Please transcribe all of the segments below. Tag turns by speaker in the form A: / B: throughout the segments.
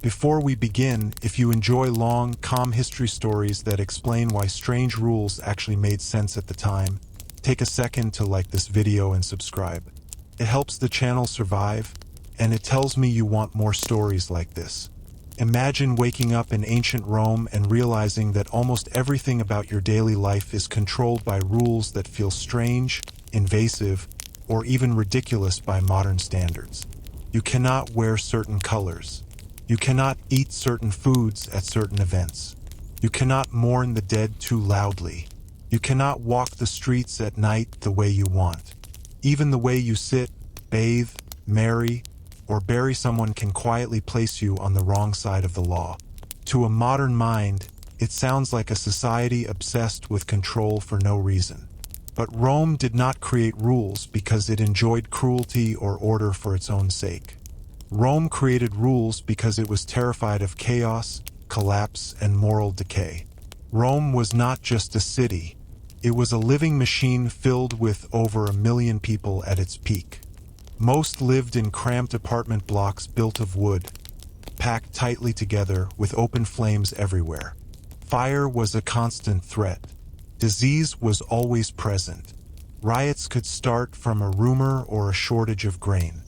A: Before we begin, if you enjoy long, calm history stories that explain why strange rules actually made sense at the time, take a second to like this video and subscribe. It helps the channel survive, and it tells me you want more stories like this. Imagine waking up in ancient Rome and realizing that almost everything about your daily life is controlled by rules that feel strange, invasive, or even ridiculous by modern standards. You cannot wear certain colors. You cannot eat certain foods at certain events. You cannot mourn the dead too loudly. You cannot walk the streets at night the way you want. Even the way you sit, bathe, marry, or bury someone can quietly place you on the wrong side of the law. To a modern mind, it sounds like a society obsessed with control for no reason. But Rome did not create rules because it enjoyed cruelty or order for its own sake. Rome created rules because it was terrified of chaos, collapse, and moral decay. Rome was not just a city. It was a living machine filled with over 1 million people at its peak. Most lived in cramped apartment blocks built of wood, packed tightly together with open flames everywhere. Fire was a constant threat. Disease was always present. Riots could start from a rumor or a shortage of grain.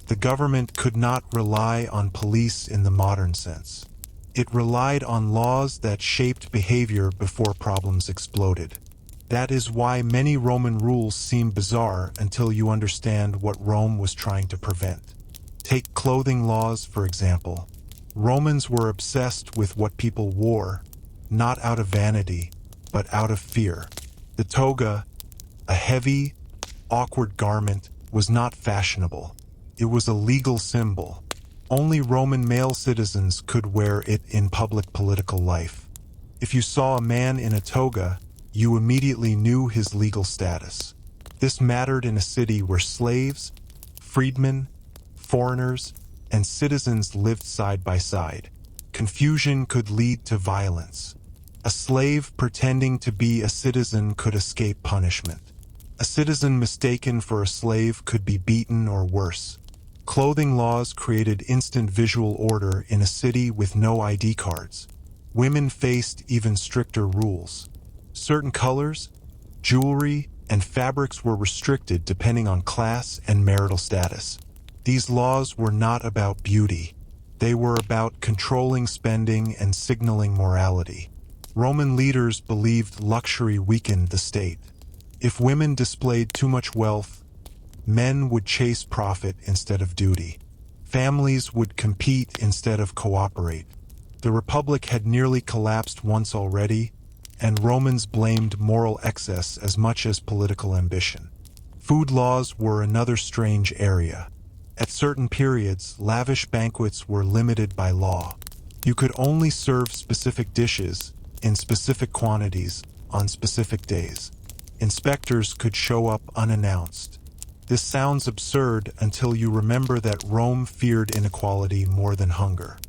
A: The government could not rely on police in the modern sense. It relied on laws that shaped behavior before problems exploded. That is why many Roman rules seem bizarre until you understand what Rome was trying to prevent. Take clothing laws, for example. Romans were obsessed with what people wore, not out of vanity, but out of fear. The toga, a heavy, awkward garment, was not fashionable. It was a legal symbol. Only Roman male citizens could wear it in public political life. If you saw a man in a toga, you immediately knew his legal status. This mattered in a city where slaves, freedmen, foreigners, and citizens lived side by side. Confusion could lead to violence. A slave pretending to be a citizen could escape punishment. A citizen mistaken for a slave could be beaten or worse. Clothing laws created instant visual order in a city with no ID cards. Women faced even stricter rules. Certain colors, jewelry, and fabrics were restricted depending on class and marital status. These laws were not about beauty. They were about controlling spending and signaling morality. Roman leaders believed luxury weakened the state. If women displayed too much wealth, men would chase profit instead of duty. Families would compete instead of cooperate. The Republic had nearly collapsed once already, and Romans blamed moral excess as much as political ambition. Food laws were another strange area. At certain periods, lavish banquets were limited by law. You could only serve specific dishes, in specific quantities, on specific days. Inspectors could show up unannounced. This sounds absurd until you remember that Rome feared inequality more than hunger.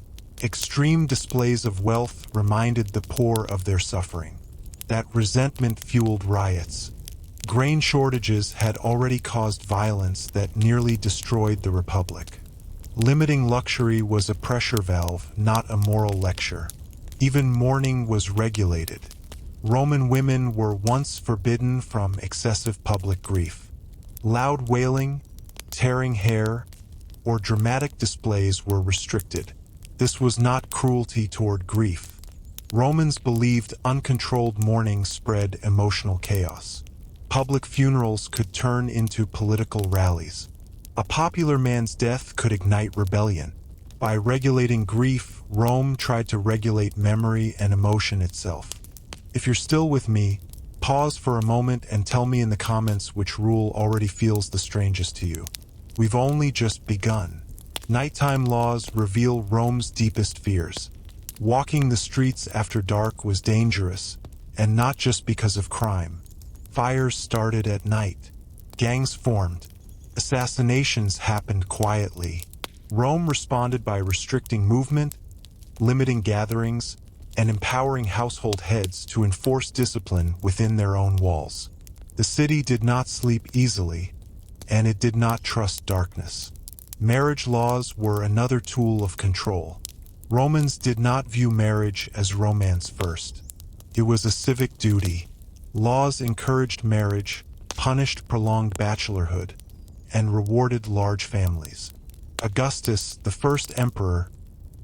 A: Extreme displays of wealth reminded the poor of their suffering. That resentment fueled riots. Grain shortages had already caused violence that nearly destroyed the Republic. Limiting luxury was a pressure valve, not a moral lecture. Even mourning was regulated. Roman women were once forbidden from excessive public grief. Loud wailing, tearing hair, or dramatic displays were restricted. This was not cruelty toward grief. Romans believed uncontrolled mourning spread emotional chaos. Public funerals could turn into political rallies. A popular man's death could ignite rebellion. By regulating grief, Rome tried to regulate memory and emotion itself. If you're still with me, pause for a moment and tell me in the comments which rule already feels the strangest to you. We've only just begun. Nighttime laws reveal Rome's deepest fears. Walking the streets after dark was dangerous, and not just because of crime. Fires started at night. Gangs formed. Assassinations happened quietly. Rome responded by restricting movement, limiting gatherings, and empowering household heads to enforce discipline within their own walls. The city did not sleep easily, and it did not trust darkness. Marriage laws were another tool of control. Romans did not view marriage as romance first. It was a civic duty. Laws encouraged marriage, punished prolonged bachelorhood, and rewarded large families. Augustus, the first emperor,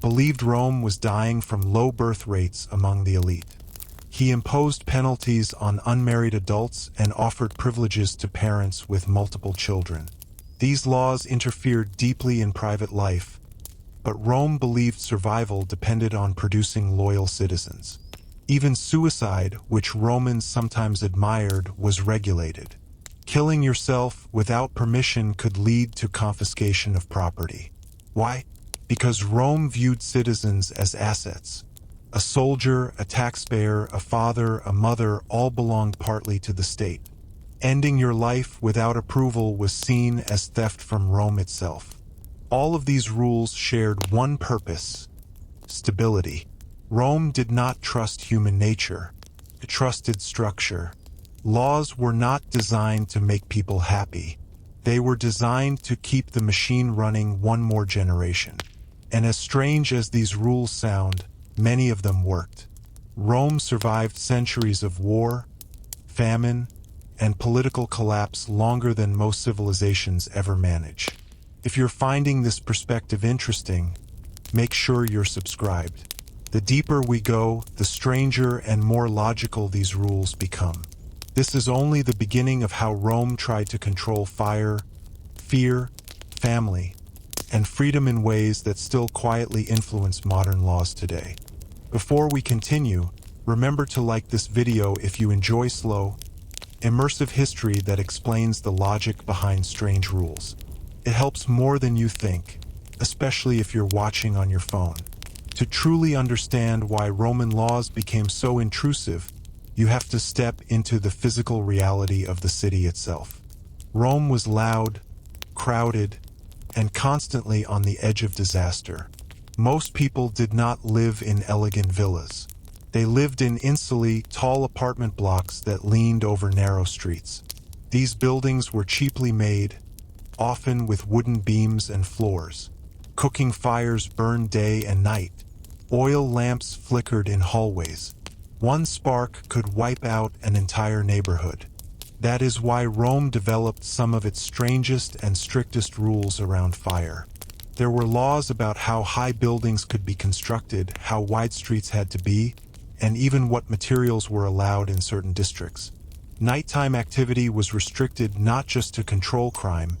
A: believed Rome was dying from low birth rates among the elite. He imposed penalties on unmarried adults and offered privileges to parents with multiple children. These laws interfered deeply in private life, but Rome believed survival depended on producing loyal citizens. Even suicide, which Romans sometimes admired, was regulated. Killing yourself without permission could lead to confiscation of property. Why? Because Rome viewed citizens as assets. A soldier, a taxpayer, a father, a mother all belonged partly to the state. Ending your life without approval was seen as theft from Rome itself. All of these rules shared one purpose: stability. Rome did not trust human nature. It trusted structure. Laws were not designed to make people happy. They were designed to keep the machine running one more generation. And as strange as these rules sound, many of them worked. Rome survived centuries of war, famine, and political collapse longer than most civilizations ever manage. If you're finding this perspective interesting, make sure you're subscribed. The deeper we go, the stranger and more logical these rules become. This is only the beginning of how Rome tried to control fire, fear, family, and freedom in ways that still quietly influence modern laws today. Before we continue, remember to like this video if you enjoy slow, immersive history that explains the logic behind strange rules. It helps more than you think, especially if you're watching on your phone. To truly understand why Roman laws became so intrusive, you have to step into the physical reality of the city itself. Rome was loud, crowded, and constantly on the edge of disaster. Most people did not live in elegant villas. They lived in insulae, tall apartment blocks that leaned over narrow streets. These buildings were cheaply made, often with wooden beams and floors. Cooking fires burned day and night. Oil lamps flickered in hallways. One spark could wipe out an entire neighborhood. That is why Rome developed some of its strangest and strictest rules around fire. There were laws about how high buildings could be constructed, how wide streets had to be, and even what materials were allowed in certain districts. Nighttime activity was restricted not just to control crime,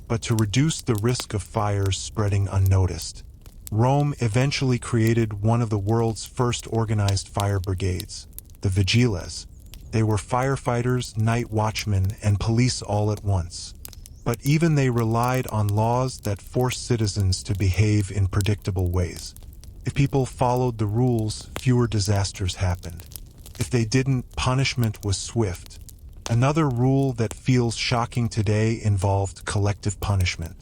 A: but to reduce the risk of fires spreading unnoticed. Rome eventually created one of the world's first organized fire brigades, the vigiles. They were firefighters, night watchmen, and police all at once. But even they relied on laws that forced citizens to behave in predictable ways. If people followed the rules, fewer disasters happened. If they didn't, punishment was swift. Another rule that feels shocking today involved collective punishment.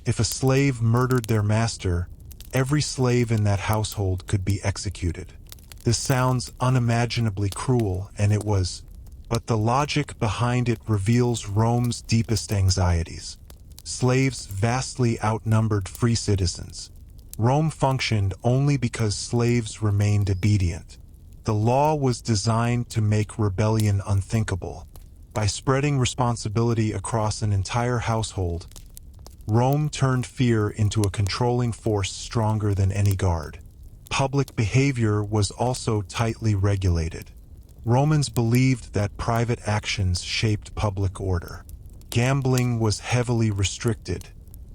A: If a slave murdered their master, every slave in that household could be executed. This sounds unimaginably cruel, and it was. But the logic behind it reveals Rome's deepest anxieties. Slaves vastly outnumbered free citizens. Rome functioned only because slaves remained obedient. The law was designed to make rebellion unthinkable. By spreading responsibility across an entire household, Rome turned fear into a controlling force stronger than any guard. Public behavior was also tightly regulated. Romans believed that private actions shaped public order. Gambling was heavily restricted.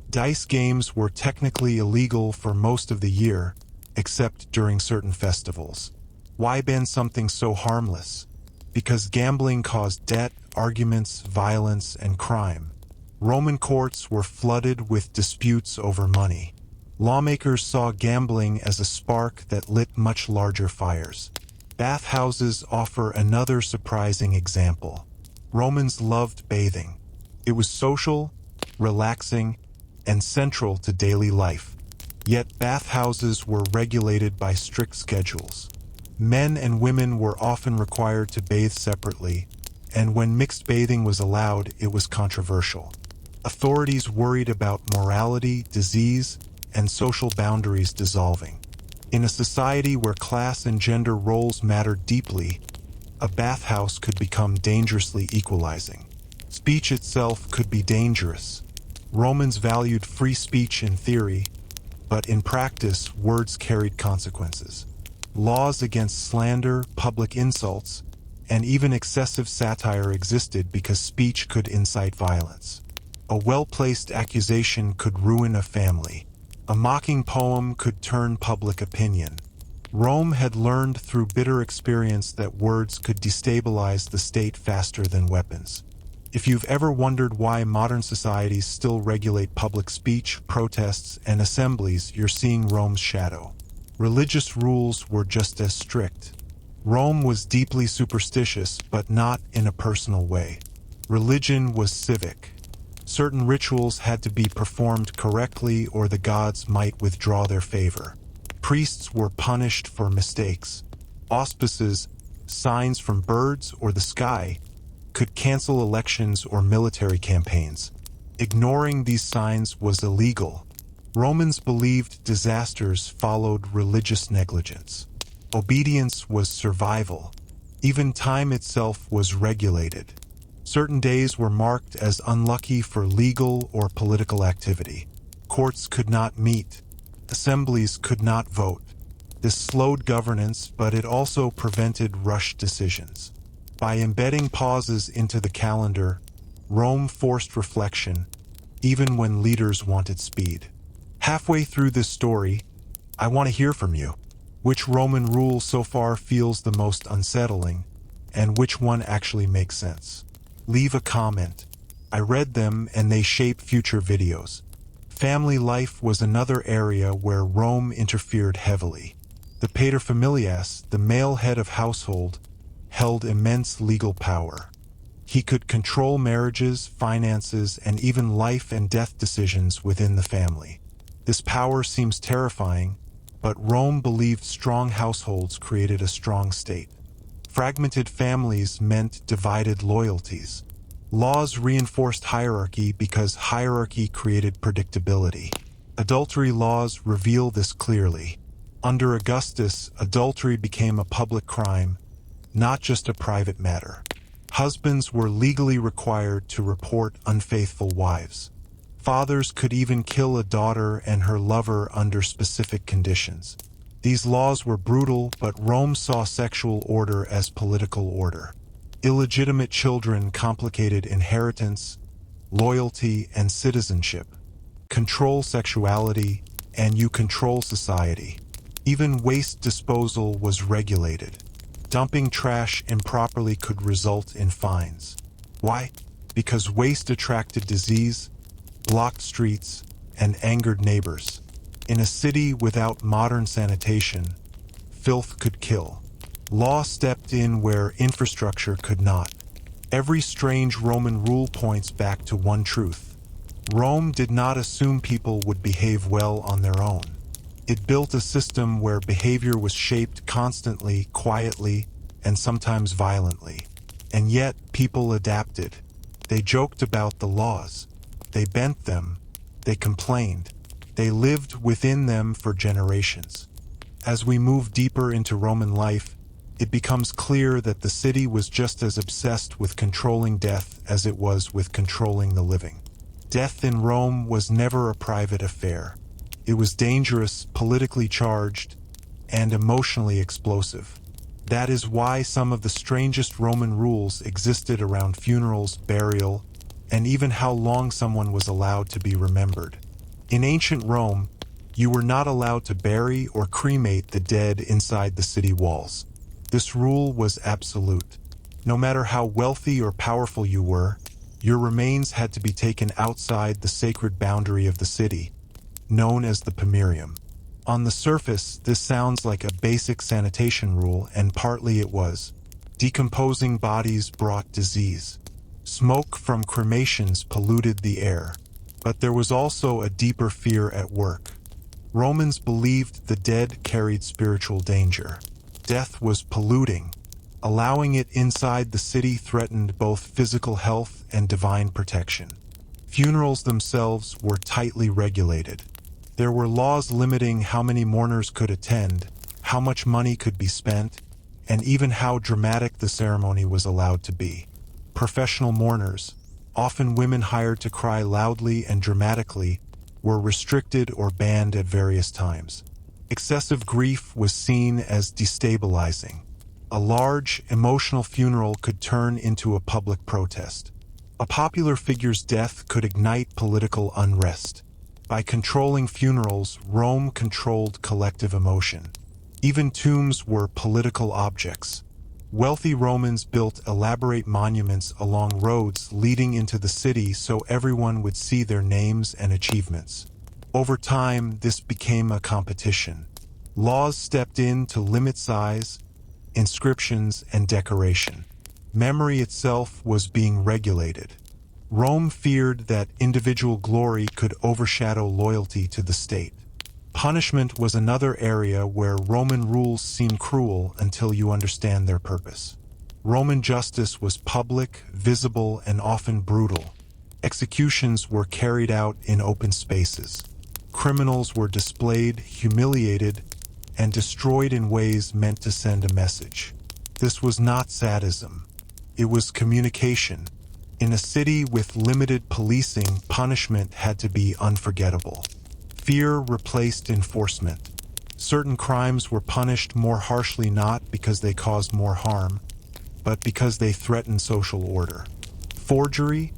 A: Dice games were technically illegal for most of the year, except during certain festivals. Why ban something so harmless? Because gambling caused debt, arguments, violence, and crime. Roman courts were flooded with disputes over money. Lawmakers saw gambling as a spark that lit much larger fires. Bathhouses offer another surprising example. Romans loved bathing. It was social, relaxing, and central to daily life. Yet bathhouses were regulated by strict schedules. Men and women were often required to bathe separately, and when mixed bathing was allowed, it was controversial. Authorities worried about morality, disease, and social boundaries dissolving. In a society where class and gender roles mattered deeply, a bathhouse could become dangerously equalizing. Speech itself could be dangerous. Romans valued free speech in theory, but in practice, words carried consequences. Laws against slander, public insults, and even excessive satire existed because speech could incite violence. A well-placed accusation could ruin a family. A mocking poem could turn public opinion. Rome had learned through bitter experience that words could destabilize the state faster than weapons. If you've ever wondered why modern societies still regulate public speech, protests, and assemblies, you're seeing Rome's shadow. Religious rules were just as strict. Rome was deeply superstitious, but not in a personal way. Religion was civic. Certain rituals had to be performed correctly or the gods might withdraw their favor. Priests were punished for mistakes. Auspices, signs from birds or the sky, could cancel elections or military campaigns. Ignoring these signs was illegal. Romans believed disasters followed religious negligence. Obedience was survival. Even time itself was regulated. Certain days were marked as unlucky for legal or political activity. Courts could not meet. Assemblies could not vote. This slowed governance, but it also prevented rushed decisions. By embedding pauses into the calendar, Rome forced reflection, even when leaders wanted speed. Halfway through this story, I want to hear from you. Which Roman rule so far feels the most unsettling, and which one actually makes sense? Leave a comment. I read them and they shape future videos. Family life was another area where Rome interfered heavily. The paterfamilias, the male head of household, held immense legal power. He could control marriages, finances, and even life and death decisions within the family. This power seems terrifying, but Rome believed strong households created a strong state. Fragmented families meant divided loyalties. Laws reinforced hierarchy because hierarchy created predictability. Adultery laws reveal this clearly. Under Augustus, adultery became a public crime, not just a private matter. Husbands were legally required to report unfaithful wives. Fathers could even kill a daughter and her lover under specific conditions. These laws were brutal, but Rome saw sexual order as political order. Illegitimate children complicated inheritance, loyalty, and citizenship. Control sexuality, and you control society. Even waste disposal was regulated. Dumping trash improperly could result in fines. Why? Because waste attracted disease, blocked streets, and angered neighbors. In a city without modern sanitation, filth could kill. Law stepped in where infrastructure could not. Every strange Roman rule points back to one truth. Rome did not assume people would behave well on their own. It built a system where behavior was shaped constantly, quietly, and sometimes violently. And yet, people adapted. They joked about the laws. They bent them. They complained. They lived within them for generations. As we move deeper into Roman life, it becomes clear that the city was just as obsessed with controlling death as it was with controlling the living. Death in Rome was never a private affair. It was dangerous, politically charged, and emotionally explosive. That is why some of the strangest Roman rules existed around funerals, burial, and even how long someone was allowed to be remembered. In ancient Rome, you were not allowed to bury or cremate the dead inside the city walls. This rule was absolute. No matter how wealthy or powerful you were, your remains had to be taken outside the sacred boundary of the city, known as the pomerium. On the surface, this sounds like a basic sanitation rule, and partly it was. Decomposing bodies brought disease. Smoke from cremations polluted the air. But there was also a deeper fear at work. Romans believed the dead carried spiritual danger. Death was polluting. Allowing it inside the city threatened both physical health and divine protection. Funerals themselves were tightly regulated. There were laws limiting how many mourners could attend, how much money could be spent, and even how dramatic the ceremony was allowed to be. Professional mourners, often women hired to cry loudly and dramatically, were restricted or banned at various times. Excessive grief was seen as destabilizing. A large, emotional funeral could turn into a public protest. A popular figure's death could ignite political unrest. By controlling funerals, Rome controlled collective emotion. Even tombs were political objects. Wealthy Romans built elaborate monuments along roads leading into the city so everyone would see their names and achievements. Over time, this became a competition. Laws stepped in to limit size, inscriptions, and decoration. Memory itself was being regulated. Rome feared that individual glory could overshadow loyalty to the state. Punishment was another area where Roman rules seem cruel until you understand their purpose. Roman justice was public, visible, and often brutal. Executions were carried out in open spaces. Criminals were displayed, humiliated, and destroyed in ways meant to send a message. This was not sadism. It was communication. In a city with limited policing, punishment had to be unforgettable. Fear replaced enforcement. Certain crimes were punished more harshly not because they caused more harm, but because they threatened social order. Forgery,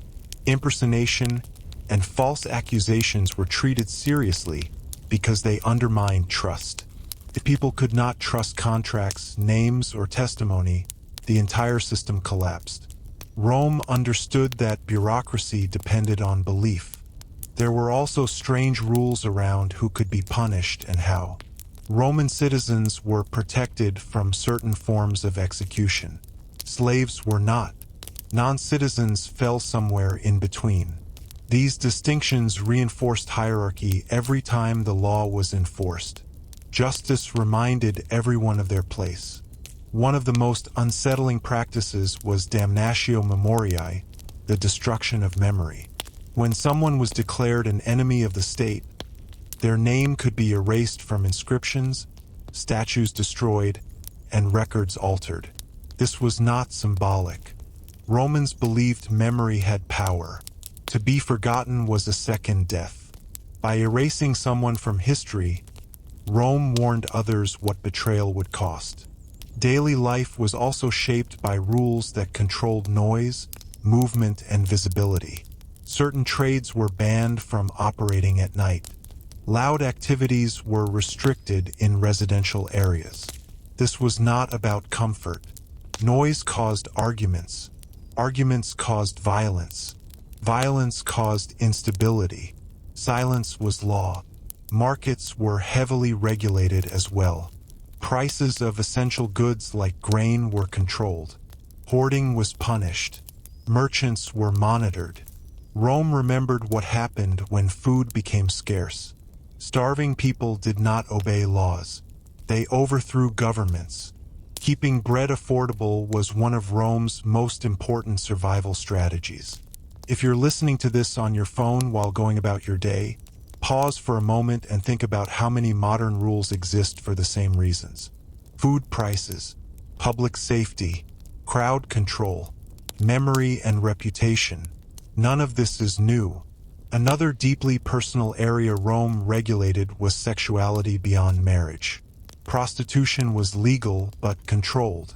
A: impersonation, and false accusations were treated seriously because they undermined trust. If people could not trust contracts, names, or testimony, the entire system collapsed. Rome understood that bureaucracy depended on belief. There were also strange rules around who could be punished and how. Roman citizens were protected from certain forms of execution. Slaves were not. Non-citizens fell somewhere in between. These distinctions reinforced hierarchy every time the law was enforced. Justice reminded everyone of their place. One of the most unsettling practices was damnatio memoriae, the destruction of memory. When someone was declared an enemy of the state, their name could be erased from inscriptions, statues destroyed, and records altered. This was not symbolic. Romans believed memory had power. To be forgotten was a second death. By erasing someone from history, Rome warned others what betrayal would cost. Daily life was also shaped by rules that controlled noise, movement, and visibility. Certain trades were banned from operating at night. Loud activities were restricted in residential areas. This was not about comfort. Noise caused arguments. Arguments caused violence. Violence caused instability. Silence was law. Markets were heavily regulated as well. Prices of essential goods like grain were controlled. Hoarding was punished. Merchants were monitored. Rome remembered what happened when food became scarce. Starving people did not obey laws. They overthrew governments. Keeping bread affordable was one of Rome's most important survival strategies. If you're listening to this on your phone while going about your day, pause for a moment and think about how many modern rules exist for the same reasons. Food prices, public safety, crowd control, memory and reputation. None of this is new. Another deeply personal area Rome regulated was sexuality beyond marriage. Prostitution was legal but controlled.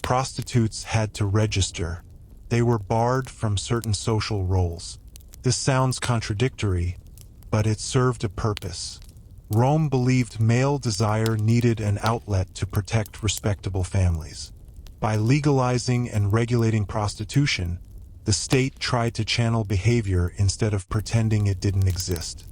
A: Prostitutes had to register. They were barred from certain social roles. This sounds contradictory, but it served a purpose. Rome believed male desire needed an outlet to protect respectable families. By legalizing and regulating prostitution, the state tried to channel behavior instead of pretending it didn't exist.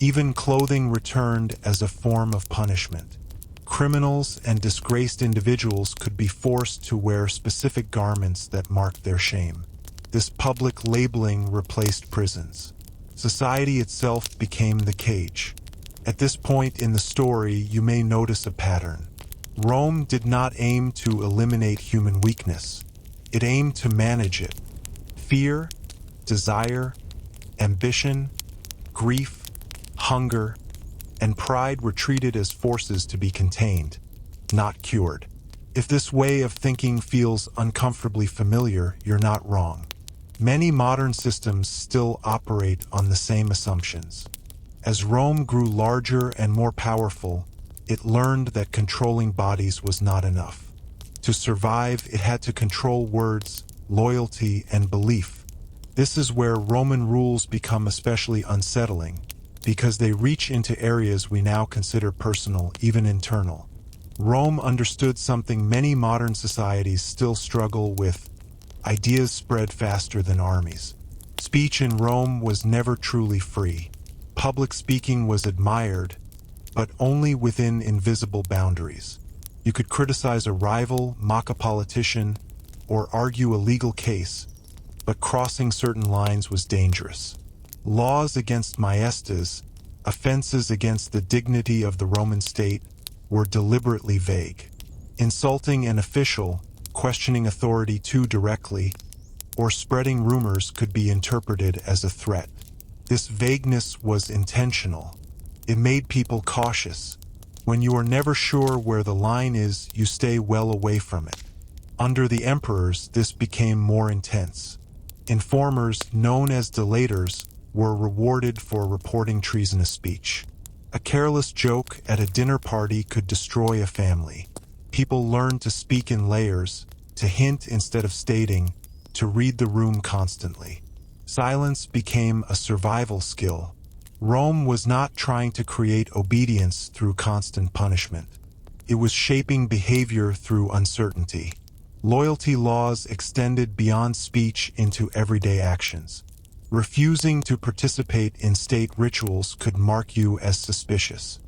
A: Even clothing returned as a form of punishment. Criminals and disgraced individuals could be forced to wear specific garments that marked their shame. This public labeling replaced prisons. Society itself became the cage. At this point in the story, you may notice a pattern. Rome did not aim to eliminate human weakness. It aimed to manage it. Fear, desire, ambition, grief, hunger, and pride were treated as forces to be contained, not cured. If this way of thinking feels uncomfortably familiar, you're not wrong. Many modern systems still operate on the same assumptions. As Rome grew larger and more powerful, it learned that controlling bodies was not enough. To survive, it had to control words, loyalty, and belief. This is where Roman rules become especially unsettling, because they reach into areas we now consider personal, even internal. Rome understood something many modern societies still struggle with: ideas spread faster than armies. Speech in Rome was never truly free. Public speaking was admired, but only within invisible boundaries. You could criticize a rival, mock a politician, or argue a legal case, but crossing certain lines was dangerous. Laws against maestas, offenses against the dignity of the Roman state, were deliberately vague. Insulting an official, questioning authority too directly, or spreading rumors could be interpreted as a threat. This vagueness was intentional. It made people cautious. When you are never sure where the line is, you stay well away from it. Under the emperors, this became more intense. Informers, known as delators, were rewarded for reporting treasonous speech. A careless joke at a dinner party could destroy a family. People learned to speak in layers, to hint instead of stating, to read the room constantly. Silence became a survival skill. Rome was not trying to create obedience through constant punishment. It was shaping behavior through uncertainty. Loyalty laws extended beyond speech into everyday actions. Refusing to participate in state rituals could mark you as suspicious.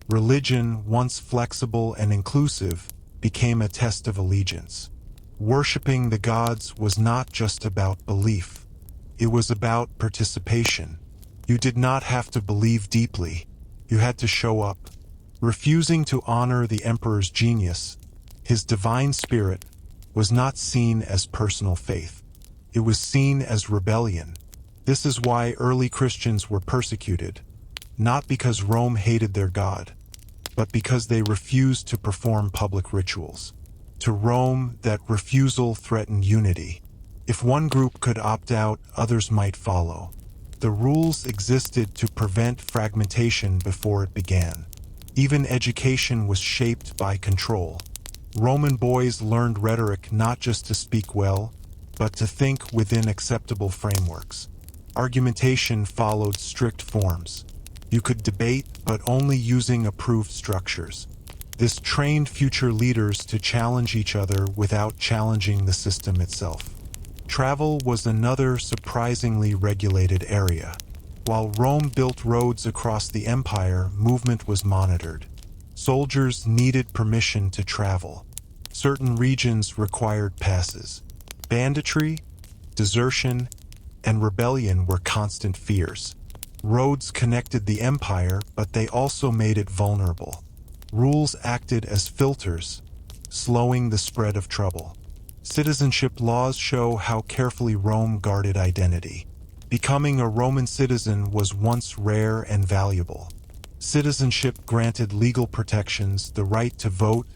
A: Religion, once flexible and inclusive, became a test of allegiance. Worshipping the gods was not just about belief. It was about participation. You did not have to believe deeply. You had to show up. Refusing to honor the emperor's genius, his divine spirit, was not seen as personal faith. It was seen as rebellion. This is why early Christians were persecuted, not because Rome hated their God, but because they refused to perform public rituals. To Rome, that refusal threatened unity. If one group could opt out, others might follow. The rules existed to prevent fragmentation before it began. Even education was shaped by control. Roman boys learned rhetoric not just to speak well, but to think within acceptable frameworks. Argumentation followed strict forms. You could debate, but only using approved structures. This trained future leaders to challenge each other without challenging the system itself. Travel was another surprisingly regulated area. While Rome built roads across the empire, movement was monitored. Soldiers needed permission to travel. Certain regions required passes. Banditry, desertion, and rebellion were constant fears. Roads connected the empire, but they also made it vulnerable. Rules acted as filters, slowing the spread of trouble. Citizenship laws show how carefully Rome guarded identity. Becoming a Roman citizen was once rare and valuable. Citizenship granted legal protections, the right to vote,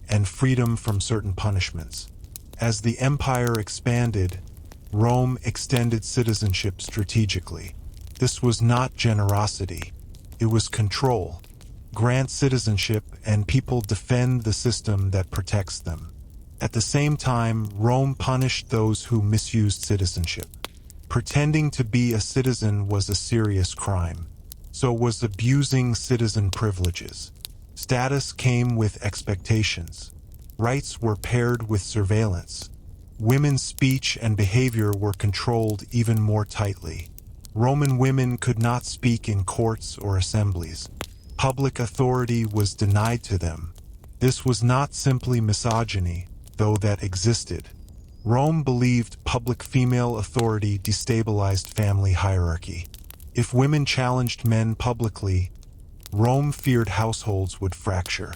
A: and freedom from certain punishments. As the empire expanded, Rome extended citizenship strategically. This was not generosity. It was control. Grant citizenship and people defend the system that protects them. At the same time, Rome punished those who misused citizenship. Pretending to be a citizen was a serious crime. So was abusing citizen privileges. Status came with expectations. Rights were paired with surveillance. Women's speech and behavior were controlled even more tightly. Roman women could not speak in courts or assemblies. Public authority was denied to them. This was not simply misogyny, though that existed. Rome believed public female authority destabilized family hierarchy. If women challenged men publicly, Rome feared households would fracture.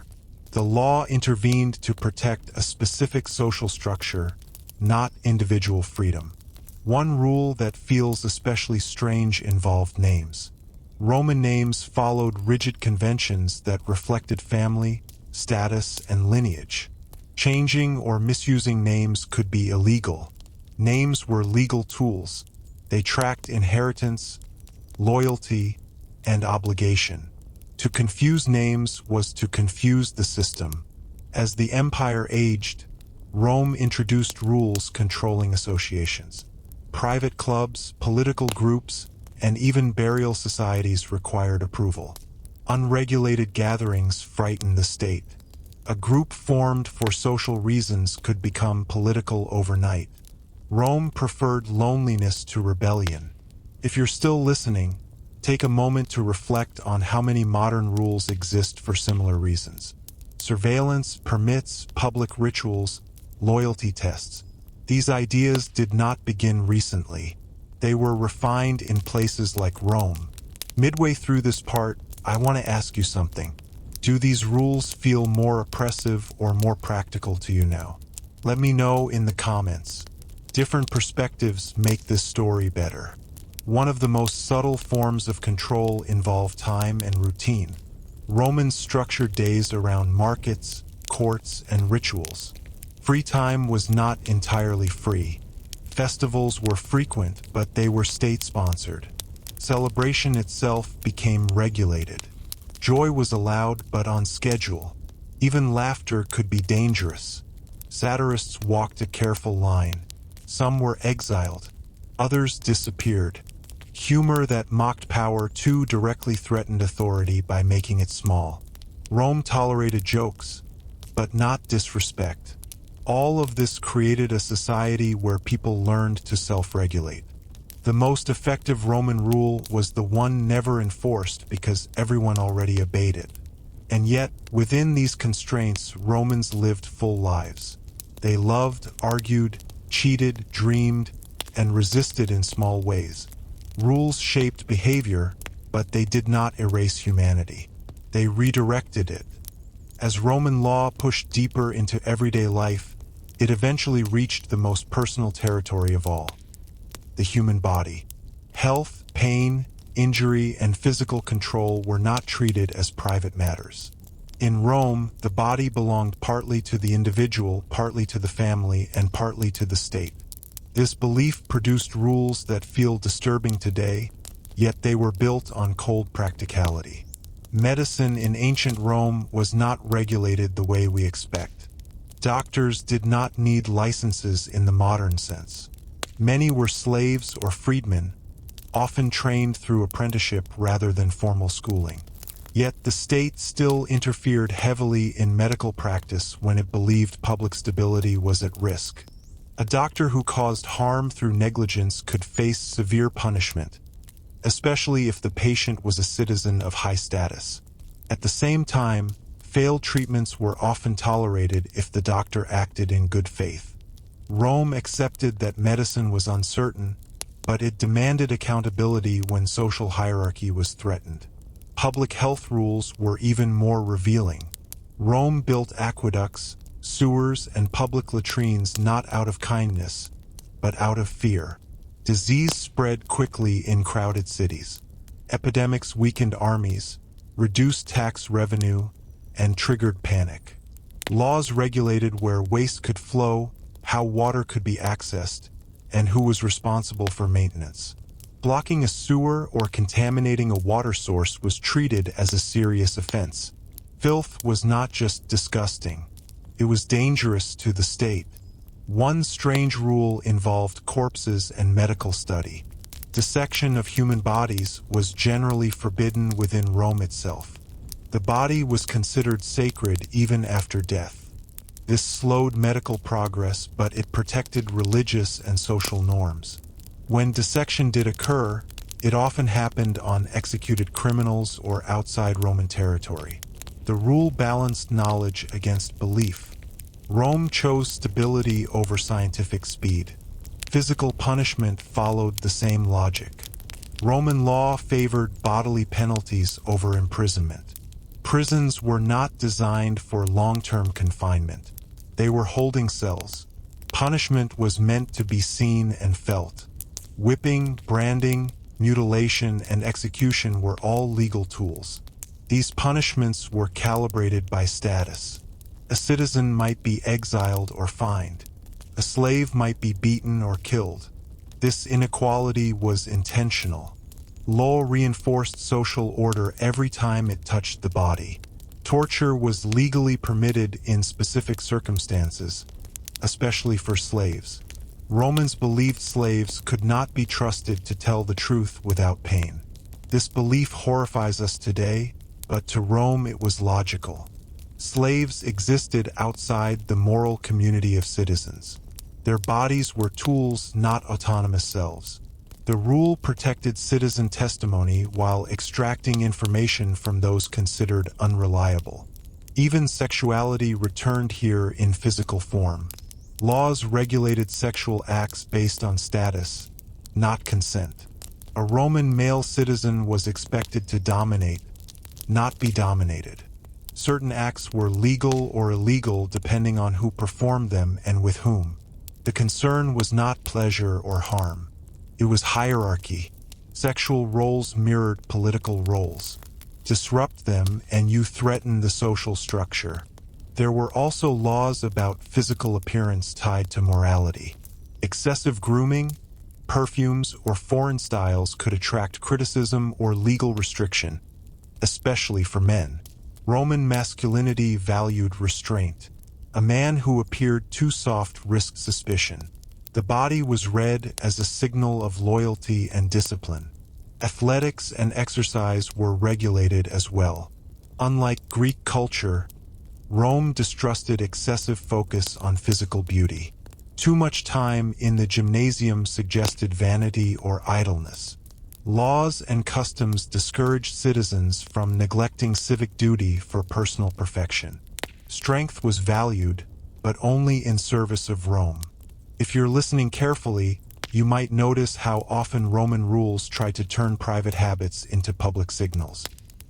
A: The law intervened to protect a specific social structure, not individual freedom. One rule that feels especially strange involved names. Roman names followed rigid conventions that reflected family, status, and lineage. Changing or misusing names could be illegal. Names were legal tools. They tracked inheritance, loyalty, and obligation. To confuse names was to confuse the system. As the empire aged, Rome introduced rules controlling associations. Private clubs, political groups, and even burial societies required approval. Unregulated gatherings frightened the state. A group formed for social reasons could become political overnight. Rome preferred loneliness to rebellion. If you're still listening, take a moment to reflect on how many modern rules exist for similar reasons. Surveillance, permits, public rituals, loyalty tests. These ideas did not begin recently. They were refined in places like Rome. Midway through this part, I want to ask you something. Do these rules feel more oppressive or more practical to you now? Let me know in the comments. Different perspectives make this story better. One of the most subtle forms of control involved time and routine. Romans structured days around markets, courts, and rituals. Free time was not entirely free. Festivals were frequent, but they were state-sponsored. Celebration itself became regulated. Joy was allowed, but on schedule. Even laughter could be dangerous. Satirists walked a careful line. Some were exiled. Others disappeared. Humor that mocked power too directly threatened authority by making it small. Rome tolerated jokes, but not disrespect. All of this created a society where people learned to self-regulate. The most effective Roman rule was the one never enforced because everyone already obeyed it. And yet, within these constraints, Romans lived full lives. They loved, argued, cheated, dreamed, and resisted in small ways. Rules shaped behavior, but they did not erase humanity. They redirected it. As Roman law pushed deeper into everyday life, it eventually reached the most personal territory of all: the human body. Health, pain, injury, and physical control were not treated as private matters. In Rome, the body belonged partly to the individual, partly to the family, and partly to the state. This belief produced rules that feel disturbing today, yet they were built on cold practicality. Medicine in ancient Rome was not regulated the way we expect. Doctors did not need licenses in the modern sense. Many were slaves or freedmen, often trained through apprenticeship rather than formal schooling. Yet the state still interfered heavily in medical practice when it believed public stability was at risk. A doctor who caused harm through negligence could face severe punishment, especially if the patient was a citizen of high status. At the same time, failed treatments were often tolerated if the doctor acted in good faith. Rome accepted that medicine was uncertain, but it demanded accountability when social hierarchy was threatened. Public health rules were even more revealing. Rome built aqueducts, sewers, and public latrines not out of kindness, but out of fear. Disease spread quickly in crowded cities. Epidemics weakened armies, reduced tax revenue, and triggered panic. Laws regulated where waste could flow, how water could be accessed, and who was responsible for maintenance. Blocking a sewer or contaminating a water source was treated as a serious offense. Filth was not just disgusting, it was dangerous to the state. One strange rule involved corpses and medical study. Dissection of human bodies was generally forbidden within Rome itself. The body was considered sacred even after death. This slowed medical progress, but it protected religious and social norms. When dissection did occur, it often happened on executed criminals or outside Roman territory. The rule balanced knowledge against belief. Rome chose stability over scientific speed. Physical punishment followed the same logic. Roman law favored bodily penalties over imprisonment. Prisons were not designed for long-term confinement. They were holding cells. Punishment was meant to be seen and felt. Whipping, branding, mutilation, and execution were all legal tools. These punishments were calibrated by status. A citizen might be exiled or fined. A slave might be beaten or killed. This inequality was intentional. Law reinforced social order every time it touched the body. Torture was legally permitted in specific circumstances, especially for slaves. Romans believed slaves could not be trusted to tell the truth without pain. This belief horrifies us today, but to Rome it was logical. Slaves existed outside the moral community of citizens. Their bodies were tools, not autonomous selves. The rule protected citizen testimony while extracting information from those considered unreliable. Even sexuality returned here in physical form. Laws regulated sexual acts based on status, not consent. A Roman male citizen was expected to dominate, not be dominated. Certain acts were legal or illegal depending on who performed them and with whom. The concern was not pleasure or harm. It was hierarchy. Sexual roles mirrored political roles. Disrupt them and you threaten the social structure. There were also laws about physical appearance tied to morality. Excessive grooming, perfumes, or foreign styles could attract criticism or legal restriction, especially for men. Roman masculinity valued restraint. A man who appeared too soft risked suspicion. The body was read as a signal of loyalty and discipline. Athletics and exercise were regulated as well. Unlike Greek culture, Rome distrusted excessive focus on physical beauty. Too much time in the gymnasium suggested vanity or idleness. Laws and customs discouraged citizens from neglecting civic duty for personal perfection. Strength was valued, but only in service of Rome. If you're listening carefully, you might notice how often Roman rules tried to turn private habits into public signals.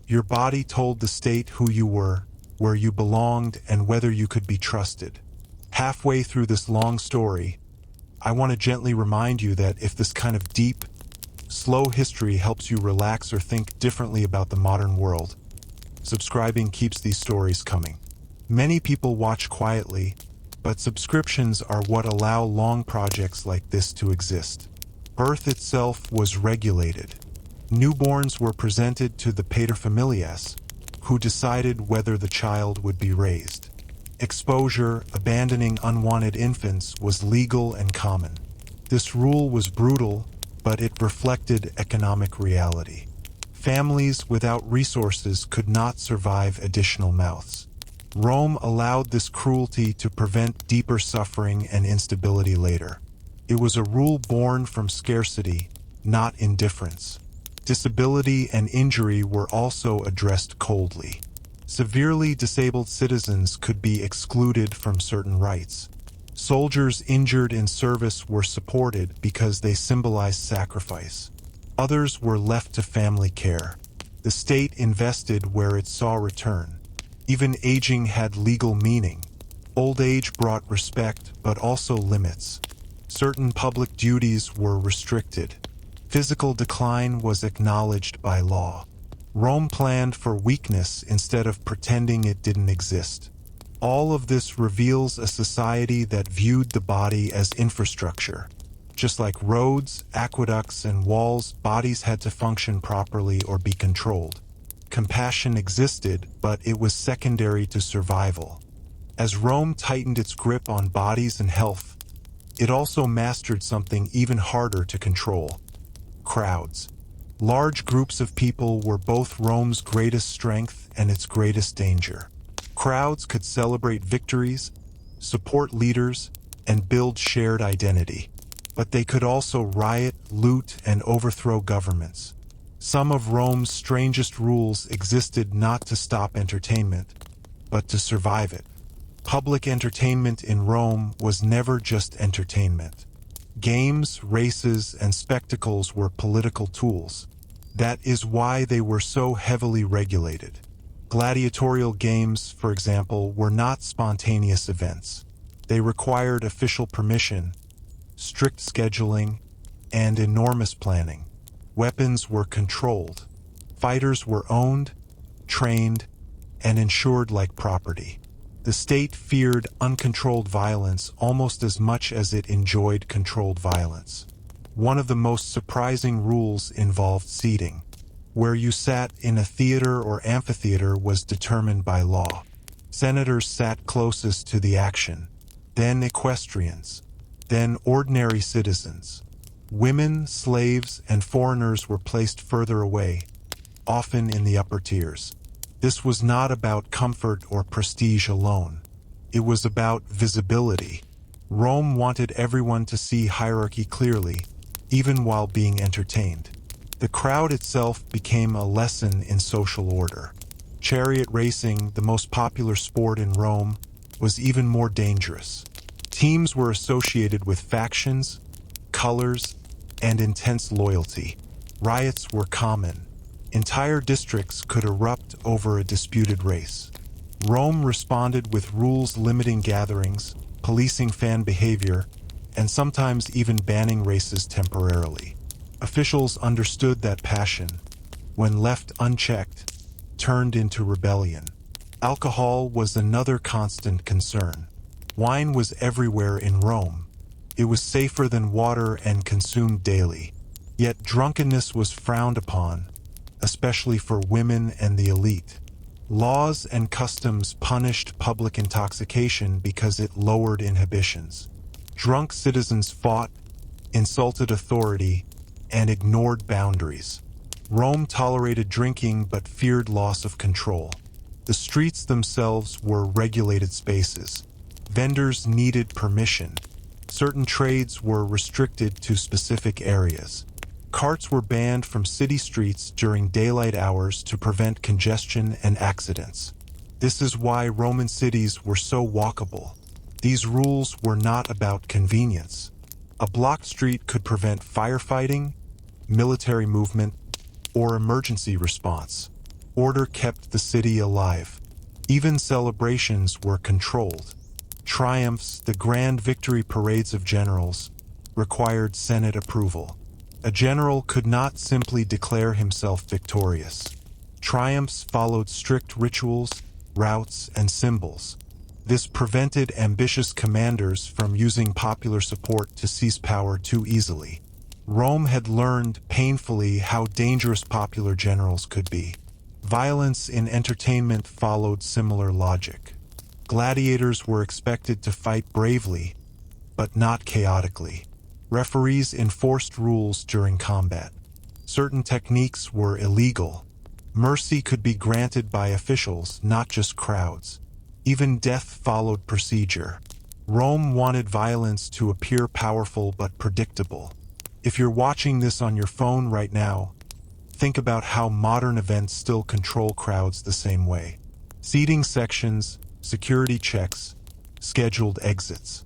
A: Your body told the state who you were, where you belonged, and whether you could be trusted. Halfway through this long story, I want to gently remind you that if this kind of deep, slow history helps you relax or think differently about the modern world, subscribing keeps these stories coming. Many people watch quietly, but subscriptions are what allow long projects like this to exist. Birth itself was regulated. Newborns were presented to the paterfamilias, who decided whether the child would be raised. Exposure, abandoning unwanted infants, was legal and common. This rule was brutal, but it reflected economic reality. Families without resources could not survive additional mouths. Rome allowed this cruelty to prevent deeper suffering and instability later. It was a rule born from scarcity, not indifference. Disability and injury were also addressed coldly. Severely disabled citizens could be excluded from certain rights. Soldiers injured in service were supported because they symbolized sacrifice. Others were left to family care. The state invested where it saw return. Even aging had legal meaning. Old age brought respect, but also limits. Certain public duties were restricted. Physical decline was acknowledged by law. Rome planned for weakness instead of pretending it didn't exist. All of this reveals a society that viewed the body as infrastructure. Just like roads, aqueducts, and walls, bodies had to function properly or be controlled. Compassion existed, but it was secondary to survival. As Rome tightened its grip on bodies and health, it also mastered something even harder to control: crowds. Large groups of people were both Rome's greatest strength and its greatest danger. Crowds could celebrate victories, support leaders, and build shared identity. But they could also riot, loot, and overthrow governments. Some of Rome's strangest rules existed not to stop entertainment, but to survive it. Public entertainment in Rome was never just entertainment. Games, races, and spectacles were political tools. That is why they were so heavily regulated. Gladiatorial games, for example, were not spontaneous events. They required official permission, strict scheduling, and enormous planning. Weapons were controlled. Fighters were owned, trained, and insured like property. The state feared uncontrolled violence almost as much as it enjoyed controlled violence. One of the most surprising rules involved seating. Where you sat in a theater or amphitheater was determined by law. Senators sat closest to the action, then equestrians, then ordinary citizens. Women, slaves, and foreigners were placed further away, often in the upper tiers. This was not about comfort or prestige alone. It was about visibility. Rome wanted everyone to see hierarchy clearly, even while being entertained. The crowd itself became a lesson in social order. Chariot racing, the most popular sport in Rome, was even more dangerous. Teams were associated with factions, colors, and intense loyalty. Riots were common. Entire districts could erupt over a disputed race. Rome responded with rules limiting gatherings, policing fan behavior, and sometimes even banning races temporarily. Officials understood that passion, when left unchecked, turned into rebellion. Alcohol was another constant concern. Wine was everywhere in Rome. It was safer than water and consumed daily. Yet drunkenness was frowned upon, especially for women and the elite. Laws and customs punished public intoxication because it lowered inhibitions. Drunk citizens fought, insulted authority, and ignored boundaries. Rome tolerated drinking but feared loss of control. The streets themselves were regulated spaces. Vendors needed permission. Certain trades were restricted to specific areas. Carts were banned from city streets during daylight hours to prevent congestion and accidents. This is why Roman cities were so walkable. These rules were not about convenience. A blocked street could prevent firefighting, military movement, or emergency response. Order kept the city alive. Even celebrations were controlled. Triumphs, the grand victory parades of generals, required Senate approval. A general could not simply declare himself victorious. Triumphs followed strict rituals, routes, and symbols. This prevented ambitious commanders from using popular support to seize power too easily. Rome had learned painfully how dangerous popular generals could be. Violence in entertainment followed similar logic. Gladiators were expected to fight bravely, but not chaotically. Referees enforced rules during combat. Certain techniques were illegal. Mercy could be granted by officials, not just crowds. Even death followed procedure. Rome wanted violence to appear powerful but predictable. If you're watching this on your phone right now, think about how modern events still control crowds the same way. Seating sections, security checks, scheduled exits.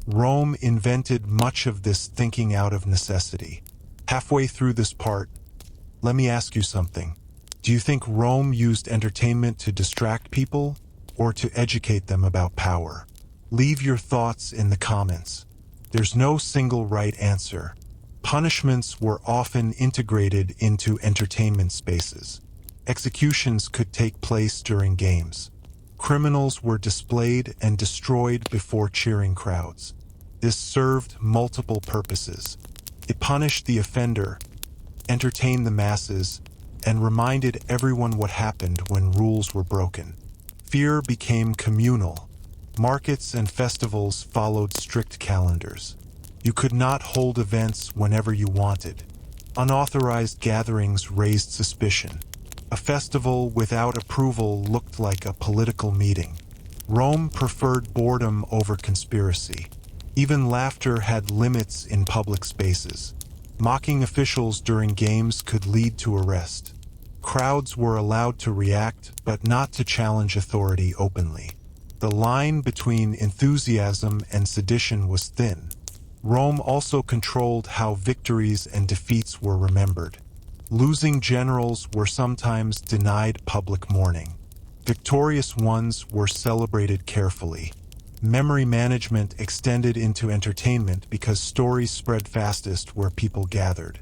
A: Rome invented much of this thinking out of necessity. Halfway through this part, let me ask you something. Do you think Rome used entertainment to distract people or to educate them about power? Leave your thoughts in the comments. There's no single right answer. Punishments were often integrated into entertainment spaces. Executions could take place during games. Criminals were displayed and destroyed before cheering crowds. This served multiple purposes. It punished the offender, entertained the masses, and reminded everyone what happened when rules were broken. Fear became communal. Markets and festivals followed strict calendars. You could not hold events whenever you wanted. Unauthorized gatherings raised suspicion. A festival without approval looked like a political meeting. Rome preferred boredom over conspiracy. Even laughter had limits in public spaces. Mocking officials during games could lead to arrest. Crowds were allowed to react, but not to challenge authority openly. The line between enthusiasm and sedition was thin. Rome also controlled how victories and defeats were remembered. Losing generals were sometimes denied public mourning. Victorious ones were celebrated carefully. Memory management extended into entertainment because stories spread fastest where people gathered.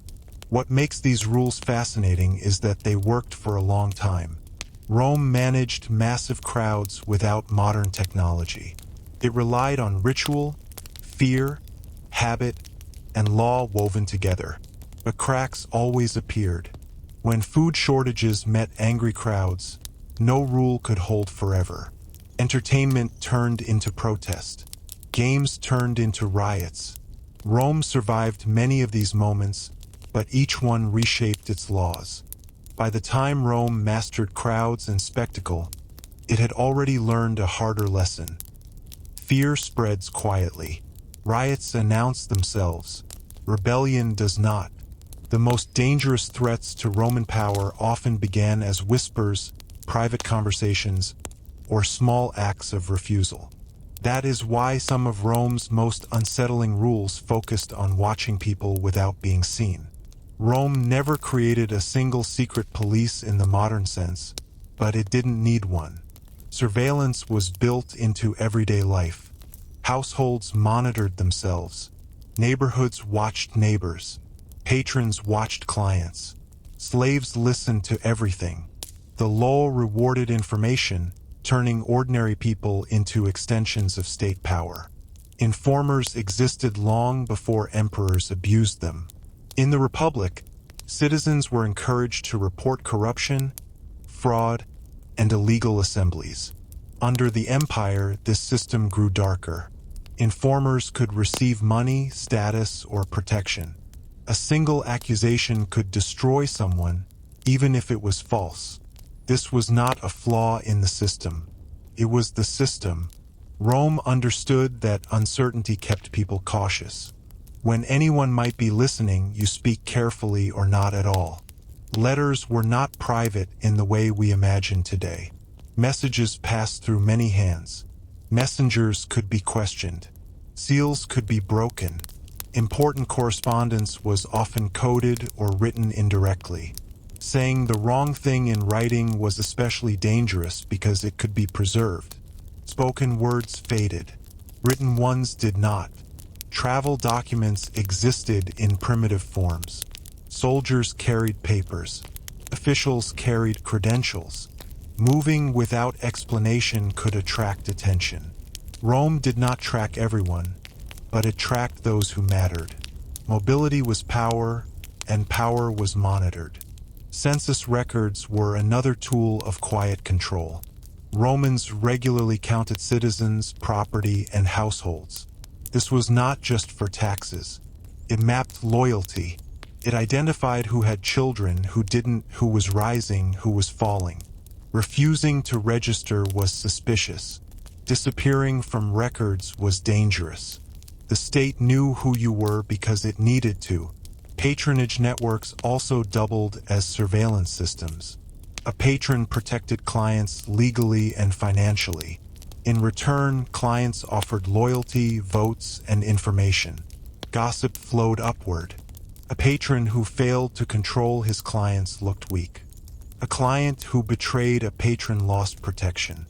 A: What makes these rules fascinating is that they worked for a long time. Rome managed massive crowds without modern technology. It relied on ritual, fear, habit, and law woven together. But cracks always appeared. When food shortages met angry crowds, no rule could hold forever. Entertainment turned into protest. Games turned into riots. Rome survived many of these moments, but each one reshaped its laws. By the time Rome mastered crowds and spectacle, it had already learned a harder lesson. Fear spreads quietly. Riots announce themselves. Rebellion does not. The most dangerous threats to Roman power often began as whispers, private conversations, or small acts of refusal. That is why some of Rome's most unsettling rules focused on watching people without being seen. Rome never created a single secret police in the modern sense, but it didn't need one. Surveillance was built into everyday life. Households monitored themselves. Neighborhoods watched neighbors. Patrons watched clients. Slaves listened to everything. The law rewarded information, turning ordinary people into extensions of state power. Informers existed long before emperors abused them. In the Republic, citizens were encouraged to report corruption, fraud, and illegal assemblies. Under the Empire, this system grew darker. Informers could receive money, status, or protection. A single accusation could destroy someone, even if it was false. This was not a flaw in the system. It was the system. Rome understood that uncertainty kept people cautious. When anyone might be listening, you speak carefully or not at all. Letters were not private in the way we imagine today. Messages passed through many hands. Messengers could be questioned. Seals could be broken. Important correspondence was often coded or written indirectly. Saying the wrong thing in writing was especially dangerous because it could be preserved. Spoken words faded. Written ones did not. Travel documents existed in primitive forms. Soldiers carried papers. Officials carried credentials. Moving without explanation could attract attention. Rome did not track everyone, but it tracked those who mattered. Mobility was power, and power was monitored. Census records were another tool of quiet control. Romans regularly counted citizens, property, and households. This was not just for taxes. It mapped loyalty. It identified who had children, who didn't, who was rising, who was falling. Refusing to register was suspicious. Disappearing from records was dangerous. The state knew who you were because it needed to. Patronage networks also doubled as surveillance systems. A patron protected clients legally and financially. In return, clients offered loyalty, votes, and information. Gossip flowed upward. A patron who failed to control his clients looked weak. A client who betrayed a patron lost protection.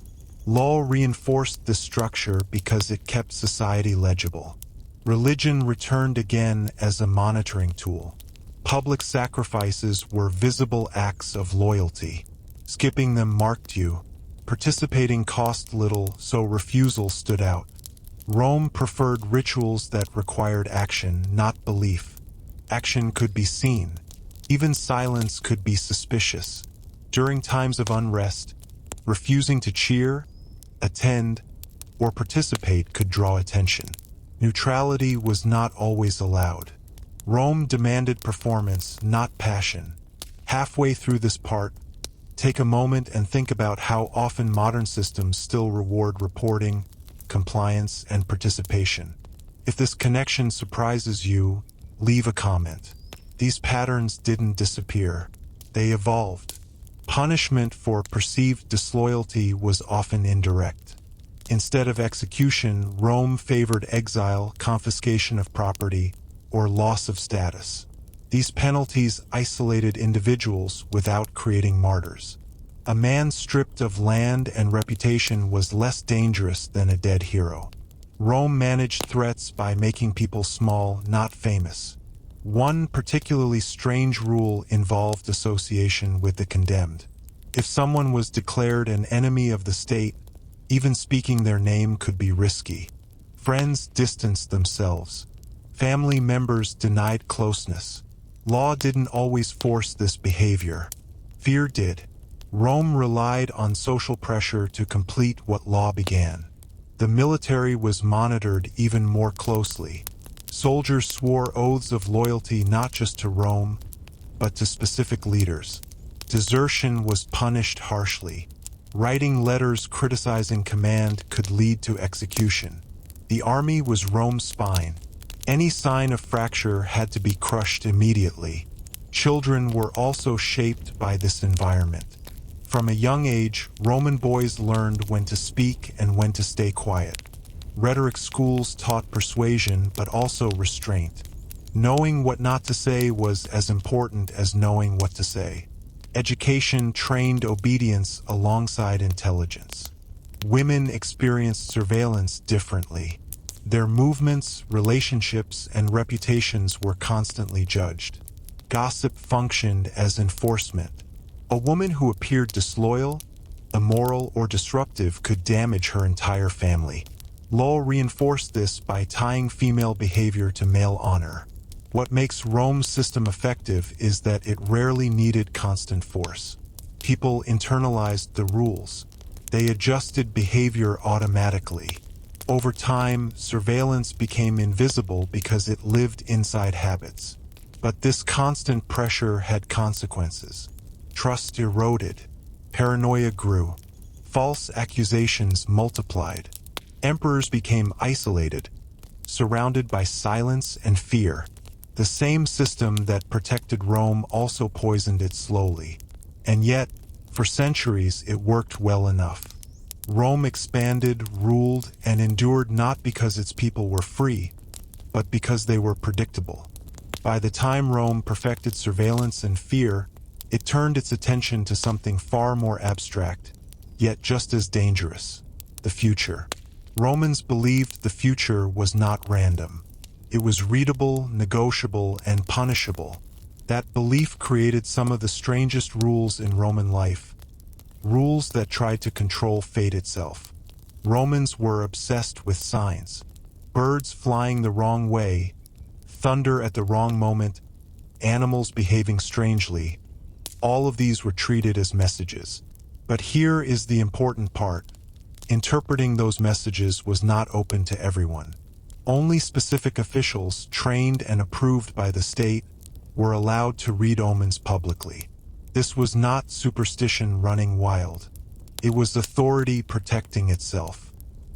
A: Law reinforced this structure because it kept society legible. Religion returned again as a monitoring tool. Public sacrifices were visible acts of loyalty. Skipping them marked you. Participating cost little, so refusal stood out. Rome preferred rituals that required action, not belief. Action could be seen. Even silence could be suspicious. During times of unrest, refusing to cheer, attend, or participate could draw attention. Neutrality was not always allowed. Rome demanded performance, not passion. Halfway through this part, take a moment and think about how often modern systems still reward reporting, compliance, and participation. If this connection surprises you, leave a comment. These patterns didn't disappear. They evolved. Punishment for perceived disloyalty was often indirect. Instead of execution, Rome favored exile, confiscation of property, or loss of status. These penalties isolated individuals without creating martyrs. A man stripped of land and reputation was less dangerous than a dead hero. Rome managed threats by making people small, not famous. One particularly strange rule involved association with the condemned. If someone was declared an enemy of the state, even speaking their name could be risky. Friends distanced themselves. Family members denied closeness. Law didn't always force this behavior. Fear did. Rome relied on social pressure to complete what law began. The military was monitored even more closely. Soldiers swore oaths of loyalty not just to Rome, but to specific leaders. Desertion was punished harshly. Writing letters criticizing command could lead to execution. The army was Rome's spine. Any sign of fracture had to be crushed immediately. Children were also shaped by this environment. From a young age, Roman boys learned when to speak and when to stay quiet. Rhetoric schools taught persuasion but also restraint. Knowing what not to say was as important as knowing what to say. Education trained obedience alongside intelligence. Women experienced surveillance differently. Their movements, relationships, and reputations were constantly judged. Gossip functioned as enforcement. A woman who appeared disloyal, immoral, or disruptive could damage her entire family. Law reinforced this by tying female behavior to male honor. What makes Rome's system effective is that it rarely needed constant force. People internalized the rules. They adjusted behavior automatically. Over time, surveillance became invisible because it lived inside habits. But this constant pressure had consequences. Trust eroded. Paranoia grew. False accusations multiplied. Emperors became isolated, surrounded by silence and fear. The same system that protected Rome also poisoned it slowly. And yet, for centuries, it worked well enough. Rome expanded, ruled, and endured not because its people were free, but because they were predictable. By the time Rome perfected surveillance and fear, it turned its attention to something far more abstract, yet just as dangerous: the future. Romans believed the future was not random. It was readable, negotiable, and punishable. That belief created some of the strangest rules in Roman life. Rules that tried to control fate itself. Romans were obsessed with signs. Birds flying the wrong way, thunder at the wrong moment, animals behaving strangely. All of these were treated as messages. But here is the important part. Interpreting those messages was not open to everyone. Only specific officials, trained and approved by the state, were allowed to read omens publicly. This was not superstition running wild. It was authority protecting itself.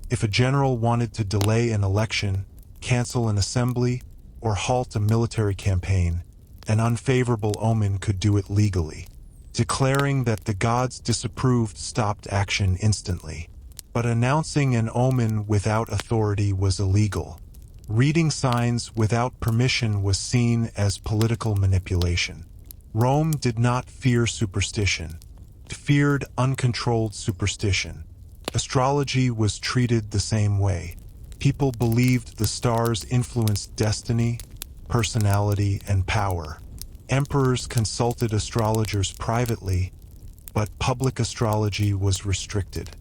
A: If a general wanted to delay an election, cancel an assembly, or halt a military campaign, an unfavorable omen could do it legally. Declaring that the gods disapproved stopped action instantly. But announcing an omen without authority was illegal. Reading signs without permission was seen as political manipulation. Rome did not fear superstition. It feared uncontrolled superstition. Astrology was treated the same way. People believed the stars influenced destiny, personality, and power. Emperors consulted astrologers privately, but public astrology was restricted.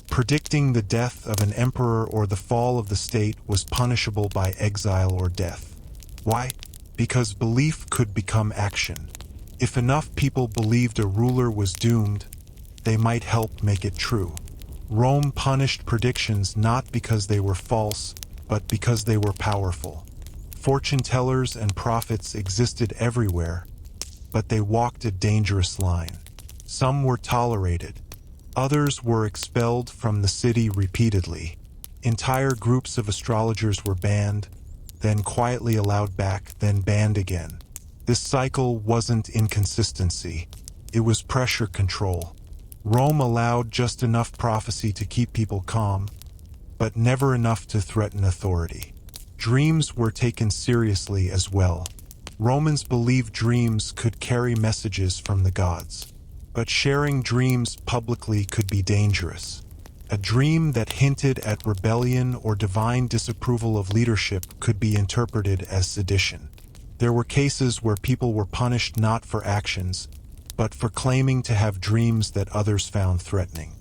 A: Predicting the death of an emperor or the fall of the state was punishable by exile or death. Why? Because belief could become action. If enough people believed a ruler was doomed, they might help make it true. Rome punished predictions not because they were false, but because they were powerful. Fortune tellers and prophets existed everywhere, but they walked a dangerous line. Some were tolerated. Others were expelled from the city repeatedly. Entire groups of astrologers were banned, then quietly allowed back, then banned again. This cycle wasn't inconsistency. It was pressure control. Rome allowed just enough prophecy to keep people calm, but never enough to threaten authority. Dreams were taken seriously as well. Romans believed dreams could carry messages from the gods. But sharing dreams publicly could be dangerous. A dream that hinted at rebellion or divine disapproval of leadership could be interpreted as sedition. There were cases where people were punished not for actions, but for claiming to have dreams that others found threatening.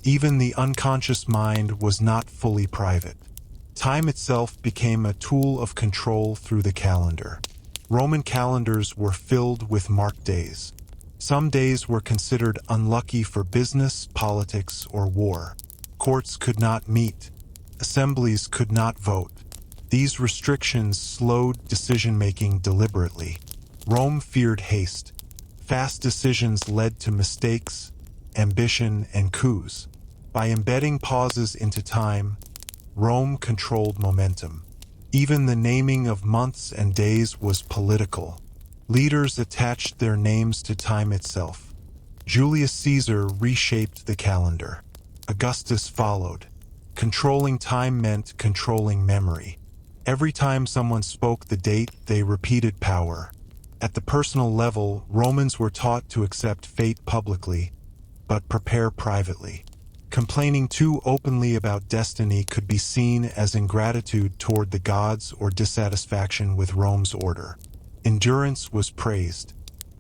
A: Even the unconscious mind was not fully private. Time itself became a tool of control through the calendar. Roman calendars were filled with marked days. Some days were considered unlucky for business, politics, or war. Courts could not meet. Assemblies could not vote. These restrictions slowed decision-making deliberately. Rome feared haste. Fast decisions led to mistakes, ambition, and coups. By embedding pauses into time, Rome controlled momentum. Even the naming of months and days was political. Leaders attached their names to time itself. Julius Caesar reshaped the calendar. Augustus followed. Controlling time meant controlling memory. Every time someone spoke the date, they repeated power. At the personal level, Romans were taught to accept fate publicly, but prepare privately. Complaining too openly about destiny could be seen as ingratitude toward the gods or dissatisfaction with Rome's order. Endurance was praised.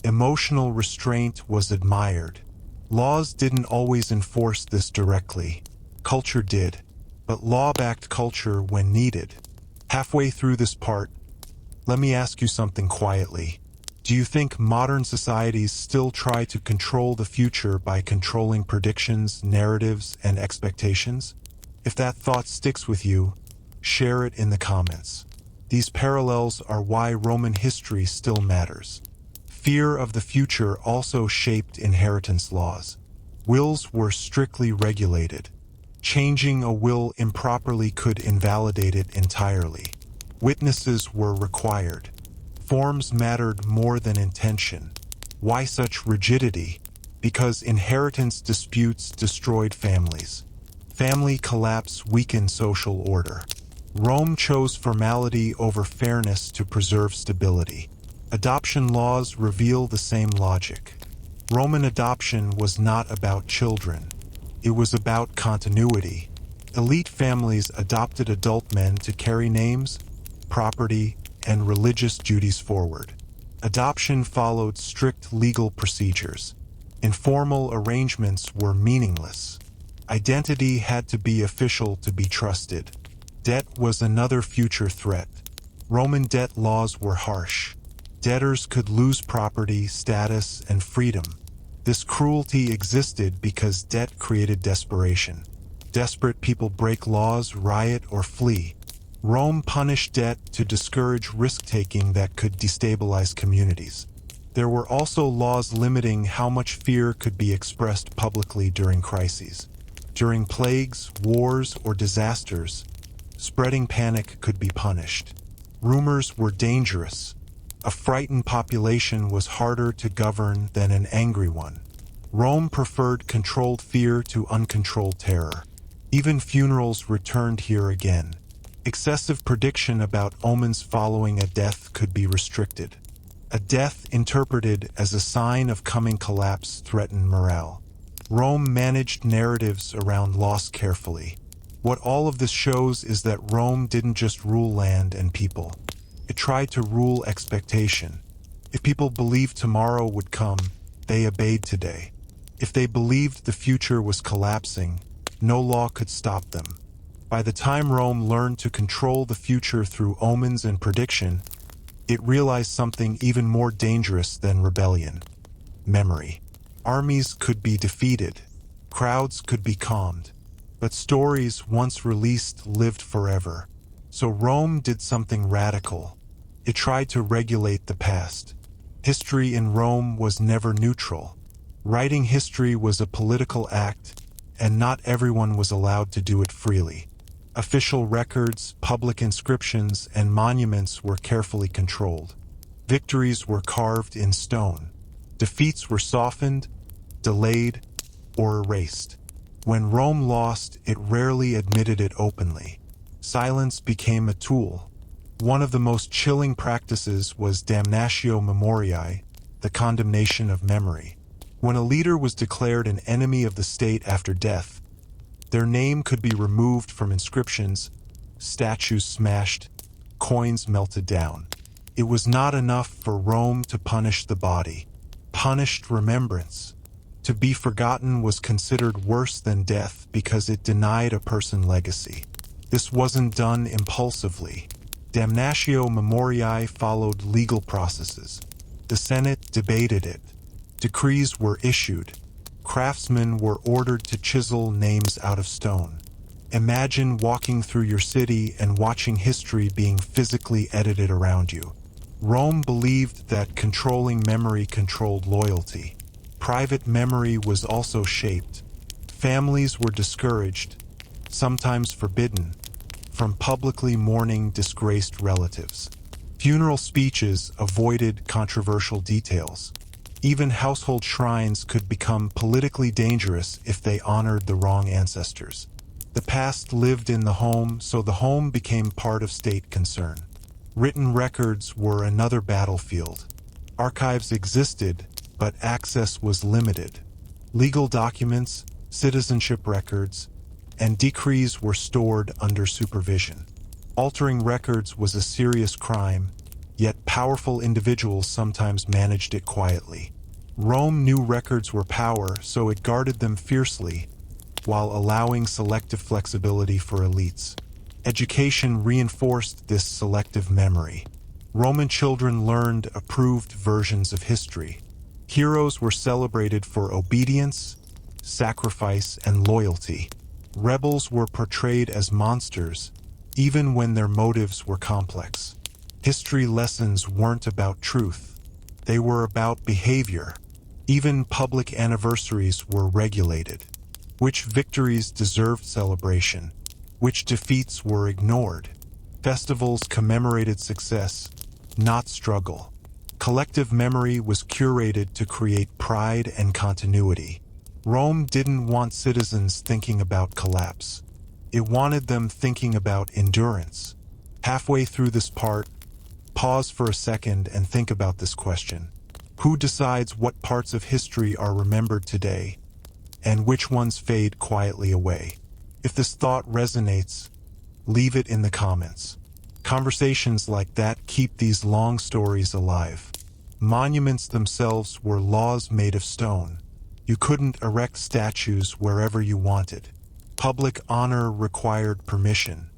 A: Emotional restraint was admired. Laws didn't always enforce this directly. Culture did, but law backed culture when needed. Halfway through this part, let me ask you something quietly. Do you think modern societies still try to control the future by controlling predictions, narratives, and expectations? If that thought sticks with you, share it in the comments. These parallels are why Roman history still matters. Fear of the future also shaped inheritance laws. Wills were strictly regulated. Changing a will improperly could invalidate it entirely. Witnesses were required. Forms mattered more than intention. Why such rigidity? Because inheritance disputes destroyed families. Family collapse weakened social order. Rome chose formality over fairness to preserve stability. Adoption laws reveal the same logic. Roman adoption was not about children. It was about continuity. Elite families adopted adult men to carry names, property, and religious duties forward. Adoption followed strict legal procedures. Informal arrangements were meaningless. Identity had to be official to be trusted. Debt was another future threat. Roman debt laws were harsh. Debtors could lose property, status, and freedom. This cruelty existed because debt created desperation. Desperate people break laws, riot, or flee. Rome punished debt to discourage risk-taking that could destabilize communities. There were also laws limiting how much fear could be expressed publicly during crises. During plagues, wars, or disasters, spreading panic could be punished. Rumors were dangerous. A frightened population was harder to govern than an angry one. Rome preferred controlled fear to uncontrolled terror. Even funerals returned here again. Excessive prediction about omens following a death could be restricted. A death interpreted as a sign of coming collapse threatened morale. Rome managed narratives around loss carefully. What all of this shows is that Rome didn't just rule land and people. It tried to rule expectation. If people believed tomorrow would come, they obeyed today. If they believed the future was collapsing, no law could stop them. By the time Rome learned to control the future through omens and prediction, it realized something even more dangerous than rebellion: memory. Armies could be defeated, crowds could be calmed, but stories once released lived forever. So Rome did something radical. It tried to regulate the past. History in Rome was never neutral. Writing history was a political act, and not everyone was allowed to do it freely. Official records, public inscriptions, and monuments were carefully controlled. Victories were carved in stone. Defeats were softened, delayed, or erased. When Rome lost, it rarely admitted it openly. Silence became a tool. One of the most chilling practices was damnatio memoriae, the condemnation of memory. When a leader was declared an enemy of the state after death, their name could be removed from inscriptions, statues smashed, coins melted down. It was not enough for Rome to punish the body, punished remembrance. To be forgotten was considered worse than death because it denied a person legacy. This wasn't done impulsively. Damnatio memoriae followed legal processes. The Senate debated it. Decrees were issued. Craftsmen were ordered to chisel names out of stone. Imagine walking through your city and watching history being physically edited around you. Rome believed that controlling memory controlled loyalty. Private memory was also shaped. Families were discouraged, sometimes forbidden, from publicly mourning disgraced relatives. Funeral speeches avoided controversial details. Even household shrines could become politically dangerous if they honored the wrong ancestors. The past lived in the home, so the home became part of state concern. Written records were another battlefield. Archives existed, but access was limited. Legal documents, citizenship records, and decrees were stored under supervision. Altering records was a serious crime, yet powerful individuals sometimes managed it quietly. Rome knew records were power, so it guarded them fiercely, while allowing selective flexibility for elites. Education reinforced this selective memory. Roman children learned approved versions of history. Heroes were celebrated for obedience, sacrifice, and loyalty. Rebels were portrayed as monsters, even when their motives were complex. History lessons weren't about truth. They were about behavior. Even public anniversaries were regulated. Which victories deserved celebration? Which defeats were ignored? Festivals commemorated success, not struggle. Collective memory was curated to create pride and continuity. Rome didn't want citizens thinking about collapse. It wanted them thinking about endurance. Halfway through this part, pause for a second and think about this question. Who decides what parts of history are remembered today, and which ones fade quietly away? If this thought resonates, leave it in the comments. Conversations like that keep these long stories alive. Monuments themselves were laws made of stone. You couldn't erect statues wherever you wanted. Public honor required permission.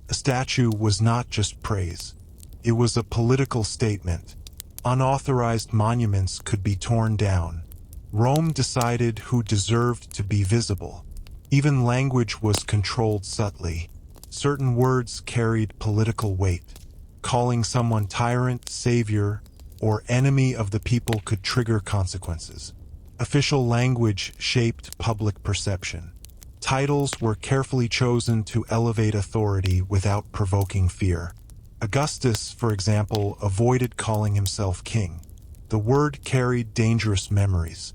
A: A statue was not just praise. It was a political statement. Unauthorized monuments could be torn down. Rome decided who deserved to be visible. Even language was controlled subtly. Certain words carried political weight. Calling someone tyrant, savior, or enemy of the people could trigger consequences. Official language shaped public perception. Titles were carefully chosen to elevate authority without provoking fear. Augustus, for example, avoided calling himself king. The word carried dangerous memories.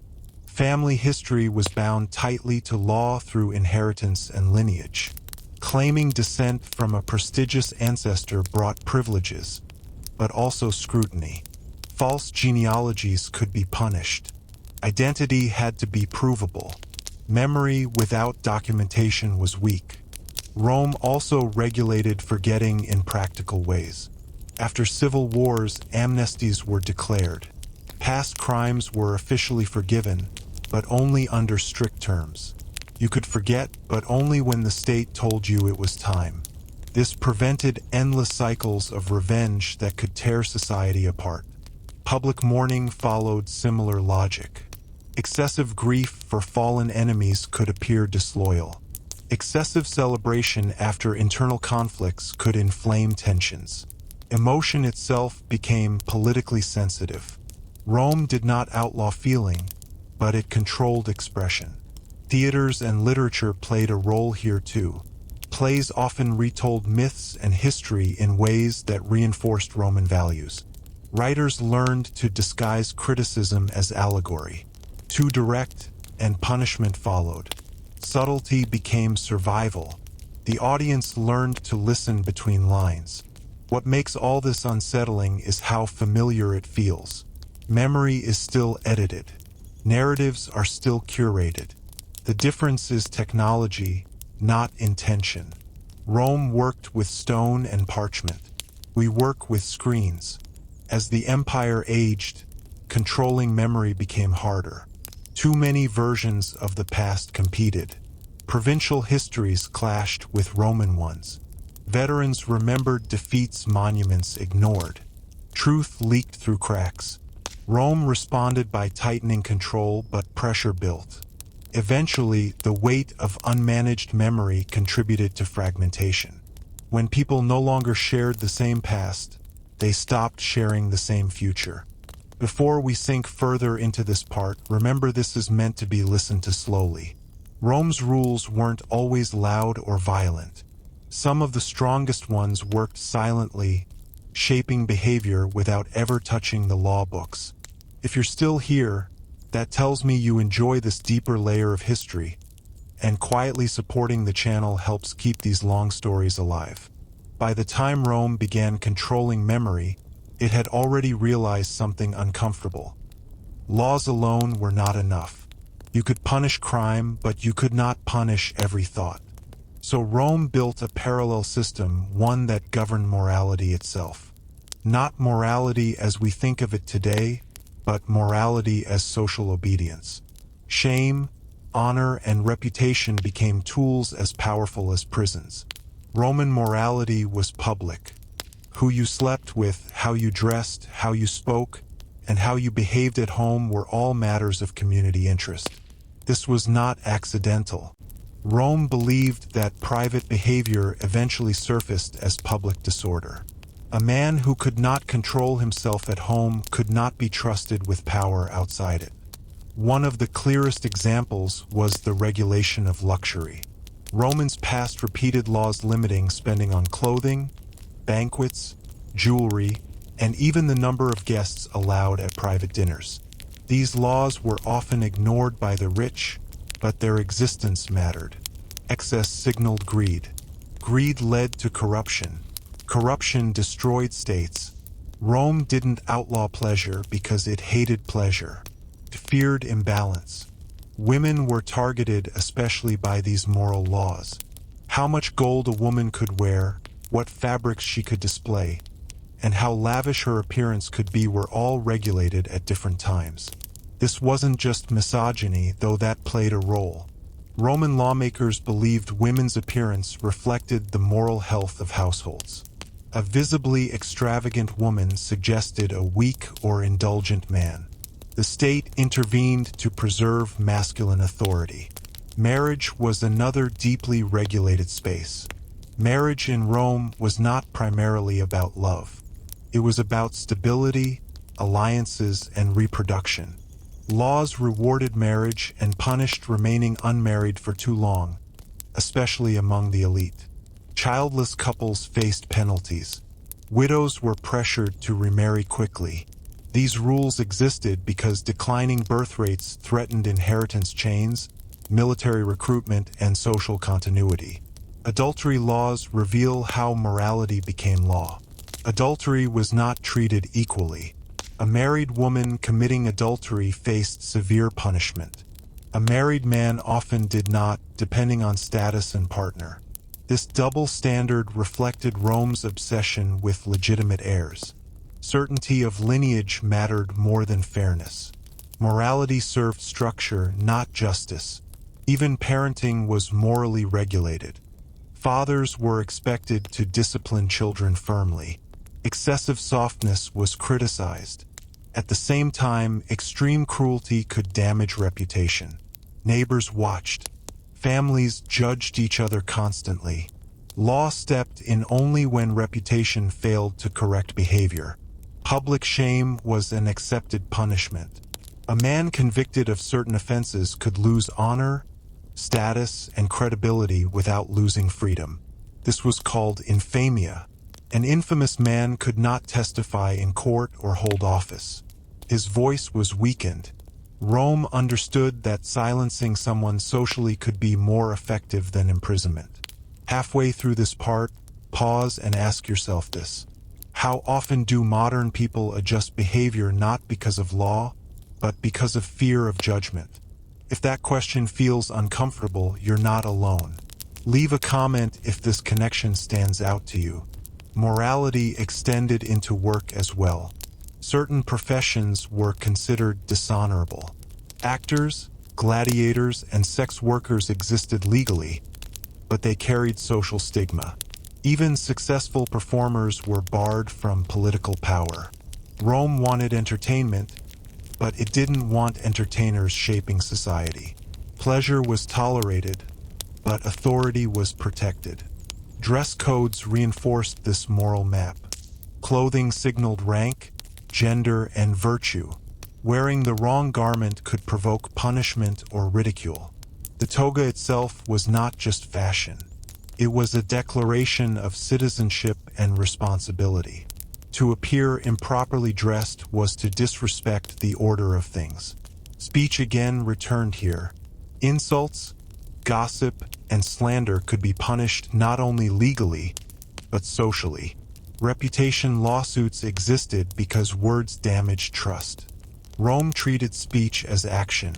A: Family history was bound tightly to law through inheritance and lineage. Claiming descent from a prestigious ancestor brought privileges, but also scrutiny. False genealogies could be punished. Identity had to be provable. Memory without documentation was weak. Rome also regulated forgetting in practical ways. After civil wars, amnesties were declared. Past crimes were officially forgiven, but only under strict terms. You could forget, but only when the state told you it was time. This prevented endless cycles of revenge that could tear society apart. Public mourning followed similar logic. Excessive grief for fallen enemies could appear disloyal. Excessive celebration after internal conflicts could inflame tensions. Emotion itself became politically sensitive. Rome did not outlaw feeling, but it controlled expression. Theaters and literature played a role here too. Plays often retold myths and history in ways that reinforced Roman values. Writers learned to disguise criticism as allegory. Too direct, and punishment followed. Subtlety became survival. The audience learned to listen between lines. What makes all this unsettling is how familiar it feels. Memory is still edited. Narratives are still curated. The difference is technology, not intention. Rome worked with stone and parchment. We work with screens. As the empire aged, controlling memory became harder. Too many versions of the past competed. Provincial histories clashed with Roman ones. Veterans remembered defeats, monuments ignored. Truth leaked through cracks. Rome responded by tightening control, but pressure built. Eventually, the weight of unmanaged memory contributed to fragmentation. When people no longer shared the same past, they stopped sharing the same future. Before we sink further into this part, remember this is meant to be listened to slowly. Rome's rules weren't always loud or violent. Some of the strongest ones worked silently, shaping behavior without ever touching the law books. If you're still here, that tells me you enjoy this deeper layer of history, and quietly supporting the channel helps keep these long stories alive. By the time Rome began controlling memory, it had already realized something uncomfortable. Laws alone were not enough. You could punish crime, but you could not punish every thought. So Rome built a parallel system, one that governed morality itself. Not morality as we think of it today, but morality as social obedience. Shame, honor, and reputation became tools as powerful as prisons. Roman morality was public. Who you slept with, how you dressed, how you spoke, and how you behaved at home were all matters of community interest. This was not accidental. Rome believed that private behavior eventually surfaced as public disorder. A man who could not control himself at home could not be trusted with power outside it. One of the clearest examples was the regulation of luxury. Romans passed repeated laws limiting spending on clothing, banquets, jewelry, and even the number of guests allowed at private dinners. These laws were often ignored by the rich, but their existence mattered. Excess signaled greed. Greed led to corruption. Corruption destroyed states. Rome didn't outlaw pleasure because it hated pleasure. It feared imbalance. Women were targeted especially by these moral laws. How much gold a woman could wear, what fabrics she could display, and how lavish her appearance could be were all regulated at different times. This wasn't just misogyny, though that played a role. Roman lawmakers believed women's appearance reflected the moral health of households. A visibly extravagant woman suggested a weak or indulgent man. The state intervened to preserve masculine authority. Marriage was another deeply regulated space. Marriage in Rome was not primarily about love. It was about stability, alliances, and reproduction. Laws rewarded marriage and punished remaining unmarried for too long, especially among the elite. Childless couples faced penalties. Widows were pressured to remarry quickly. These rules existed because declining birth rates threatened inheritance chains, military recruitment, and social continuity. Adultery laws reveal how morality became law. Adultery was not treated equally. A married woman committing adultery faced severe punishment. A married man often did not, depending on status and partner. This double standard reflected Rome's obsession with legitimate heirs. Certainty of lineage mattered more than fairness. Morality served structure, not justice. Even parenting was morally regulated. Fathers were expected to discipline children firmly. Excessive softness was criticized. At the same time, extreme cruelty could damage reputation. Neighbors watched. Families judged each other constantly. Law stepped in only when reputation failed to correct behavior. Public shame was an accepted punishment. A man convicted of certain offenses could lose honor, status, and credibility without losing freedom. This was called infamia. An infamous man could not testify in court or hold office. His voice was weakened. Rome understood that silencing someone socially could be more effective than imprisonment. Halfway through this part, pause and ask yourself this. How often do modern people adjust behavior not because of law, but because of fear of judgment? If that question feels uncomfortable, you're not alone. Leave a comment if this connection stands out to you. Morality extended into work as well. Certain professions were considered dishonorable. Actors, gladiators, and sex workers existed legally, but they carried social stigma. Even successful performers were barred from political power. Rome wanted entertainment, but it didn't want entertainers shaping society. Pleasure was tolerated, but authority was protected. Dress codes reinforced this moral map. Clothing signaled rank, gender, and virtue. Wearing the wrong garment could provoke punishment or ridicule. The toga itself was not just fashion. It was a declaration of citizenship and responsibility. To appear improperly dressed was to disrespect the order of things. Speech again returned here. Insults, gossip, and slander could be punished not only legally, but socially. Reputation lawsuits existed because words damaged trust. Rome treated speech as action.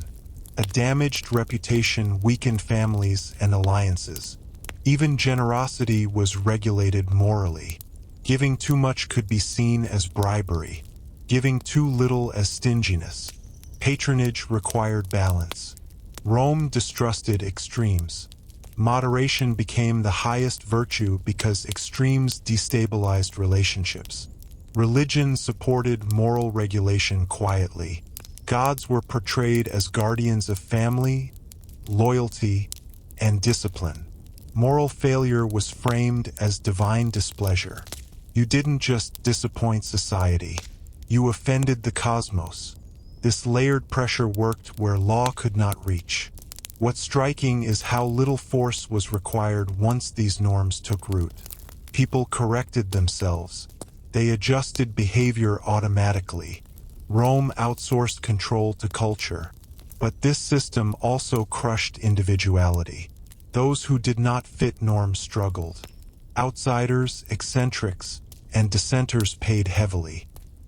A: A damaged reputation weakened families and alliances. Even generosity was regulated morally. Giving too much could be seen as bribery. Giving too little as stinginess. Patronage required balance. Rome distrusted extremes. Moderation became the highest virtue because extremes destabilized relationships. Religion supported moral regulation quietly. Gods were portrayed as guardians of family, loyalty, and discipline. Moral failure was framed as divine displeasure. You didn't just disappoint society, you offended the cosmos. This layered pressure worked where law could not reach. What's striking is how little force was required once these norms took root. People corrected themselves. They adjusted behavior automatically. Rome outsourced control to culture. But this system also crushed individuality. Those who did not fit norms struggled. Outsiders, eccentrics, and dissenters paid heavily.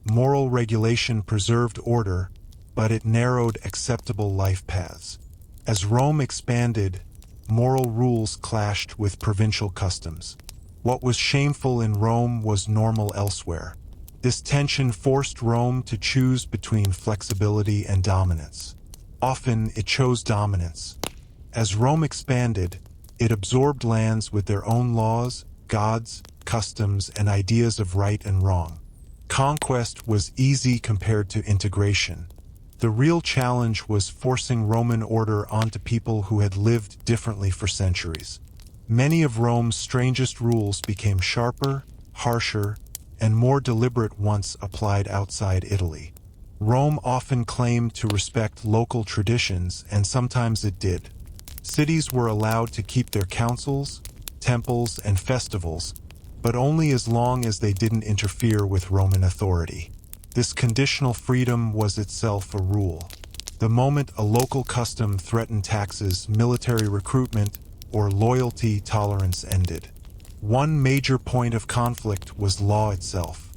A: Moral regulation preserved order, but it narrowed acceptable life paths. As Rome expanded, moral rules clashed with provincial customs. What was shameful in Rome was normal elsewhere. This tension forced Rome to choose between flexibility and dominance. Often, it chose dominance. As Rome expanded, it absorbed lands with their own laws, gods, customs, and ideas of right and wrong. Conquest was easy compared to integration. The real challenge was forcing Roman order onto people who had lived differently for centuries. Many of Rome's strangest rules became sharper, harsher, and more deliberate once applied outside Italy. Rome often claimed to respect local traditions, and sometimes it did. Cities were allowed to keep their councils, temples, and festivals, but only as long as they didn't interfere with Roman authority. This conditional freedom was itself a rule. The moment a local custom threatened taxes, military recruitment, or loyalty tolerance ended. One major point of conflict was law itself.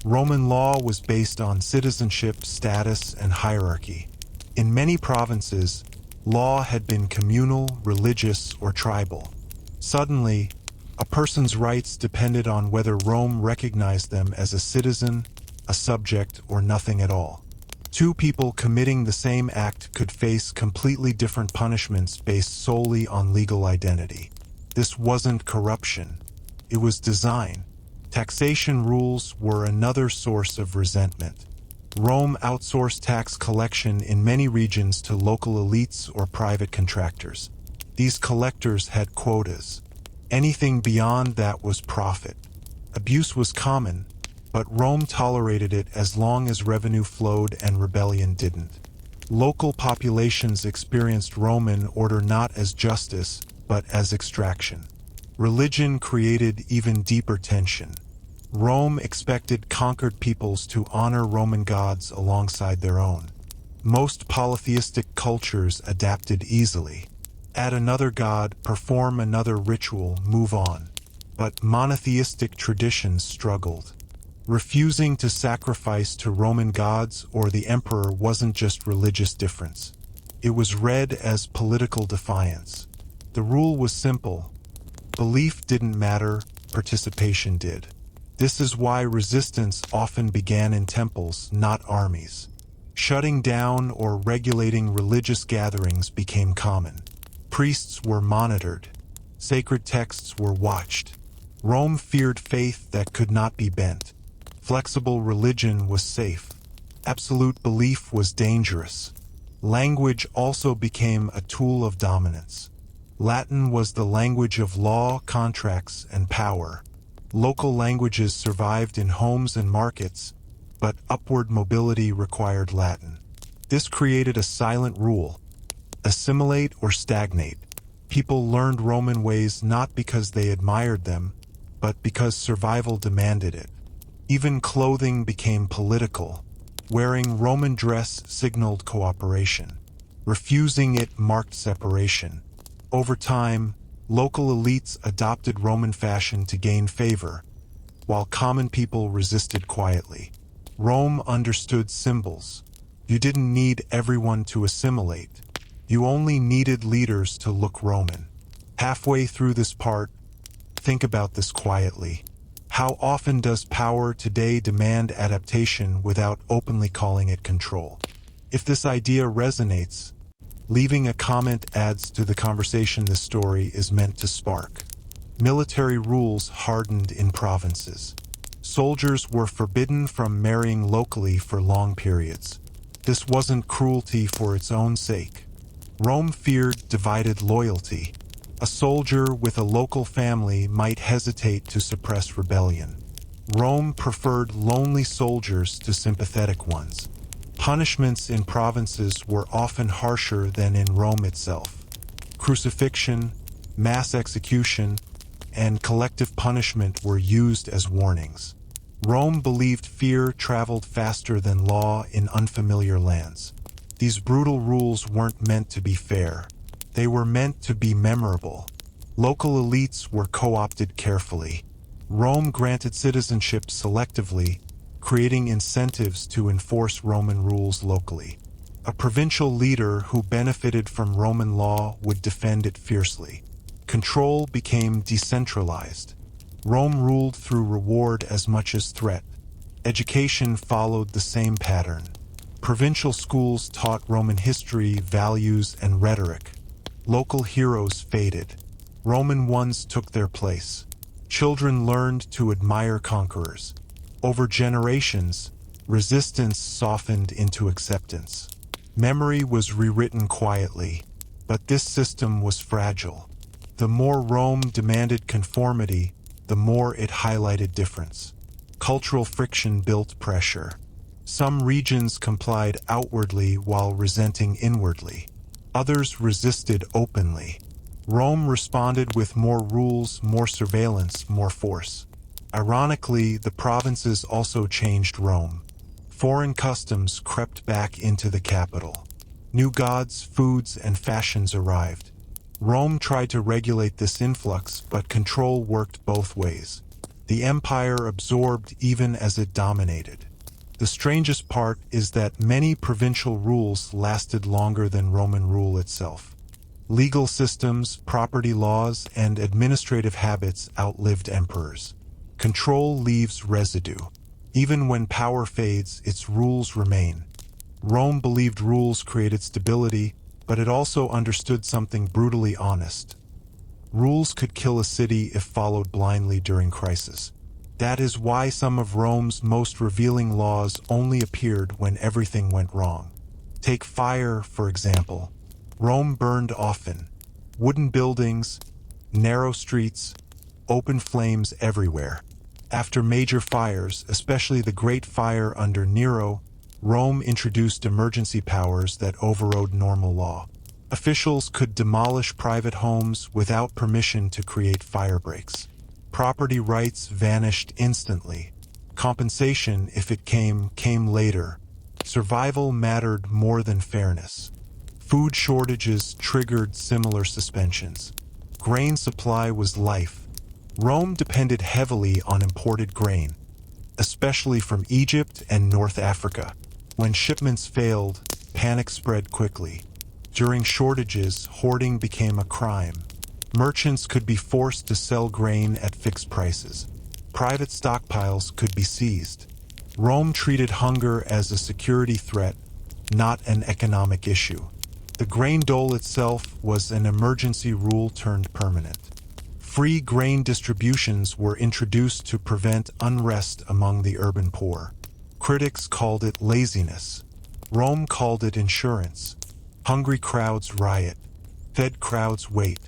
A: Roman law was based on citizenship, status, and hierarchy. In many provinces, law had been communal, religious, or tribal. Suddenly, a person's rights depended on whether Rome recognized them as a citizen, a subject, or nothing at all. Two people committing the same act could face completely different punishments based solely on legal identity. This wasn't corruption. It was design. Taxation rules were another source of resentment. Rome outsourced tax collection in many regions to local elites or private contractors. These collectors had quotas. Anything beyond that was profit. Abuse was common, but Rome tolerated it as long as revenue flowed and rebellion didn't. Local populations experienced Roman order not as justice, but as extraction. Religion created even deeper tension. Rome expected conquered peoples to honor Roman gods alongside their own. Most polytheistic cultures adapted easily. Add another god, perform another ritual, move on. But monotheistic traditions struggled. Refusing to sacrifice to Roman gods or the emperor wasn't just religious difference. It was read as political defiance. The rule was simple. Belief didn't matter, participation did. This is why resistance often began in temples, not armies. Shutting down or regulating religious gatherings became common. Priests were monitored. Sacred texts were watched. Rome feared faith that could not be bent. Flexible religion was safe. Absolute belief was dangerous. Language also became a tool of dominance. Latin was the language of law, contracts, and power. Local languages survived in homes and markets, but upward mobility required Latin. This created a silent rule: assimilate or stagnate. People learned Roman ways not because they admired them, but because survival demanded it. Even clothing became political. Wearing Roman dress signaled cooperation. Refusing it marked separation. Over time, local elites adopted Roman fashion to gain favor, while common people resisted quietly. Rome understood symbols. You didn't need everyone to assimilate. You only needed leaders to look Roman. Halfway through this part, think about this quietly. How often does power today demand adaptation without openly calling it control? If this idea resonates, leaving a comment adds to the conversation this story is meant to spark. Military rules hardened in provinces. Soldiers were forbidden from marrying locally for long periods. This wasn't cruelty for its own sake. Rome feared divided loyalty. A soldier with a local family might hesitate to suppress rebellion. Rome preferred lonely soldiers to sympathetic ones. Punishments in provinces were often harsher than in Rome itself. Crucifixion, mass execution, and collective punishment were used as warnings. Rome believed fear traveled faster than law in unfamiliar lands. These brutal rules weren't meant to be fair. They were meant to be memorable. Local elites were co-opted carefully. Rome granted citizenship selectively, creating incentives to enforce Roman rules locally. A provincial leader who benefited from Roman law would defend it fiercely. Control became decentralized. Rome ruled through reward as much as threat. Education followed the same pattern. Provincial schools taught Roman history, values, and rhetoric. Local heroes faded. Roman ones took their place. Children learned to admire conquerors. Over generations, resistance softened into acceptance. Memory was rewritten quietly, but this system was fragile. The more Rome demanded conformity, the more it highlighted difference. Cultural friction built pressure. Some regions complied outwardly while resenting inwardly. Others resisted openly. Rome responded with more rules, more surveillance, more force. Ironically, the provinces also changed Rome. Foreign customs crept back into the capital. New gods, foods, and fashions arrived. Rome tried to regulate this influx, but control worked both ways. The empire absorbed even as it dominated. The strangest part is that many provincial rules lasted longer than Roman rule itself. Legal systems, property laws, and administrative habits outlived emperors. Control leaves residue. Even when power fades, its rules remain. Rome believed rules created stability, but it also understood something brutally honest. Rules could kill a city if followed blindly during crisis. That is why some of Rome's most revealing laws only appeared when everything went wrong. Take fire, for example. Rome burned often. Wooden buildings, narrow streets, open flames everywhere. After major fires, especially the Great Fire under Nero, Rome introduced emergency powers that overrode normal law. Officials could demolish private homes without permission to create fire breaks. Property rights vanished instantly. Compensation, if it came later. Survival mattered more than fairness. Food shortages triggered similar suspensions. Grain supply was life. Rome depended heavily on imported grain, especially from Egypt and North Africa. When shipments failed, panic spread quickly. During shortages, hoarding became a crime. Merchants could be forced to sell grain at fixed prices. Private stockpiles could be seized. Rome treated hunger as a security threat, not an economic issue. The grain dole itself was an emergency rule turned permanent. Free grain distributions were introduced to prevent unrest among the urban poor. Critics called it laziness. Rome called it insurance. Hungry crowds riot. Fed crowds wait.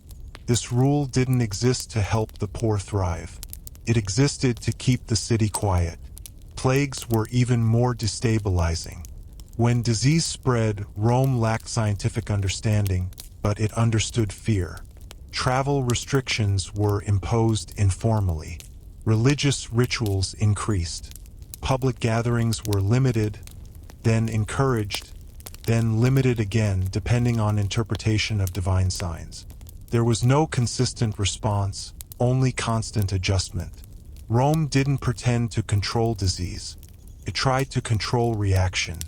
A: This rule didn't exist to help the poor thrive. It existed to keep the city quiet. Plagues were even more destabilizing. When disease spread, Rome lacked scientific understanding, but it understood fear. Travel restrictions were imposed informally. Religious rituals increased. Public gatherings were limited, then encouraged, then limited again depending on interpretation of divine signs. There was no consistent response, only constant adjustment. Rome didn't pretend to control disease. It tried to control reaction.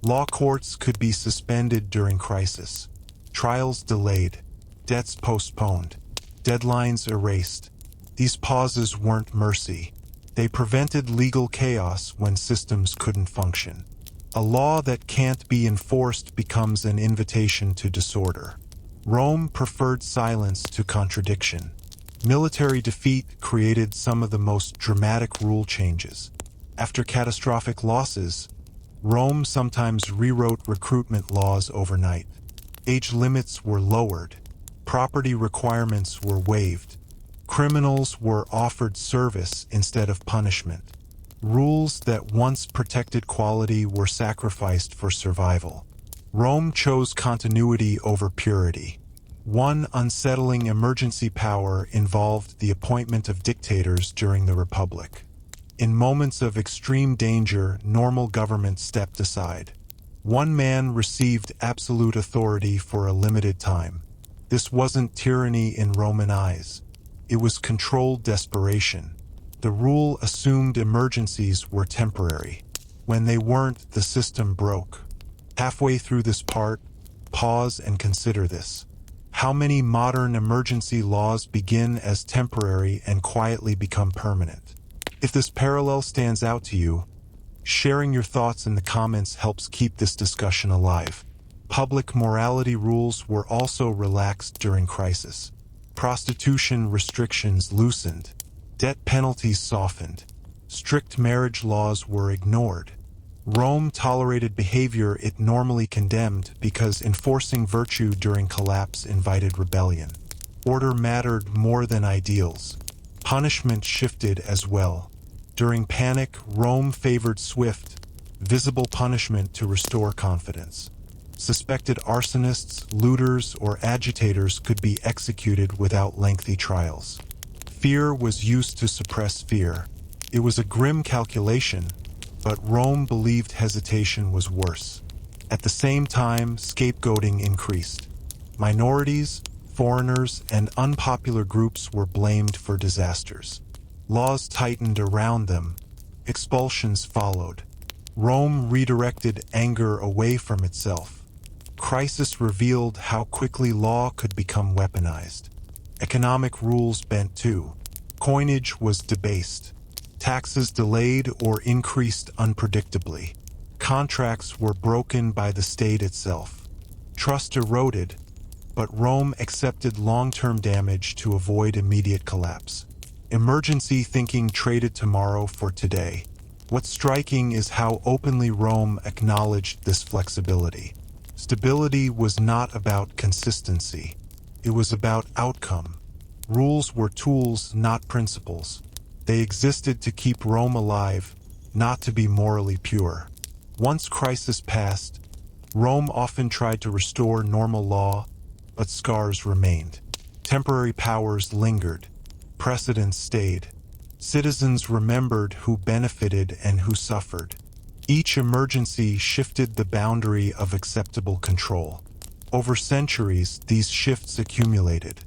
A: Law courts could be suspended during crisis. Trials delayed. Debts postponed. Deadlines erased. These pauses weren't mercy. They prevented legal chaos when systems couldn't function. A law that can't be enforced becomes an invitation to disorder. Rome preferred silence to contradiction. Military defeat created some of the most dramatic rule changes. After catastrophic losses, Rome sometimes rewrote recruitment laws overnight. Age limits were lowered. Property requirements were waived. Criminals were offered service instead of punishment. Rules that once protected quality were sacrificed for survival. Rome chose continuity over purity. One unsettling emergency power involved the appointment of dictators during the Republic. In moments of extreme danger, normal government stepped aside. One man received absolute authority for a limited time. This wasn't tyranny in Roman eyes. It was controlled desperation. The rule assumed emergencies were temporary. When they weren't, the system broke. Halfway through this part, pause and consider this. How many modern emergency laws begin as temporary and quietly become permanent? If this parallel stands out to you, sharing your thoughts in the comments helps keep this discussion alive. Public morality rules were also relaxed during crisis. Prostitution restrictions loosened. Debt penalties softened. Strict marriage laws were ignored. Rome tolerated behavior it normally condemned because enforcing virtue during collapse invited rebellion. Order mattered more than ideals. Punishment shifted as well. During panic, Rome favored swift, visible punishment to restore confidence. Suspected arsonists, looters, or agitators could be executed without lengthy trials. Fear was used to suppress fear. It was a grim calculation, but Rome believed hesitation was worse. At the same time, scapegoating increased. Minorities, foreigners, and unpopular groups were blamed for disasters. Laws tightened around them. Expulsions followed. Rome redirected anger away from itself. Crisis revealed how quickly law could become weaponized. Economic rules bent too. Coinage was debased. Taxes delayed or increased unpredictably. Contracts were broken by the state itself. Trust eroded, but Rome accepted long-term damage to avoid immediate collapse. Emergency thinking traded tomorrow for today. What's striking is how openly Rome acknowledged this flexibility. Stability was not about consistency. It was about outcome. Rules were tools, not principles. They existed to keep Rome alive, not to be morally pure. Once crisis passed, Rome often tried to restore normal law, but scars remained. Temporary powers lingered. Precedents stayed. Citizens remembered who benefited and who suffered. Each emergency shifted the boundary of acceptable control. Over centuries, these shifts accumulated.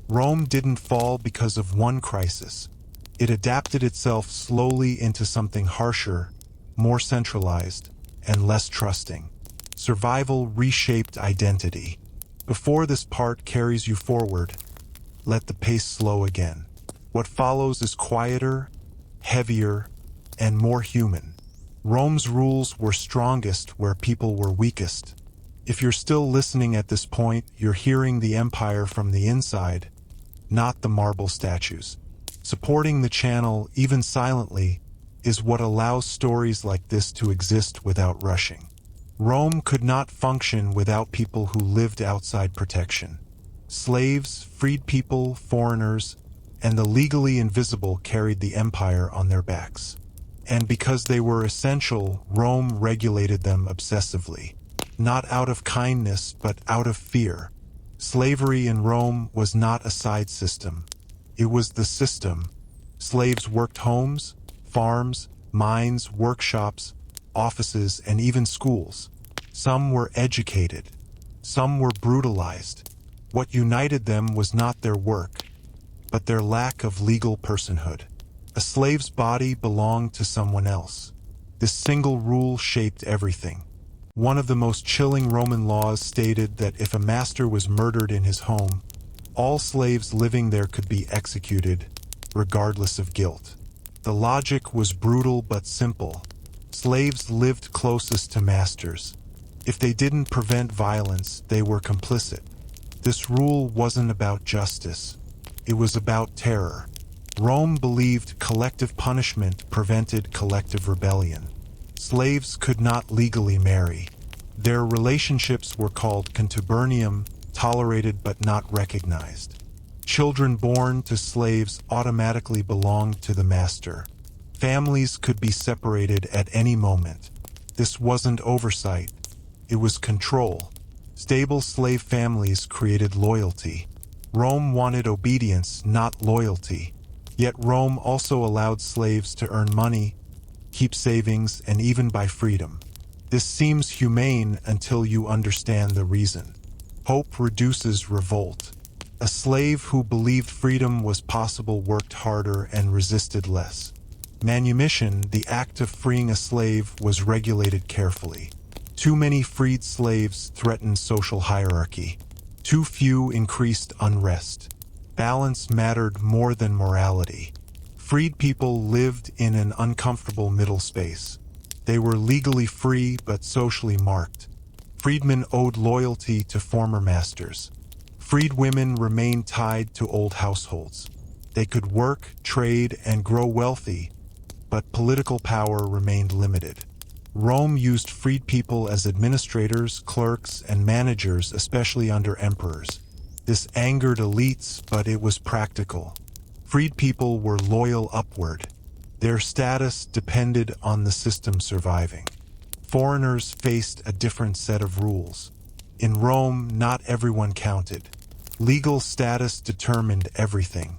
A: Rome didn't fall because of one crisis. It adapted itself slowly into something harsher, more centralized, and less trusting. Survival reshaped identity. Before this part carries you forward, let the pace slow again. What follows is quieter, heavier, and more human. Rome's rules were strongest where people were weakest. If you're still listening at this point, you're hearing the empire from the inside, not the marble statues. Supporting the channel, even silently, is what allows stories like this to exist without rushing. Rome could not function without people who lived outside protection. Slaves, freed people, foreigners, and the legally invisible carried the empire on their backs. And because they were essential, Rome regulated them obsessively. Not out of kindness, but out of fear. Slavery in Rome was not a side system. It was the system. Slaves worked homes, farms, mines, workshops, offices, and even schools. Some were educated. Some were brutalized. What united them was not their work, but their lack of legal personhood. A slave's body belonged to someone else. This single rule shaped everything. One of the most chilling Roman laws stated that if a master was murdered in his home, all slaves living there could be executed, regardless of guilt. The logic was brutal but simple. Slaves lived closest to masters. If they didn't prevent violence, they were complicit. This rule wasn't about justice. It was about terror. Rome believed collective punishment prevented collective rebellion. Slaves could not legally marry. Their relationships were called contubernium, tolerated but not recognized. Children born to slaves automatically belonged to the master. Families could be separated at any moment. This wasn't oversight. It was control. Stable slave families created loyalty. Rome wanted obedience, not loyalty. Yet Rome also allowed slaves to earn money, keep savings, and even buy freedom. This seems humane until you understand the reason. Hope reduces revolt. A slave who believed freedom was possible worked harder and resisted less. Manumission, the act of freeing a slave, was regulated carefully. Too many freed slaves threatened social hierarchy. Too few increased unrest. Balance mattered more than morality. Freed people lived in an uncomfortable middle space. They were legally free but socially marked. Freedmen owed loyalty to former masters. Freed women remained tied to old households. They could work, trade, and grow wealthy, but political power remained limited. Rome used freed people as administrators, clerks, and managers, especially under emperors. This angered elites, but it was practical. Freed people were loyal upward. Their status depended on the system surviving. Foreigners faced a different set of rules. In Rome, not everyone counted. Legal status determined everything.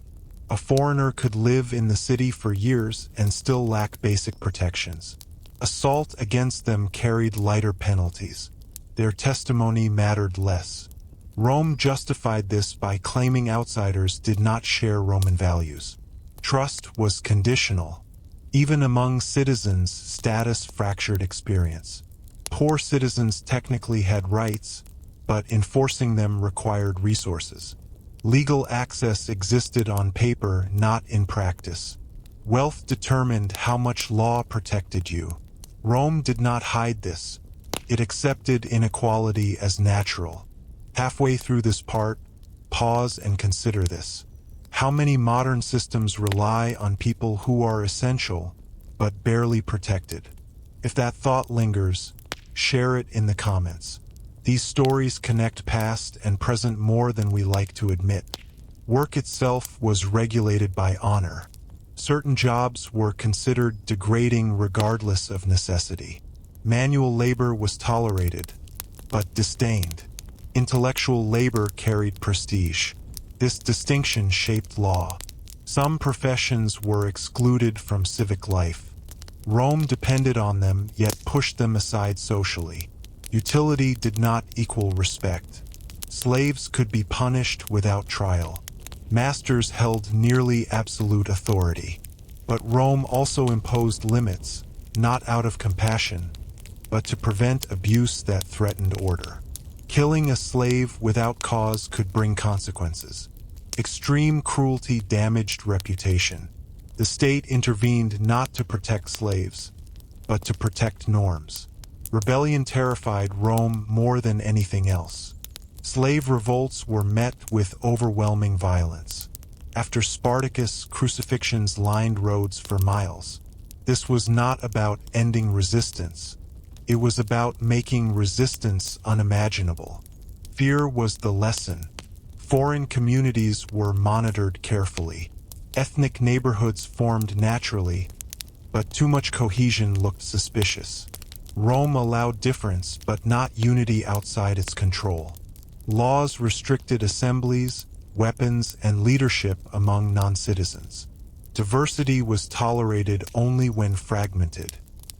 A: A foreigner could live in the city for years and still lack basic protections. Assault against them carried lighter penalties. Their testimony mattered less. Rome justified this by claiming outsiders did not share Roman values. Trust was conditional. Even among citizens, status fractured experience. Poor citizens technically had rights, but enforcing them required resources. Legal access existed on paper, not in practice. Wealth determined how much law protected you. Rome did not hide this. It accepted inequality as natural. Halfway through this part, pause and consider this. How many modern systems rely on people who are essential, but barely protected? If that thought lingers, share it in the comments. These stories connect past and present more than we like to admit. Work itself was regulated by honor. Certain jobs were considered degrading regardless of necessity. Manual labor was tolerated, but disdained. Intellectual labor carried prestige. This distinction shaped law. Some professions were excluded from civic life. Rome depended on them, yet pushed them aside socially. Utility did not equal respect. Slaves could be punished without trial. Masters held nearly absolute authority. But Rome also imposed limits, not out of compassion, but to prevent abuse that threatened order. Killing a slave without cause could bring consequences. Extreme cruelty damaged reputation. The state intervened not to protect slaves, but to protect norms. Rebellion terrified Rome more than anything else. Slave revolts were met with overwhelming violence. After Spartacus, crucifixions lined roads for miles. This was not about ending resistance. It was about making resistance unimaginable. Fear was the lesson. Foreign communities were monitored carefully. Ethnic neighborhoods formed naturally, but too much cohesion looked suspicious. Rome allowed difference, but not unity outside its control. Laws restricted assemblies, weapons, and leadership among non-citizens. Diversity was tolerated only when fragmented.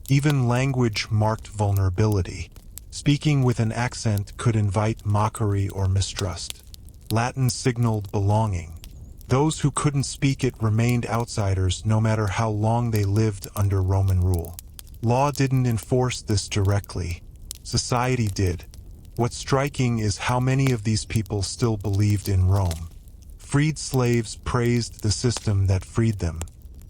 A: Even language marked vulnerability. Speaking with an accent could invite mockery or mistrust. Latin signaled belonging. Those who couldn't speak it remained outsiders no matter how long they lived under Roman rule. Law didn't enforce this directly. Society did. What's striking is how many of these people still believed in Rome. Freed slaves praised the system that freed them.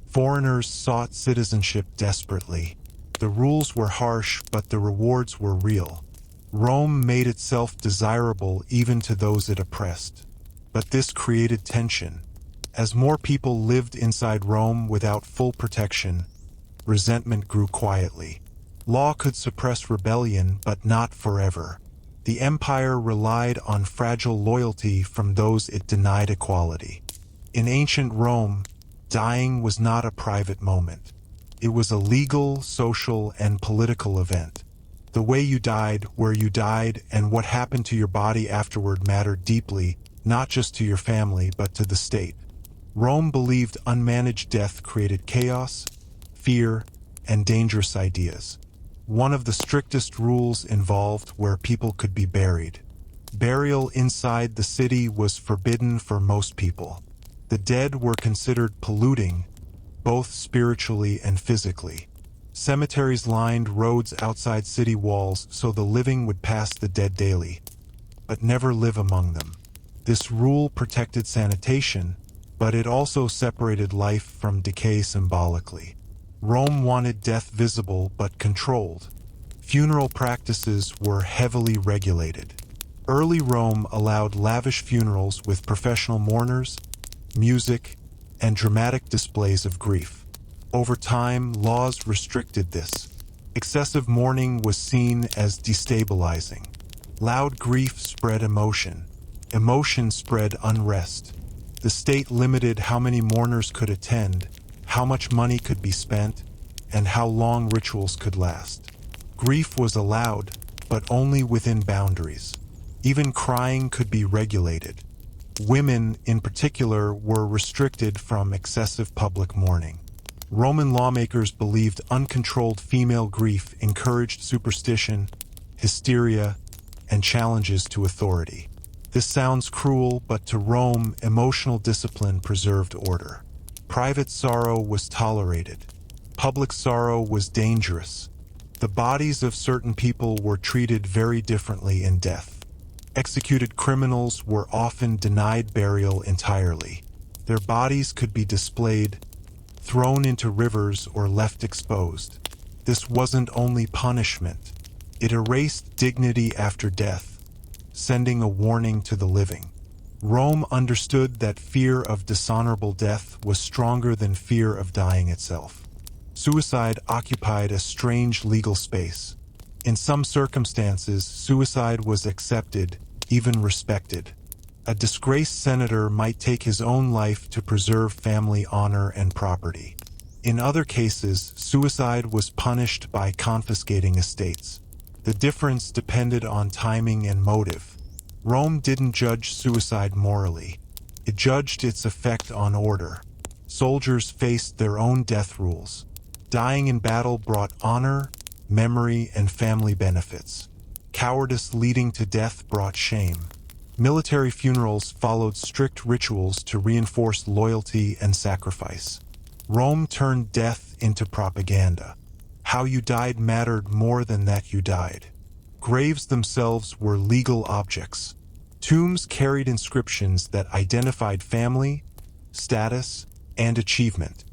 A: Foreigners sought citizenship desperately. The rules were harsh, but the rewards were real. Rome made itself desirable even to those it oppressed. But this created tension. As more people lived inside Rome without full protection, resentment grew quietly. Law could suppress rebellion, but not forever. The empire relied on fragile loyalty from those it denied equality. In ancient Rome, dying was not a private moment. It was a legal, social, and political event. The way you died, where you died, and what happened to your body afterward mattered deeply, not just to your family, but to the state. Rome believed unmanaged death created chaos, fear, and dangerous ideas. One of the strictest rules involved where people could be buried. Burial inside the city was forbidden for most people. The dead were considered polluting, both spiritually and physically. Cemeteries lined roads outside city walls so the living would pass the dead daily, but never live among them. This rule protected sanitation, but it also separated life from decay symbolically. Rome wanted death visible but controlled. Funeral practices were heavily regulated. Early Rome allowed lavish funerals with professional mourners, music, and dramatic displays of grief. Over time, laws restricted this. Excessive mourning was seen as destabilizing. Loud grief spread emotion. Emotion spread unrest. The state limited how many mourners could attend, how much money could be spent, and how long rituals could last. Grief was allowed, but only within boundaries. Even crying could be regulated. Women, in particular, were restricted from excessive public mourning. Roman lawmakers believed uncontrolled female grief encouraged superstition, hysteria, and challenges to authority. This sounds cruel, but to Rome, emotional discipline preserved order. Private sorrow was tolerated. Public sorrow was dangerous. The bodies of certain people were treated very differently in death. Executed criminals were often denied burial entirely. Their bodies could be displayed, thrown into rivers, or left exposed. This wasn't only punishment. It erased dignity after death, sending a warning to the living. Rome understood that fear of dishonorable death was stronger than fear of dying itself. Suicide occupied a strange legal space. In some circumstances, suicide was accepted, even respected. A disgraced senator might take his own life to preserve family honor and property. In other cases, suicide was punished by confiscating estates. The difference depended on timing and motive. Rome didn't judge suicide morally. It judged its effect on order. Soldiers faced their own death rules. Dying in battle brought honor, memory, and family benefits. Cowardice leading to death brought shame. Military funerals followed strict rituals to reinforce loyalty and sacrifice. Rome turned death into propaganda. How you died mattered more than that you died. Graves themselves were legal objects. Tombs carried inscriptions that identified family, status, and achievement.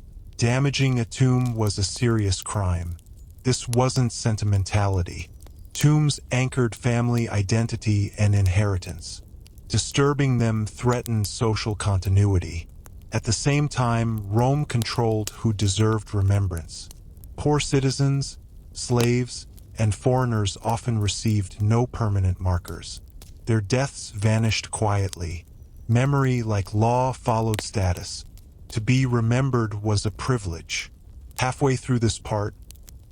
A: Damaging a tomb was a serious crime. This wasn't sentimentality. Tombs anchored family identity and inheritance. Disturbing them threatened social continuity. At the same time, Rome controlled who deserved remembrance. Poor citizens, slaves, and foreigners often received no permanent markers. Their deaths vanished quietly. Memory, like law, followed status. To be remembered was a privilege. Halfway through this part,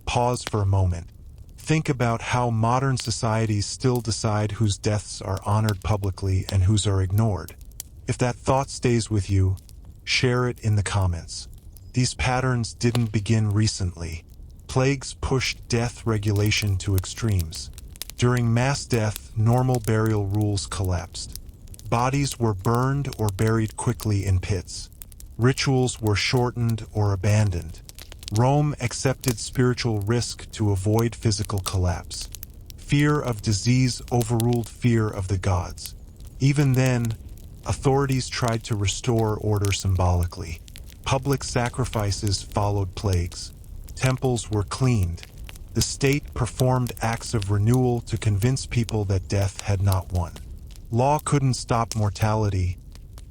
A: pause for a moment. Think about how modern societies still decide whose deaths are honored publicly and whose are ignored. If that thought stays with you, share it in the comments. These patterns didn't begin recently. Plagues pushed death regulation to extremes. During mass death, normal burial rules collapsed. Bodies were burned or buried quickly in pits. Rituals were shortened or abandoned. Rome accepted spiritual risk to avoid physical collapse. Fear of disease overruled fear of the gods. Even then, authorities tried to restore order symbolically. Public sacrifices followed plagues. Temples were cleaned. The state performed acts of renewal to convince people that death had not won. Law couldn't stop mortality,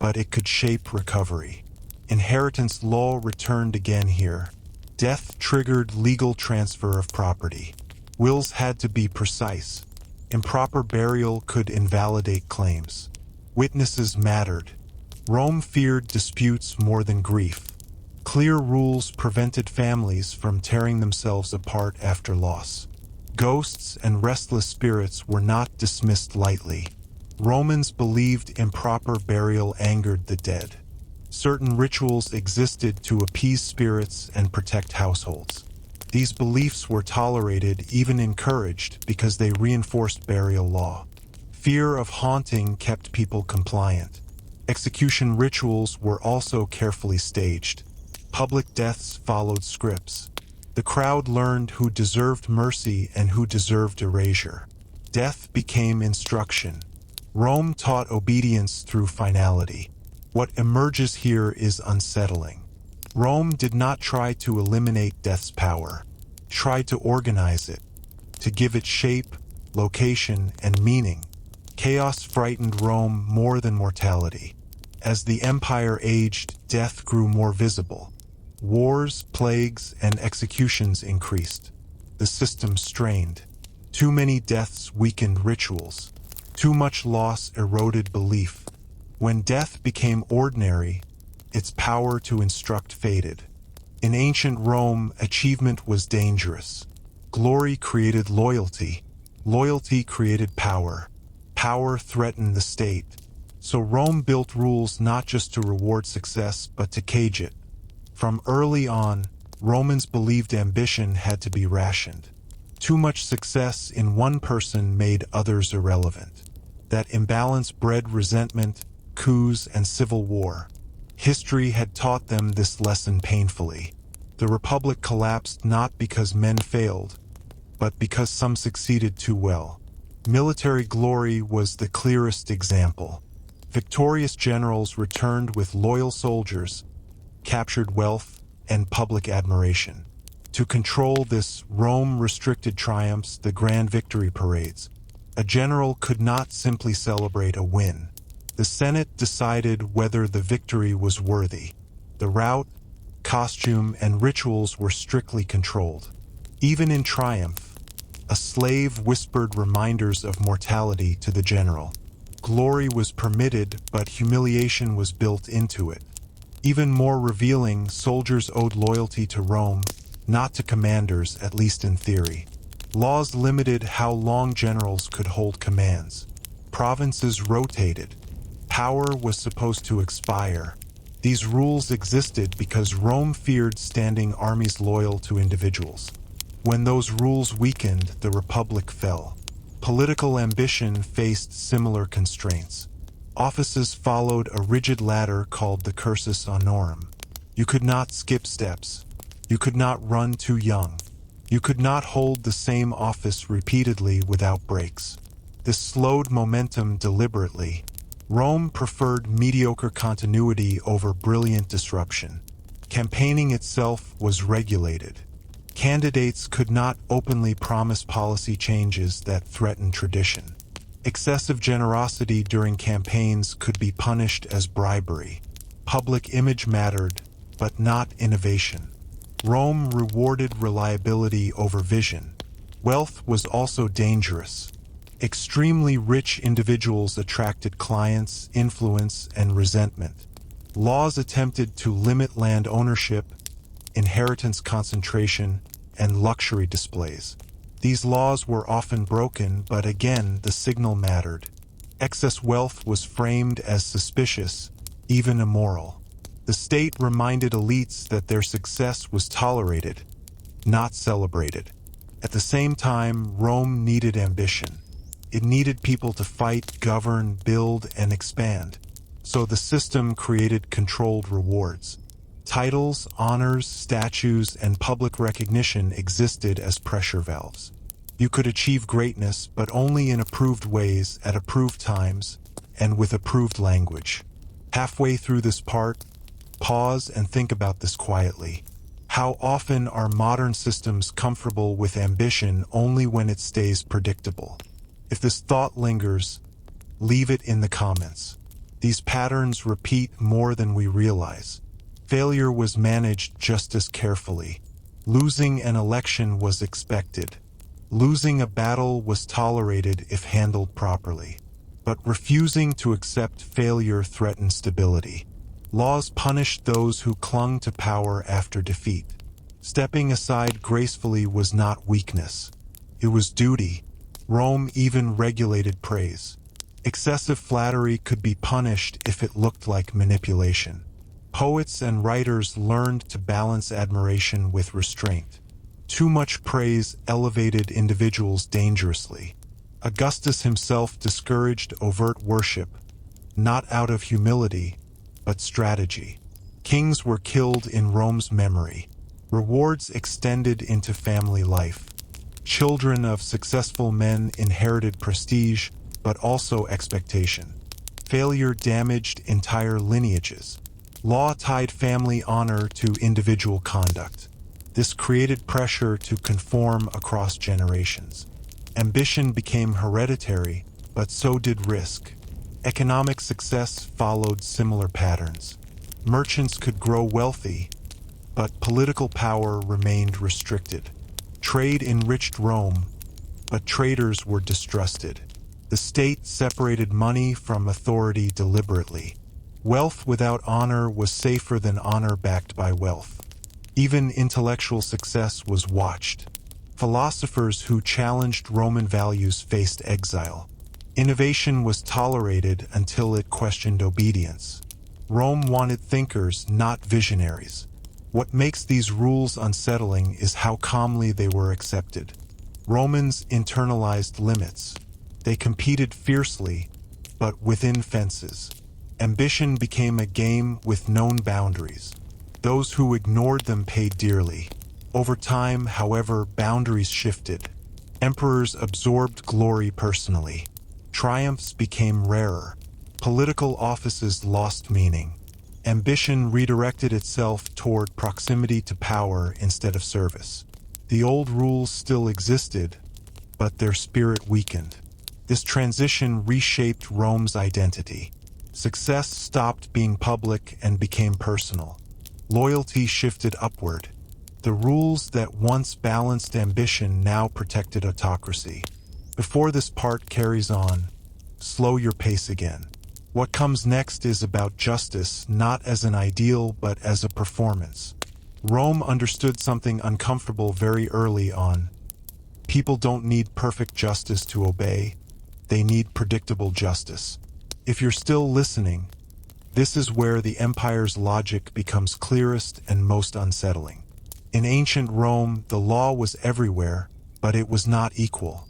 A: but it could shape recovery. Inheritance law returned again here. Death triggered legal transfer of property. Wills had to be precise. Improper burial could invalidate claims. Witnesses mattered. Rome feared disputes more than grief. Clear rules prevented families from tearing themselves apart after loss. Ghosts and restless spirits were not dismissed lightly. Romans believed improper burial angered the dead. Certain rituals existed to appease spirits and protect households. These beliefs were tolerated, even encouraged, because they reinforced burial law. Fear of haunting kept people compliant. Execution rituals were also carefully staged. Public deaths followed scripts. The crowd learned who deserved mercy and who deserved erasure. Death became instruction. Rome taught obedience through finality. What emerges here is unsettling. Rome did not try to eliminate death's power. It tried to organize it, to give it shape, location, and meaning. Chaos frightened Rome more than mortality. As the empire aged, death grew more visible. Wars, plagues, and executions increased. The system strained. Too many deaths weakened rituals. Too much loss eroded belief. When death became ordinary, its power to instruct faded. In ancient Rome, achievement was dangerous. Glory created loyalty. Loyalty created power. Power threatened the state. So Rome built rules not just to reward success, but to cage it. From early on, Romans believed ambition had to be rationed. Too much success in one person made others irrelevant. That imbalance bred resentment, coups, and civil war. History had taught them this lesson painfully. The Republic collapsed not because men failed, but because some succeeded too well. Military glory was the clearest example. Victorious generals returned with loyal soldiers, captured wealth, and public admiration. To control this, Rome restricted triumphs, the grand victory parades. A general could not simply celebrate a win. The Senate decided whether the victory was worthy. The route, costume, and rituals were strictly controlled. Even in triumph, a slave whispered reminders of mortality to the general. Glory was permitted, but humiliation was built into it. Even more revealing, soldiers owed loyalty to Rome, not to commanders, at least in theory. Laws limited how long generals could hold commands. Provinces rotated. Power was supposed to expire. These rules existed because Rome feared standing armies loyal to individuals. When those rules weakened, the Republic fell. Political ambition faced similar constraints. Offices followed a rigid ladder called the cursus honorum. You could not skip steps. You could not run too young. You could not hold the same office repeatedly without breaks. This slowed momentum deliberately. Rome preferred mediocre continuity over brilliant disruption. Campaigning itself was regulated. Candidates could not openly promise policy changes that threatened tradition. Excessive generosity during campaigns could be punished as bribery. Public image mattered, but not innovation. Rome rewarded reliability over vision. Wealth was also dangerous. Extremely rich individuals attracted clients, influence, and resentment. Laws attempted to limit land ownership, inheritance concentration, and luxury displays. These laws were often broken, but again, the signal mattered. Excess wealth was framed as suspicious, even immoral. The state reminded elites that their success was tolerated, not celebrated. At the same time, Rome needed ambition. It needed people to fight, govern, build, and expand. So the system created controlled rewards. Titles, honors, statues, and public recognition existed as pressure valves. You could achieve greatness, but only in approved ways, at approved times, and with approved language. Halfway through this part, pause and think about this quietly. How often are modern systems comfortable with ambition only when it stays predictable? If this thought lingers, leave it in the comments. These patterns repeat more than we realize. Failure was managed just as carefully. Losing an election was expected. Losing a battle was tolerated if handled properly. But refusing to accept failure threatened stability. Laws punished those who clung to power after defeat. Stepping aside gracefully was not weakness. It was duty. Rome even regulated praise. Excessive flattery could be punished if it looked like manipulation. Poets and writers learned to balance admiration with restraint. Too much praise elevated individuals dangerously. Augustus himself discouraged overt worship, not out of humility, but strategy. Kings were killed in Rome's memory. Rewards extended into family life. Children of successful men inherited prestige, but also expectation. Failure damaged entire lineages. Law tied family honor to individual conduct. This created pressure to conform across generations. Ambition became hereditary, but so did risk. Economic success followed similar patterns. Merchants could grow wealthy, but political power remained restricted. Trade enriched Rome, but traders were distrusted. The state separated money from authority deliberately. Wealth without honor was safer than honor backed by wealth. Even intellectual success was watched. Philosophers who challenged Roman values faced exile. Innovation was tolerated until it questioned obedience. Rome wanted thinkers, not visionaries. What makes these rules unsettling is how calmly they were accepted. Romans internalized limits. They competed fiercely, but within fences. Ambition became a game with known boundaries. Those who ignored them paid dearly. Over time, however, boundaries shifted. Emperors absorbed glory personally. Triumphs became rarer. Political offices lost meaning. Ambition redirected itself toward proximity to power instead of service. The old rules still existed, but their spirit weakened. This transition reshaped Rome's identity. Success stopped being public and became personal. Loyalty shifted upward. The rules that once balanced ambition now protected autocracy. Before this part carries on, slow your pace again. What comes next is about justice, not as an ideal, but as a performance. Rome understood something uncomfortable very early on. People don't need perfect justice to obey. They need predictable justice. If you're still listening, this is where the empire's logic becomes clearest and most unsettling. In ancient Rome, the law was everywhere, but it was not equal.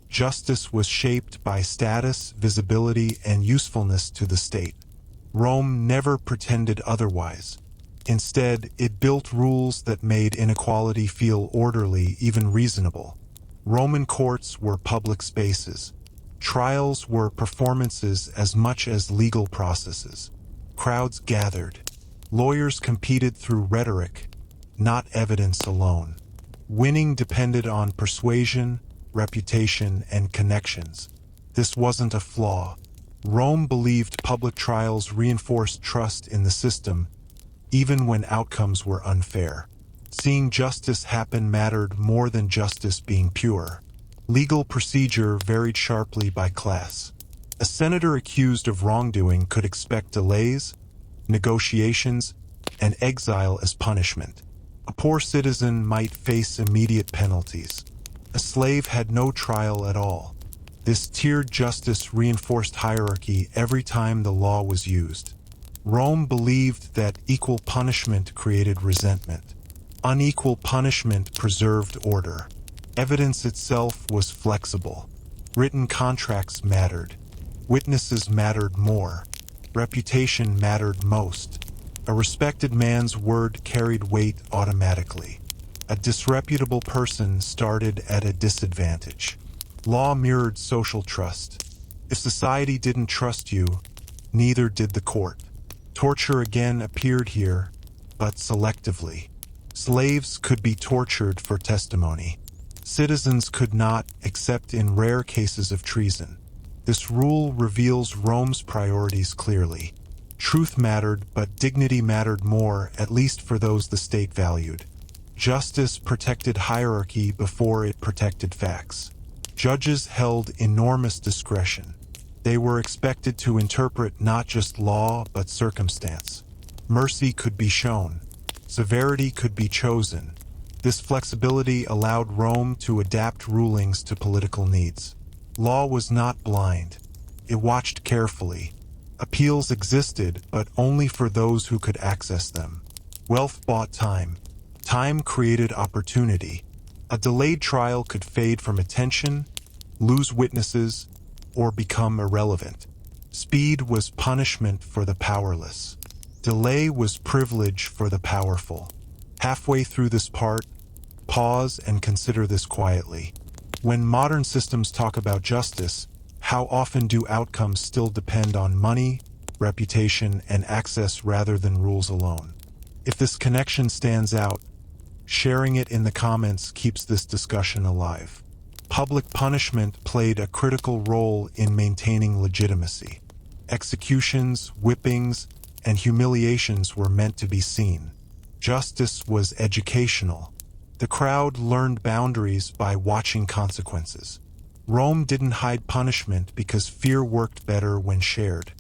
A: Justice was shaped by status, visibility, and usefulness to the state. Rome never pretended otherwise. Instead, it built rules that made inequality feel orderly, even reasonable. Roman courts were public spaces. Trials were performances as much as legal processes. Crowds gathered. Lawyers competed through rhetoric, not evidence alone. Winning depended on persuasion, reputation, and connections. This wasn't a flaw. Rome believed public trials reinforced trust in the system, even when outcomes were unfair. Seeing justice happen mattered more than justice being pure. Legal procedure varied sharply by class. A senator accused of wrongdoing could expect delays, negotiations, and exile as punishment. A poor citizen might face immediate penalties. A slave had no trial at all. This tiered justice reinforced hierarchy every time the law was used. Rome believed that equal punishment created resentment. Unequal punishment preserved order. Evidence itself was flexible. Written contracts mattered. Witnesses mattered more. Reputation mattered most. A respected man's word carried weight automatically. A disreputable person started at a disadvantage. Law mirrored social trust. If society didn't trust you, neither did the court. Torture again appeared here, but selectively. Slaves could be tortured for testimony. Citizens could not, except in rare cases of treason. This rule reveals Rome's priorities clearly. Truth mattered, but dignity mattered more, at least for those the state valued. Justice protected hierarchy before it protected facts. Judges held enormous discretion. They were expected to interpret not just law, but circumstance. Mercy could be shown. Severity could be chosen. This flexibility allowed Rome to adapt rulings to political needs. Law was not blind. It watched carefully. Appeals existed, but only for those who could access them. Wealth bought time. Time created opportunity. A delayed trial could fade from attention, lose witnesses, or become irrelevant. Speed was punishment for the powerless. Delay was privilege for the powerful. Halfway through this part, pause and consider this quietly. When modern systems talk about justice, how often do outcomes still depend on money, reputation, and access rather than rules alone? If this connection stands out, sharing it in the comments keeps this discussion alive. Public punishment played a critical role in maintaining legitimacy. Executions, whippings, and humiliations were meant to be seen. Justice was educational. The crowd learned boundaries by watching consequences. Rome didn't hide punishment because fear worked better when shared.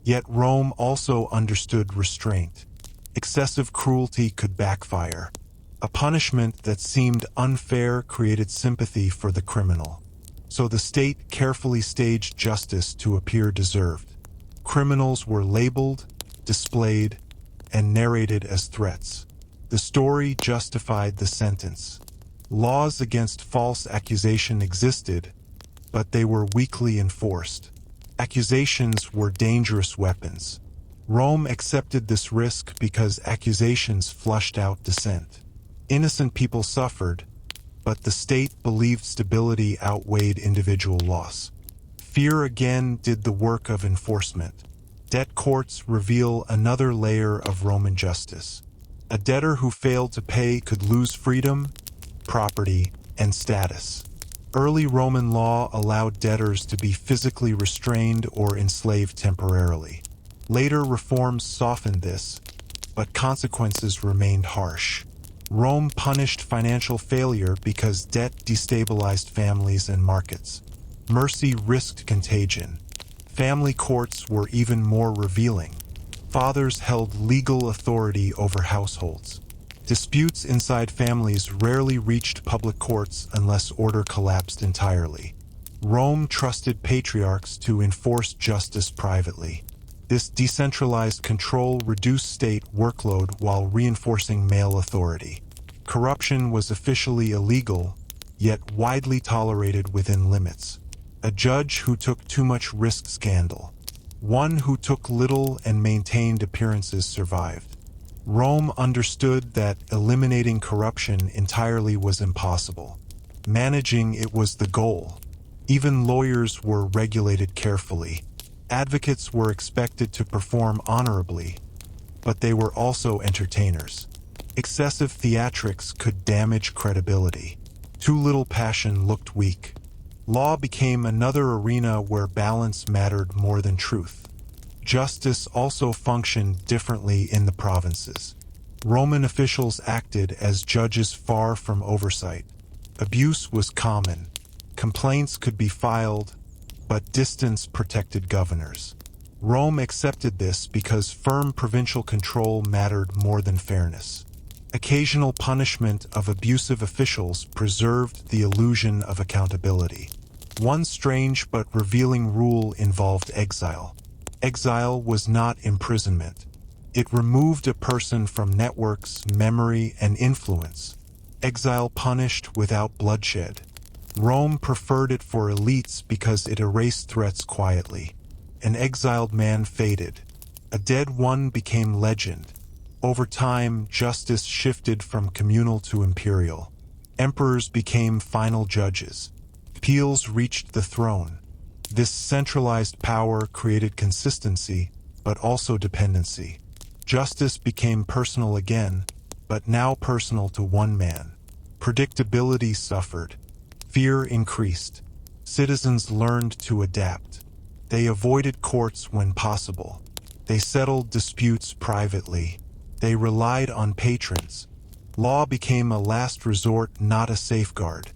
A: Yet Rome also understood restraint. Excessive cruelty could backfire. A punishment that seemed unfair created sympathy for the criminal. So the state carefully staged justice to appear deserved. Criminals were labeled, displayed, and narrated as threats. The story justified the sentence. Laws against false accusation existed, but they were weakly enforced. Accusations were dangerous weapons. Rome accepted this risk because accusations flushed out dissent. Innocent people suffered, but the state believed stability outweighed individual loss. Fear again did the work of enforcement. Debt courts reveal another layer of Roman justice. A debtor who failed to pay could lose freedom, property, and status. Early Roman law allowed debtors to be physically restrained or enslaved temporarily. Later reforms softened this, but consequences remained harsh. Rome punished financial failure because debt destabilized families and markets. Mercy risked contagion. Family courts were even more revealing. Fathers held legal authority over households. Disputes inside families rarely reached public courts unless order collapsed entirely. Rome trusted patriarchs to enforce justice privately. This decentralized control reduced state workload while reinforcing male authority. Corruption was officially illegal, yet widely tolerated within limits. A judge who took too much risked scandal. One who took little and maintained appearances survived. Rome understood that eliminating corruption entirely was impossible. Managing it was the goal. Even lawyers were regulated carefully. Advocates were expected to perform honorably. but they were also entertainers. Excessive theatrics could damage credibility. Too little passion looked weak. Law became another arena where balance mattered more than truth. Justice also functioned differently in the provinces. Roman officials acted as judges far from oversight. Abuse was common. Complaints could be filed, but distance protected governors. Rome accepted this because firm provincial control mattered more than fairness. Occasional punishment of abusive officials preserved the illusion of accountability. One strange but revealing rule involved exile. Exile was not imprisonment. It removed a person from networks, memory, and influence. Exile punished without bloodshed. Rome preferred it for elites because it erased threats quietly. An exiled man faded. A dead one became legend. Over time, justice shifted from communal to imperial. Emperors became final judges. Appeals reached the throne. This centralized power created consistency, but also dependency. Justice became personal again, but now personal to one man. Predictability suffered. Fear increased. Citizens learned to adapt. They avoided courts when possible. They settled disputes privately. They relied on patrons. Law became a last resort, not a safeguard.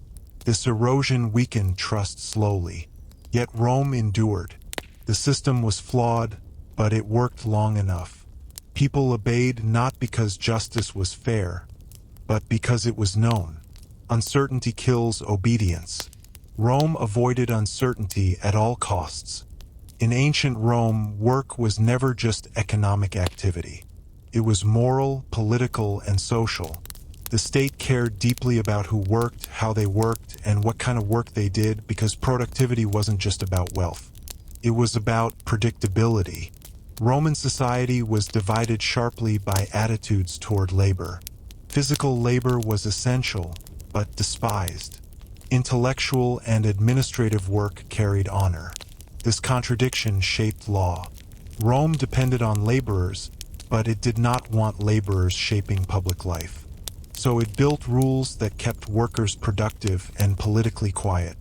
A: This erosion weakened trust slowly. Yet Rome endured. The system was flawed, but it worked long enough. People obeyed not because justice was fair, but because it was known. Uncertainty kills obedience. Rome avoided uncertainty at all costs. In ancient Rome, work was never just economic activity. It was moral, political, and social. The state cared deeply about who worked, how they worked, and what kind of work they did because productivity wasn't just about wealth. It was about predictability. Roman society was divided sharply by attitudes toward labor. Physical labor was essential, but despised. Intellectual and administrative work carried honor. This contradiction shaped law. Rome depended on laborers, but it did not want laborers shaping public life. So it built rules that kept workers productive and politically quiet.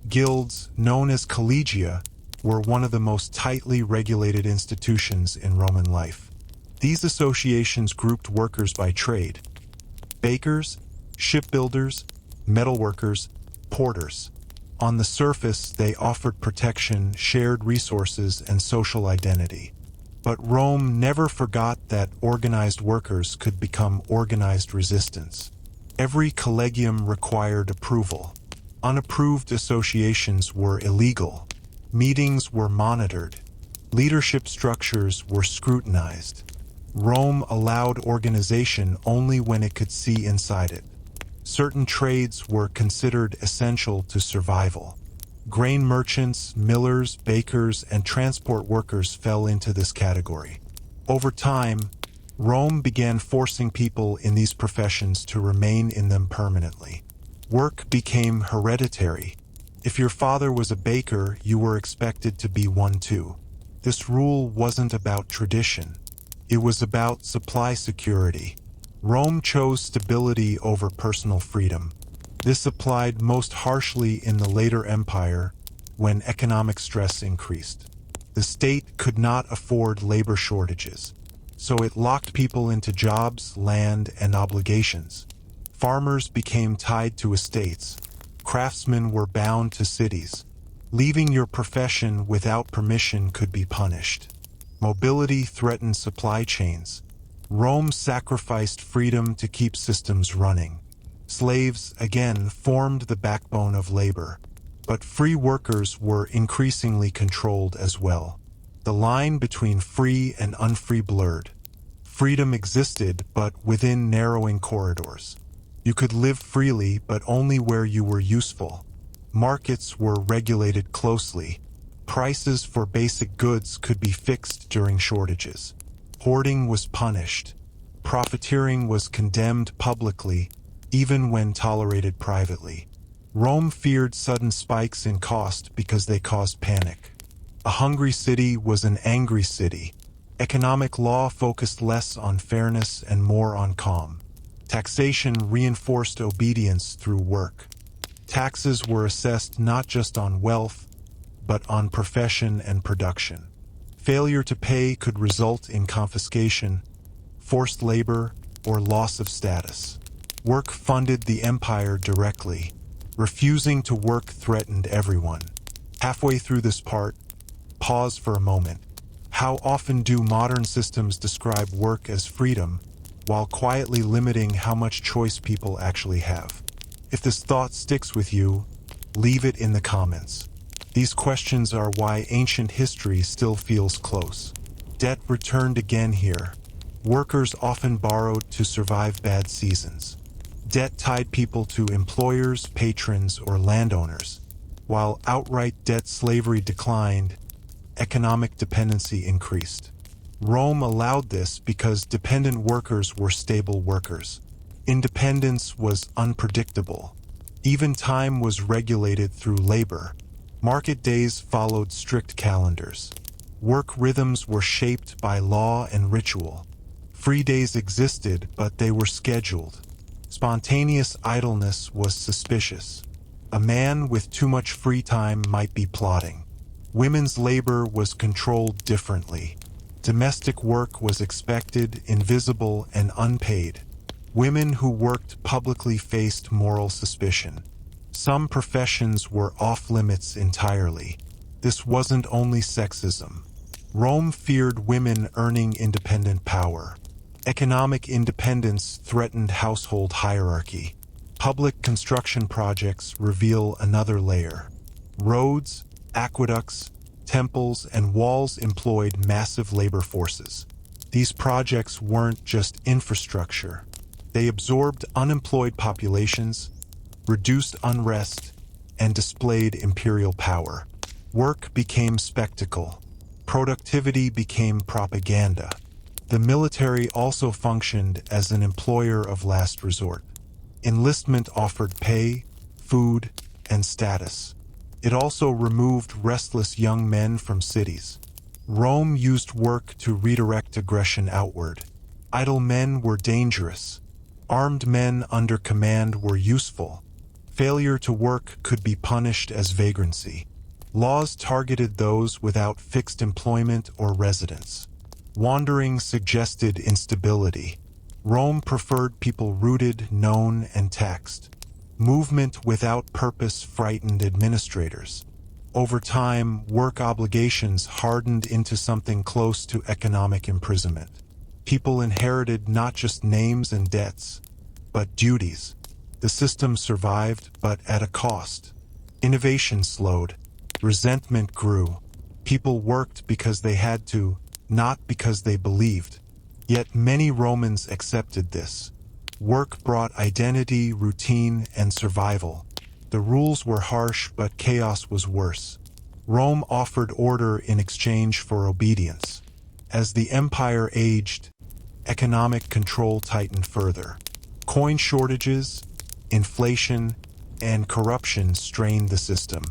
A: Guilds, known as collegia, were one of the most tightly regulated institutions in Roman life. These associations grouped workers by trade: bakers, shipbuilders, metalworkers, porters. On the surface, they offered protection, shared resources, and social identity. But Rome never forgot that organized workers could become organized resistance. Every collegium required approval. Unapproved associations were illegal. Meetings were monitored. Leadership structures were scrutinized. Rome allowed organization only when it could see inside it. Certain trades were considered essential to survival. Grain merchants, millers, bakers, and transport workers fell into this category. Over time, Rome began forcing people in these professions to remain in them permanently. Work became hereditary. If your father was a baker, you were expected to be one too. This rule wasn't about tradition. It was about supply security. Rome chose stability over personal freedom. This applied most harshly in the later empire, when economic stress increased. The state could not afford labor shortages, so it locked people into jobs, land, and obligations. Farmers became tied to estates. Craftsmen were bound to cities. Leaving your profession without permission could be punished. Mobility threatened supply chains. Rome sacrificed freedom to keep systems running. Slaves, again, formed the backbone of labor. But free workers were increasingly controlled as well. The line between free and unfree blurred. Freedom existed, but within narrowing corridors. You could live freely, but only where you were useful. Markets were regulated closely. Prices for basic goods could be fixed during shortages. Hoarding was punished. Profiteering was condemned publicly, even when tolerated privately. Rome feared sudden spikes in cost because they caused panic. A hungry city was an angry city. Economic law focused less on fairness and more on calm. Taxation reinforced obedience through work. Taxes were assessed not just on wealth, but on profession and production. Failure to pay could result in confiscation, forced labor, or loss of status. Work funded the empire directly. Refusing to work threatened everyone. Halfway through this part, pause for a moment. How often do modern systems describe work as freedom, while quietly limiting how much choice people actually have? If this thought sticks with you, leave it in the comments. These questions are why ancient history still feels close. Debt returned again here. Workers often borrowed to survive bad seasons. Debt tied people to employers, patrons, or landowners. While outright debt slavery declined, economic dependency increased. Rome allowed this because dependent workers were stable workers. Independence was unpredictable. Even time was regulated through labor. Market days followed strict calendars. Work rhythms were shaped by law and ritual. Free days existed, but they were scheduled. Spontaneous idleness was suspicious. A man with too much free time might be plotting. Women's labor was controlled differently. Domestic work was expected, invisible, and unpaid. Women who worked publicly faced moral suspicion. Some professions were off-limits entirely. This wasn't only sexism. Rome feared women earning independent power. Economic independence threatened household hierarchy. Public construction projects reveal another layer. Roads, aqueducts, temples, and walls employed massive labor forces. These projects weren't just infrastructure. They absorbed unemployed populations, reduced unrest, and displayed imperial power. Work became spectacle. Productivity became propaganda. The military also functioned as an employer of last resort. Enlistment offered pay, food, and status. It also removed restless young men from cities. Rome used work to redirect aggression outward. Idle men were dangerous. Armed men under command were useful. Failure to work could be punished as vagrancy. Laws targeted those without fixed employment or residence. Wandering suggested instability. Rome preferred people rooted, known, and taxed. Movement without purpose frightened administrators. Over time, work obligations hardened into something close to economic imprisonment. People inherited not just names and debts, but duties. The system survived, but at a cost. Innovation slowed. Resentment grew. People worked because they had to, not because they believed. Yet many Romans accepted this. Work brought identity, routine, and survival. The rules were harsh, but chaos was worse. Rome offered order in exchange for obedience. As the empire aged, economic control tightened further. Coin shortages, inflation, and corruption strained the system.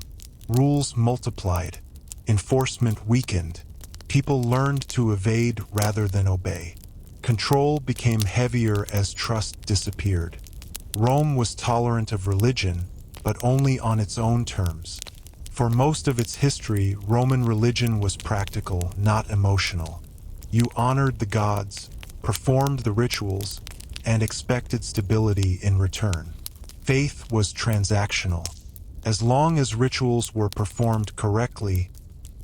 A: Rules multiplied. Enforcement weakened. People learned to evade rather than obey. Control became heavier as trust disappeared. Rome was tolerant of religion, but only on its own terms. For most of its history, Roman religion was practical, not emotional. You honored the gods, performed the rituals, and expected stability in return. Faith was transactional. As long as rituals were performed correctly,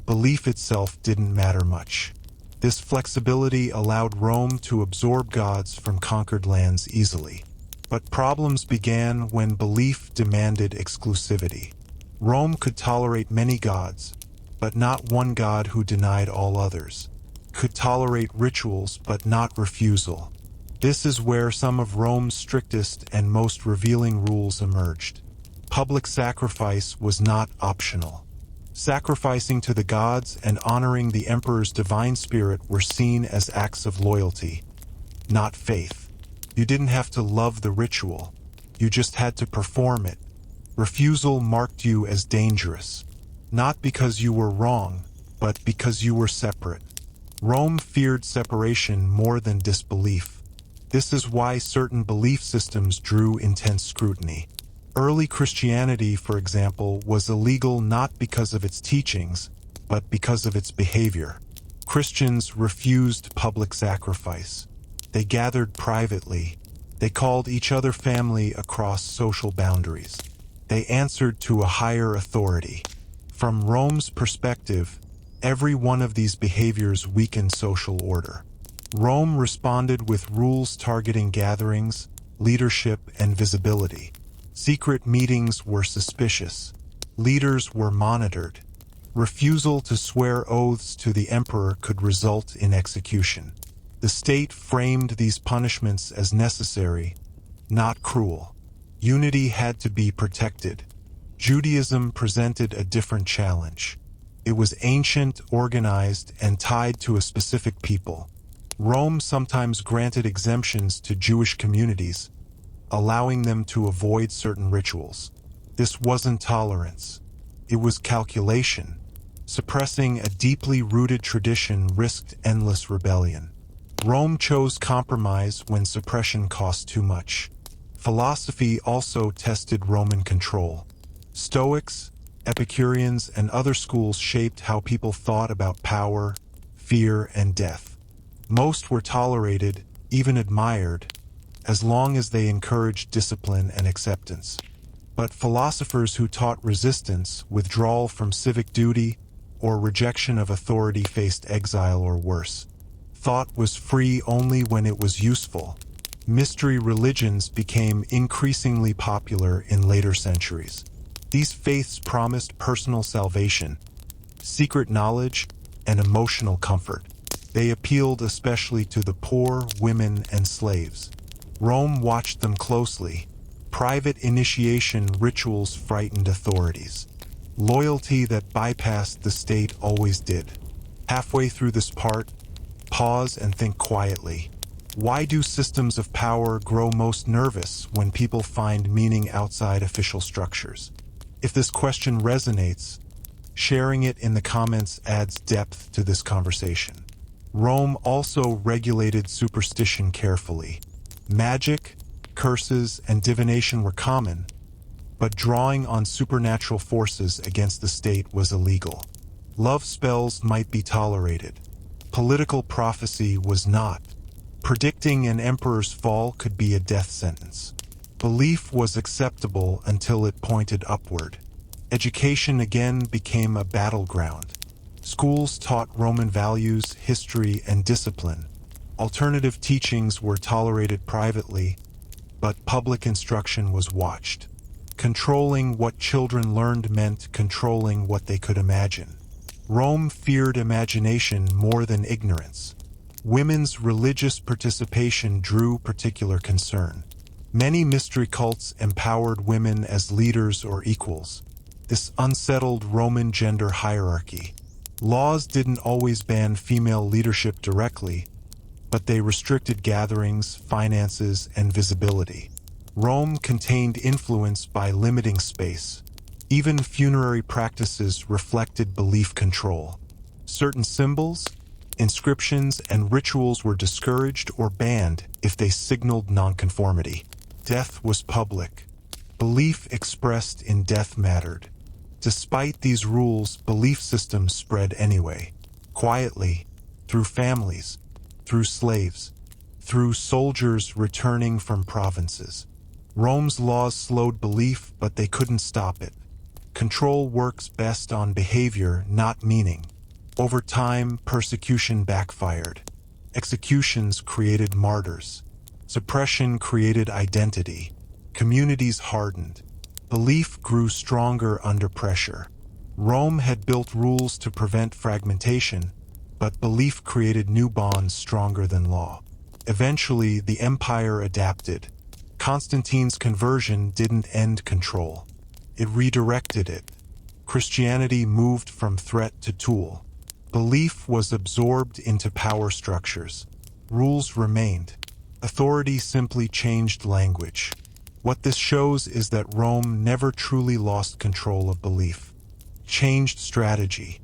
A: belief itself didn't matter much. This flexibility allowed Rome to absorb gods from conquered lands easily. But problems began when belief demanded exclusivity. Rome could tolerate many gods, but not one god who denied all others. Could tolerate rituals, but not refusal. This is where some of Rome's strictest and most revealing rules emerged. Public sacrifice was not optional. Sacrificing to the gods and honoring the emperor's divine spirit were seen as acts of loyalty, not faith. You didn't have to love the ritual. You just had to perform it. Refusal marked you as dangerous, not because you were wrong, but because you were separate. Rome feared separation more than disbelief. This is why certain belief systems drew intense scrutiny. Early Christianity, for example, was illegal not because of its teachings, but because of its behavior. Christians refused public sacrifice. They gathered privately. They called each other family across social boundaries. They answered to a higher authority. From Rome's perspective, every one of these behaviors weakened social order. Rome responded with rules targeting gatherings, leadership, and visibility. Secret meetings were suspicious. Leaders were monitored. Refusal to swear oaths to the emperor could result in execution. The state framed these punishments as necessary, not cruel. Unity had to be protected. Judaism presented a different challenge. It was ancient, organized, and tied to a specific people. Rome sometimes granted exemptions to Jewish communities, allowing them to avoid certain rituals. This wasn't tolerance. It was calculation. Suppressing a deeply rooted tradition risked endless rebellion. Rome chose compromise when suppression cost too much. Philosophy also tested Roman control. Stoics, Epicureans, and other schools shaped how people thought about power, fear, and death. Most were tolerated, even admired, as long as they encouraged discipline and acceptance. But philosophers who taught resistance, withdrawal from civic duty, or rejection of authority faced exile or worse. Thought was free only when it was useful. Mystery religions became increasingly popular in later centuries. These faiths promised personal salvation, secret knowledge, and emotional comfort. They appealed especially to the poor, women, and slaves. Rome watched them closely. Private initiation rituals frightened authorities. Loyalty that bypassed the state always did. Halfway through this part, pause and think quietly. Why do systems of power grow most nervous when people find meaning outside official structures? If this question resonates, sharing it in the comments adds depth to this conversation. Rome also regulated superstition carefully. Magic, curses, and divination were common, but drawing on supernatural forces against the state was illegal. Love spells might be tolerated. Political prophecy was not. Predicting an emperor's fall could be a death sentence. Belief was acceptable until it pointed upward. Education again became a battleground. Schools taught Roman values, history, and discipline. Alternative teachings were tolerated privately, but public instruction was watched. Controlling what children learned meant controlling what they could imagine. Rome feared imagination more than ignorance. Women's religious participation drew particular concern. Many mystery cults empowered women as leaders or equals. This unsettled Roman gender hierarchy. Laws didn't always ban female leadership directly, but they restricted gatherings, finances, and visibility. Rome contained influence by limiting space. Even funerary practices reflected belief control. Certain symbols, inscriptions, and rituals were discouraged or banned if they signaled nonconformity. Death was public. Belief expressed in death mattered. Despite these rules, belief systems spread anyway. Quietly, through families, through slaves, through soldiers returning from provinces. Rome's laws slowed belief, but they couldn't stop it. Control works best on behavior, not meaning. Over time, persecution backfired. Executions created martyrs. Suppression created identity. Communities hardened. Belief grew stronger under pressure. Rome had built rules to prevent fragmentation, but belief created new bonds stronger than law. Eventually, the empire adapted. Constantine's conversion didn't end control. It redirected it. Christianity moved from threat to tool. Belief was absorbed into power structures. Rules remained. Authority simply changed language. What this shows is that Rome never truly lost control of belief. Changed strategy.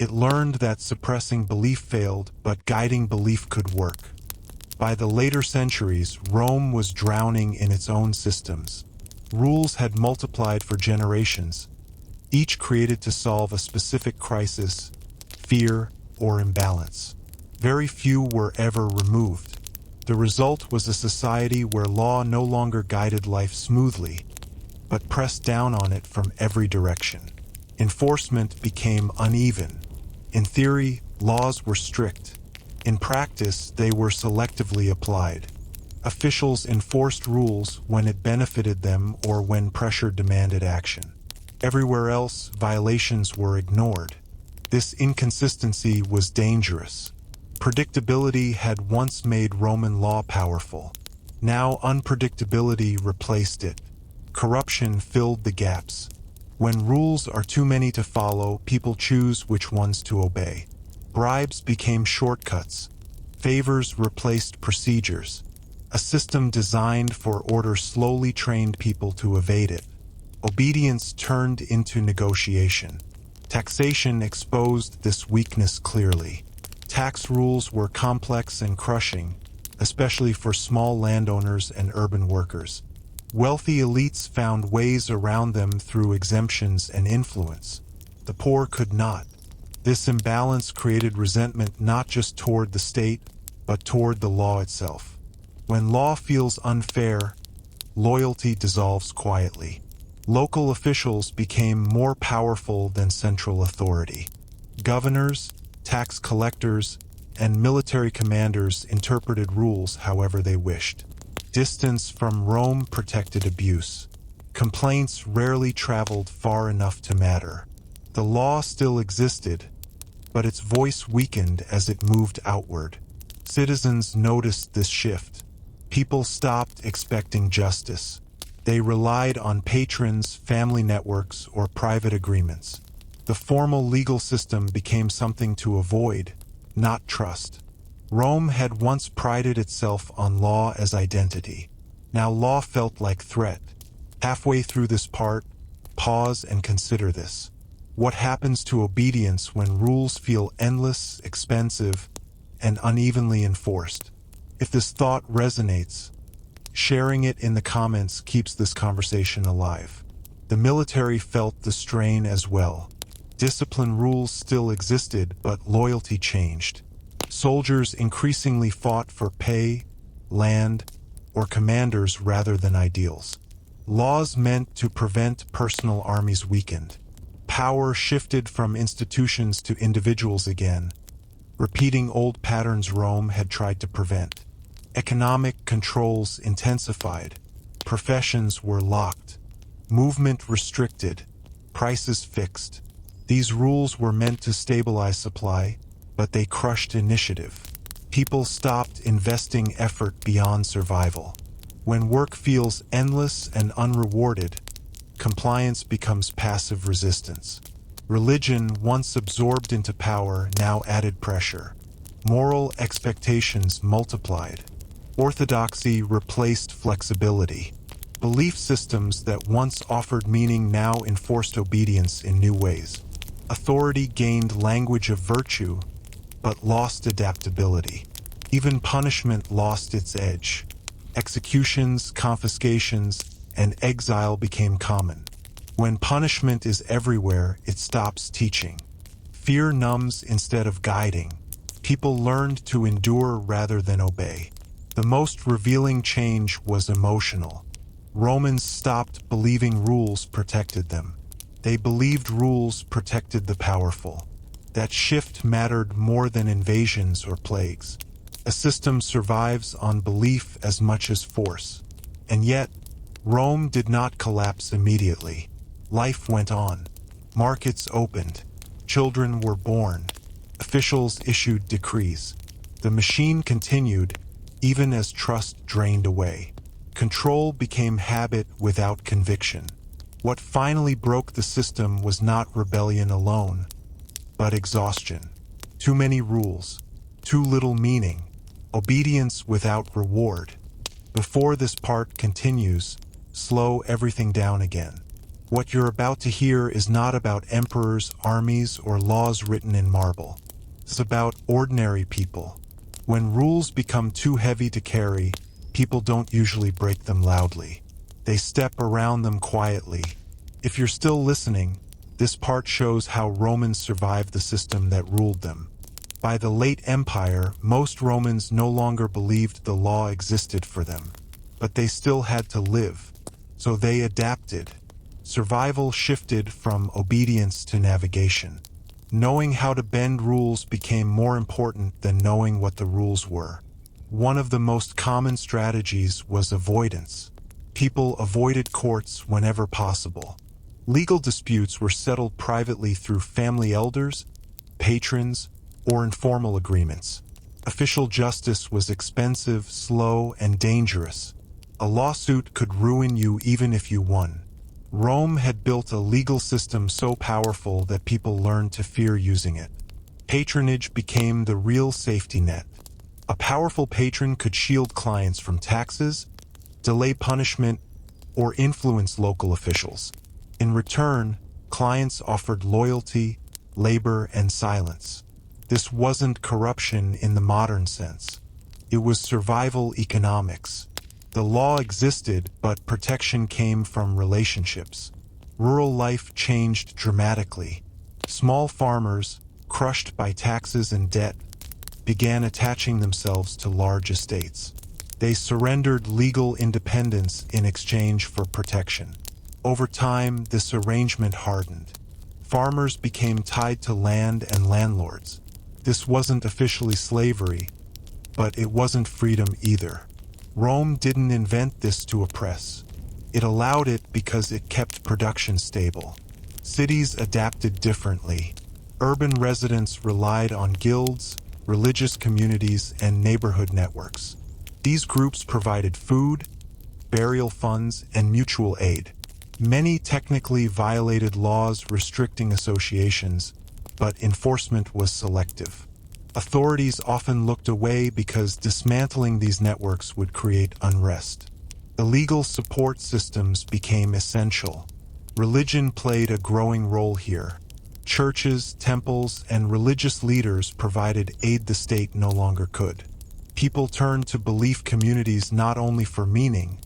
A: It learned that suppressing belief failed, but guiding belief could work. By the later centuries, Rome was drowning in its own systems. Rules had multiplied for generations, each created to solve a specific crisis, fear, or imbalance. Very few were ever removed. The result was a society where law no longer guided life smoothly, but pressed down on it from every direction. Enforcement became uneven. In theory, laws were strict. In practice, they were selectively applied. Officials enforced rules when it benefited them or when pressure demanded action. Everywhere else, violations were ignored. This inconsistency was dangerous. Predictability had once made Roman law powerful. Now unpredictability replaced it. Corruption filled the gaps. When rules are too many to follow, people choose which ones to obey. Bribes became shortcuts. Favors replaced procedures. A system designed for order slowly trained people to evade it. Obedience turned into negotiation. Taxation exposed this weakness clearly. Tax rules were complex and crushing, especially for small landowners and urban workers. Wealthy elites found ways around them through exemptions and influence. The poor could not. This imbalance created resentment not just toward the state, but toward the law itself. When law feels unfair, loyalty dissolves quietly. Local officials became more powerful than central authority. Governors, tax collectors, and military commanders interpreted rules however they wished. Distance from Rome protected abuse. Complaints rarely traveled far enough to matter. The law still existed, but its voice weakened as it moved outward. Citizens noticed this shift. People stopped expecting justice. They relied on patrons, family networks, or private agreements. The formal legal system became something to avoid, not trust. Rome had once prided itself on law as identity. Now law felt like threat. Halfway through this part, pause and consider this. What happens to obedience when rules feel endless, expensive, and unevenly enforced? If this thought resonates, sharing it in the comments keeps this conversation alive. The military felt the strain as well. Discipline rules still existed, but loyalty changed. Soldiers increasingly fought for pay, land, or commanders rather than ideals. Laws meant to prevent personal armies weakened. Power shifted from institutions to individuals again, repeating old patterns Rome had tried to prevent. Economic controls intensified. Professions were locked. Movement restricted. Prices fixed. These rules were meant to stabilize supply, but they crushed initiative. People stopped investing effort beyond survival. When work feels endless and unrewarded, compliance becomes passive resistance. Religion, once absorbed into power, now added pressure. Moral expectations multiplied. Orthodoxy replaced flexibility. Belief systems that once offered meaning now enforced obedience in new ways. Authority gained language of virtue, but lost adaptability. Even punishment lost its edge. Executions, confiscations, and exile became common. When punishment is everywhere, it stops teaching. Fear numbs instead of guiding. People learned to endure rather than obey. The most revealing change was emotional. Romans stopped believing rules protected them. They believed rules protected the powerful. That shift mattered more than invasions or plagues. A system survives on belief as much as force. And yet, Rome did not collapse immediately. Life went on. Markets opened. Children were born. Officials issued decrees. The machine continued, even as trust drained away. Control became habit without conviction. What finally broke the system was not rebellion alone, but exhaustion. Too many rules, too little meaning, obedience without reward. Before this part continues, slow everything down again. What you're about to hear is not about emperors, armies, or laws written in marble. It's about ordinary people. When rules become too heavy to carry, people don't usually break them loudly. They step around them quietly. If you're still listening, this part shows how Romans survived the system that ruled them. By the late Empire, most Romans no longer believed the law existed for them. But they still had to live. So they adapted. Survival shifted from obedience to navigation. Knowing how to bend rules became more important than knowing what the rules were. One of the most common strategies was avoidance. People avoided courts whenever possible. Legal disputes were settled privately through family elders, patrons, or informal agreements. Official justice was expensive, slow, and dangerous. A lawsuit could ruin you even if you won. Rome had built a legal system so powerful that people learned to fear using it. Patronage became the real safety net. A powerful patron could shield clients from taxes, delay punishment, or influence local officials. In return, clients offered loyalty, labor, and silence. This wasn't corruption in the modern sense. It was survival economics. The law existed, but protection came from relationships. Rural life changed dramatically. Small farmers, crushed by taxes and debt, began attaching themselves to large estates. They surrendered legal independence in exchange for protection. Over time, this arrangement hardened. Farmers became tied to land and landlords. This wasn't officially slavery, but it wasn't freedom either. Rome didn't invent this to oppress. It allowed it because it kept production stable. Cities adapted differently. Urban residents relied on guilds, religious communities, and neighborhood networks. These groups provided food, burial funds, and mutual aid. Many technically violated laws restricting associations, but enforcement was selective. Authorities often looked away because dismantling these networks would create unrest. Illegal support systems became essential. Religion played a growing role here. Churches, temples, and religious leaders provided aid the state no longer could. People turned to belief communities not only for meaning,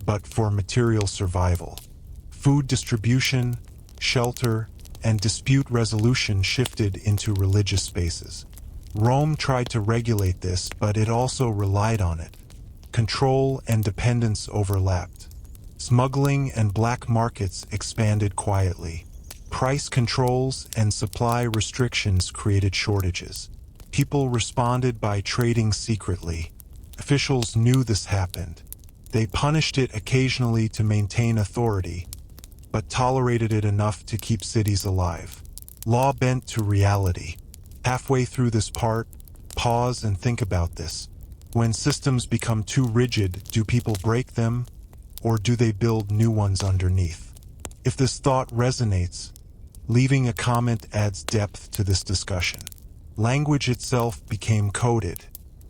A: but for material survival. Food distribution, shelter, and dispute resolution shifted into religious spaces. Rome tried to regulate this, but it also relied on it. Control and dependence overlapped. Smuggling and black markets expanded quietly. Price controls and supply restrictions created shortages. People responded by trading secretly. Officials knew this happened. They punished it occasionally to maintain authority, but tolerated it enough to keep cities alive. Law bent to reality. Halfway through this part, pause and think about this. When systems become too rigid, do people break them, or do they build new ones underneath? If this thought resonates, leaving a comment adds depth to this discussion. Language itself became coded.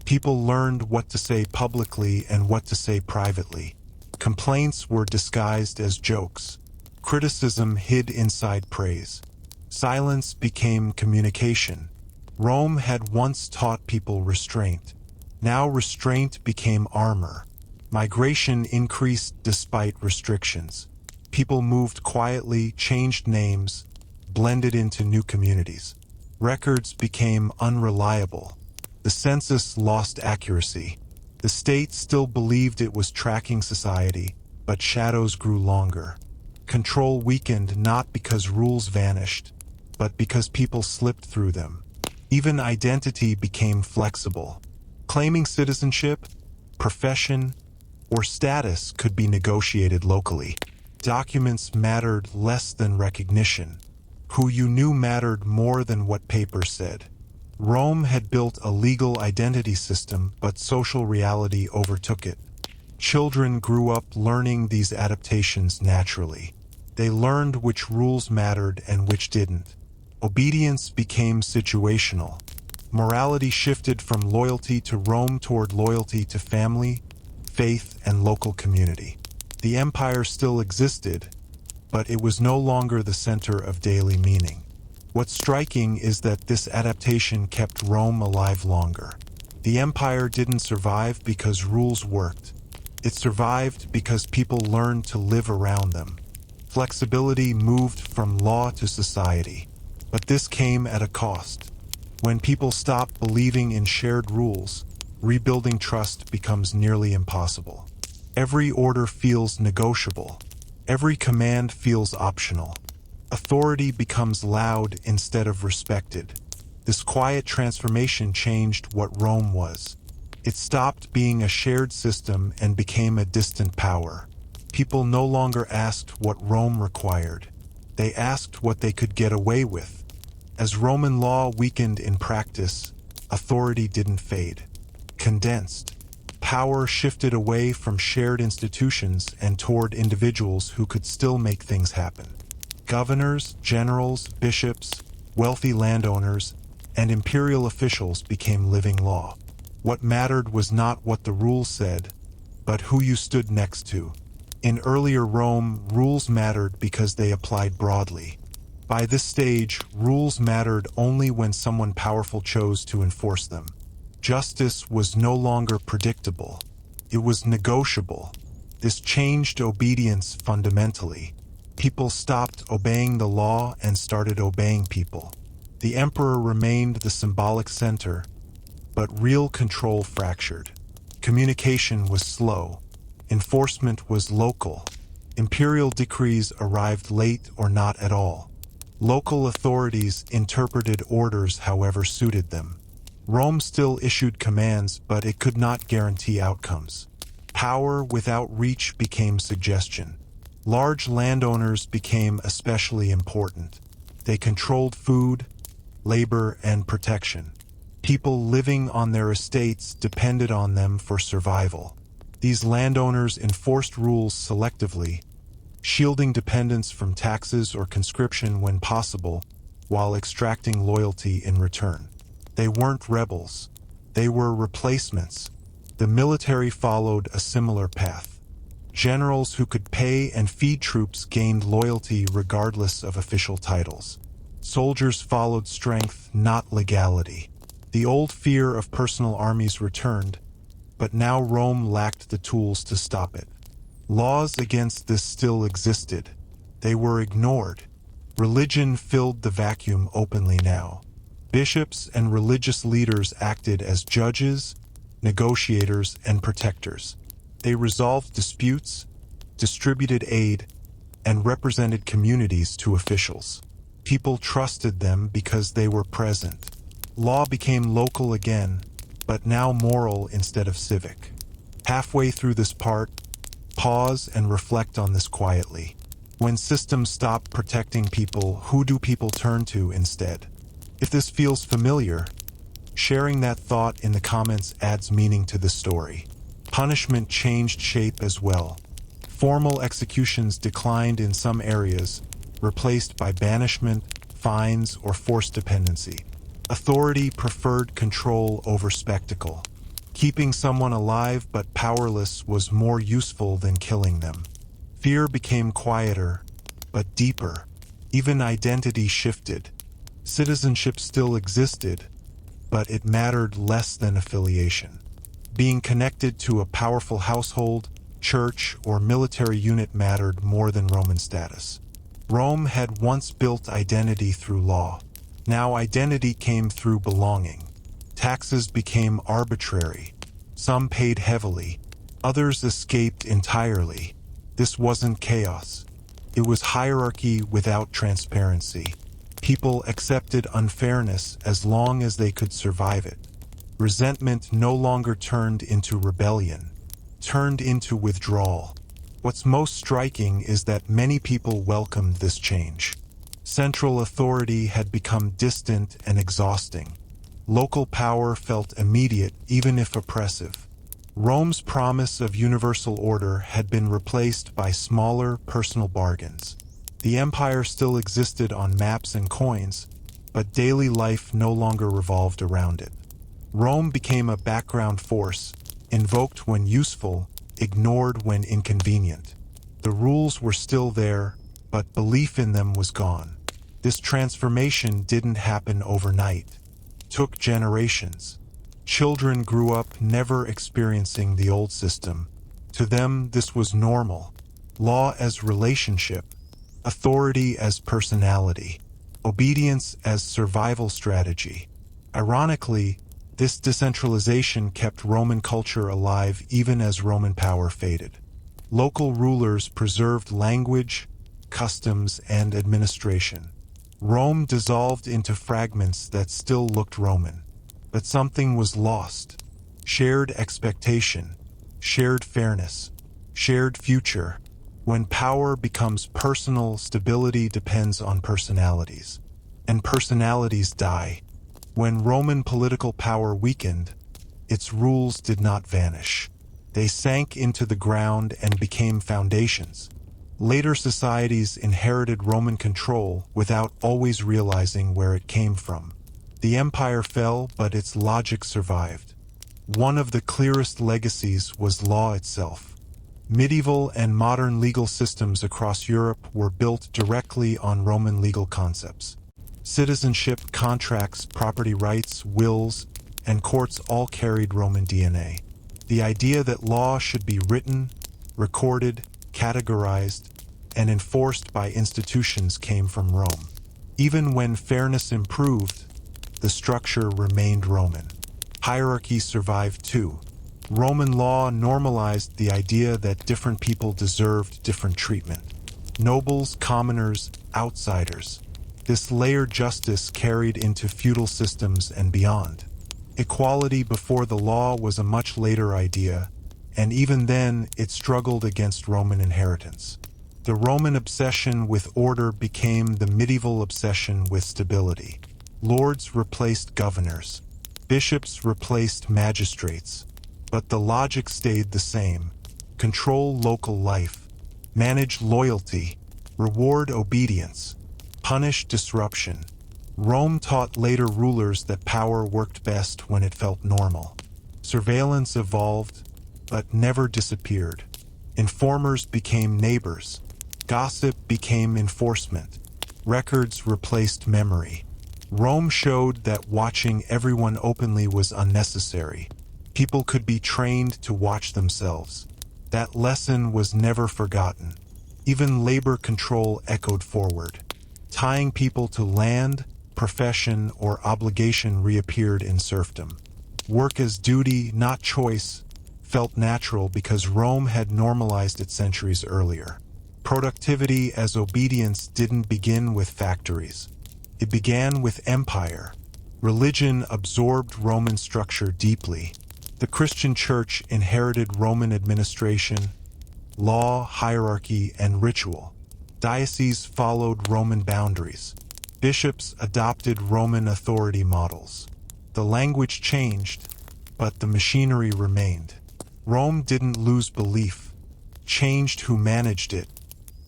A: People learned what to say publicly and what to say privately. Complaints were disguised as jokes. Criticism hid inside praise. Silence became communication. Rome had once taught people restraint. Now restraint became armor. Migration increased despite restrictions. People moved quietly, changed names, blended into new communities. Records became unreliable. The census lost accuracy. The state still believed it was tracking society, but shadows grew longer. Control weakened not because rules vanished, but because people slipped through them. Even identity became flexible. Claiming citizenship, profession, or status could be negotiated locally. Documents mattered less than recognition. Who you knew mattered more than what papers said. Rome had built a legal identity system, but social reality overtook it. Children grew up learning these adaptations naturally. They learned which rules mattered and which didn't. Obedience became situational. Morality shifted from loyalty to Rome toward loyalty to family, faith, and local community. The empire still existed, but it was no longer the center of daily meaning. What's striking is that this adaptation kept Rome alive longer. The empire didn't survive because rules worked. It survived because people learned to live around them. Flexibility moved from law to society, but this came at a cost. When people stop believing in shared rules, rebuilding trust becomes nearly impossible. Every order feels negotiable. Every command feels optional. Authority becomes loud instead of respected. This quiet transformation changed what Rome was. It stopped being a shared system and became a distant power. People no longer asked what Rome required. They asked what they could get away with. As Roman law weakened in practice, authority didn't fade. Condensed. Power shifted away from shared institutions and toward individuals who could still make things happen. Governors, generals, bishops, wealthy landowners, and imperial officials became living law. What mattered was not what the rules said, but who you stood next to. In earlier Rome, rules mattered because they applied broadly. By this stage, rules mattered only when someone powerful chose to enforce them. Justice was no longer predictable. It was negotiable. This changed obedience fundamentally. People stopped obeying the law and started obeying people. The emperor remained the symbolic center, but real control fractured. Communication was slow. Enforcement was local. Imperial decrees arrived late or not at all. Local authorities interpreted orders however suited them. Rome still issued commands, but it could not guarantee outcomes. Power without reach became suggestion. Large landowners became especially important. They controlled food, labor, and protection. People living on their estates depended on them for survival. These landowners enforced rules selectively, shielding dependents from taxes or conscription when possible, while extracting loyalty in return. They weren't rebels. They were replacements. The military followed a similar path. Generals who could pay and feed troops gained loyalty regardless of official titles. Soldiers followed strength, not legality. The old fear of personal armies returned, but now Rome lacked the tools to stop it. Laws against this still existed. They were ignored. Religion filled the vacuum openly now. Bishops and religious leaders acted as judges, negotiators, and protectors. They resolved disputes, distributed aid, and represented communities to officials. People trusted them because they were present. Law became local again, but now moral instead of civic. Halfway through this part, pause and reflect on this quietly. When systems stop protecting people, who do people turn to instead? If this feels familiar, sharing that thought in the comments adds meaning to the story. Punishment changed shape as well. Formal executions declined in some areas, replaced by banishment, fines, or forced dependency. Authority preferred control over spectacle. Keeping someone alive but powerless was more useful than killing them. Fear became quieter, but deeper. Even identity shifted. Citizenship still existed, but it mattered less than affiliation. Being connected to a powerful household, church, or military unit mattered more than Roman status. Rome had once built identity through law. Now identity came through belonging. Taxes became arbitrary. Some paid heavily. Others escaped entirely. This wasn't chaos. It was hierarchy without transparency. People accepted unfairness as long as they could survive it. Resentment no longer turned into rebellion, turned into withdrawal. What's most striking is that many people welcomed this change. Central authority had become distant and exhausting. Local power felt immediate, even if oppressive. Rome's promise of universal order had been replaced by smaller, personal bargains. The empire still existed on maps and coins, but daily life no longer revolved around it. Rome became a background force, invoked when useful, ignored when inconvenient. The rules were still there, but belief in them was gone. This transformation didn't happen overnight. It took generations. Children grew up never experiencing the old system. To them, this was normal. Law as relationship, authority as personality, obedience as survival strategy. Ironically, this decentralization kept Roman culture alive even as Roman power faded. Local rulers preserved language, customs, and administration. Rome dissolved into fragments that still looked Roman. But something was lost. Shared expectation, shared fairness, shared future. When power becomes personal, stability depends on personalities. And personalities die. When Roman political power weakened, its rules did not vanish. They sank into the ground and became foundations. Later societies inherited Roman control without always realizing where it came from. The empire fell, but its logic survived. One of the clearest legacies was law itself. Medieval and modern legal systems across Europe were built directly on Roman legal concepts. Citizenship, contracts, property rights, wills, and courts all carried Roman DNA. The idea that law should be written, recorded, categorized, and enforced by institutions came from Rome. Even when fairness improved, the structure remained Roman. Hierarchy survived too. Roman law normalized the idea that different people deserved different treatment. Nobles, commoners, outsiders. This layered justice carried into feudal systems and beyond. Equality before the law was a much later idea, and even then it struggled against Roman inheritance. The Roman obsession with order became the medieval obsession with stability. Lords replaced governors. Bishops replaced magistrates. But the logic stayed the same. Control local life. Manage loyalty. Reward obedience. Punish disruption. Rome taught later rulers that power worked best when it felt normal. Surveillance evolved, but never disappeared. Informers became neighbors. Gossip became enforcement. Records replaced memory. Rome showed that watching everyone openly was unnecessary. People could be trained to watch themselves. That lesson was never forgotten. Even labor control echoed forward. Tying people to land, profession, or obligation reappeared in serfdom. Work as duty, not choice, felt natural because Rome had normalized it centuries earlier. Productivity as obedience didn't begin with factories. It began with empire. Religion absorbed Roman structure deeply. The Christian Church inherited Roman administration, law, hierarchy, and ritual. Dioceses followed Roman boundaries. Bishops adopted Roman authority models. The language changed, but the machinery remained. Rome didn't lose belief, changed who managed it.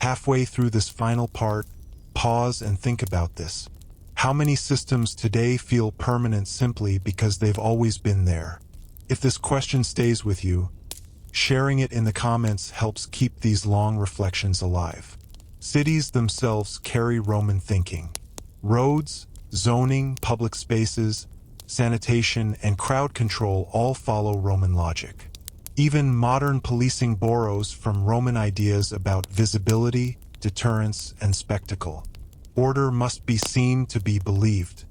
A: Halfway through this final part, pause and think about this. How many systems today feel permanent simply because they've always been there? If this question stays with you, sharing it in the comments helps keep these long reflections alive. Cities themselves carry Roman thinking. Roads, zoning, public spaces, sanitation, and crowd control all follow Roman logic. Even modern policing borrows from Roman ideas about visibility, deterrence, and spectacle. Order must be seen to be believed.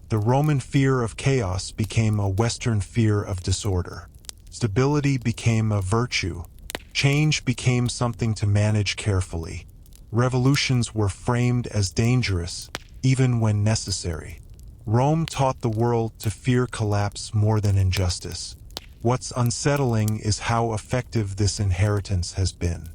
A: The Roman fear of chaos became a Western fear of disorder. Stability became a virtue. Change became something to manage carefully. Revolutions were framed as dangerous, even when necessary. Rome taught the world to fear collapse more than injustice. What's unsettling is how effective this inheritance has been.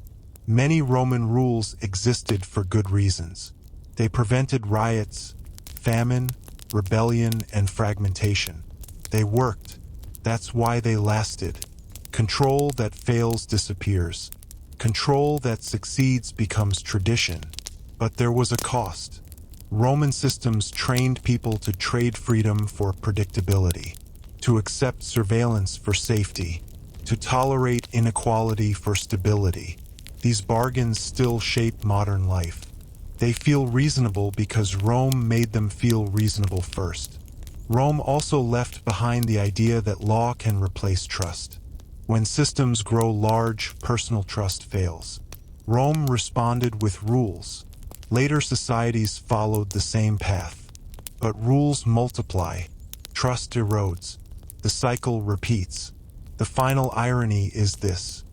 A: Many Roman rules existed for good reasons. They prevented riots, famine, rebellion, and fragmentation. They worked. That's why they lasted. Control that fails disappears. Control that succeeds becomes tradition. But there was a cost. Roman systems trained people to trade freedom for predictability, to accept surveillance for safety, to tolerate inequality for stability. These bargains still shape modern life. They feel reasonable because Rome made them feel reasonable first. Rome also left behind the idea that law can replace trust. When systems grow large, personal trust fails. Rome responded with rules. Later societies followed the same path. But rules multiply. Trust erodes. The cycle repeats. The final irony is this.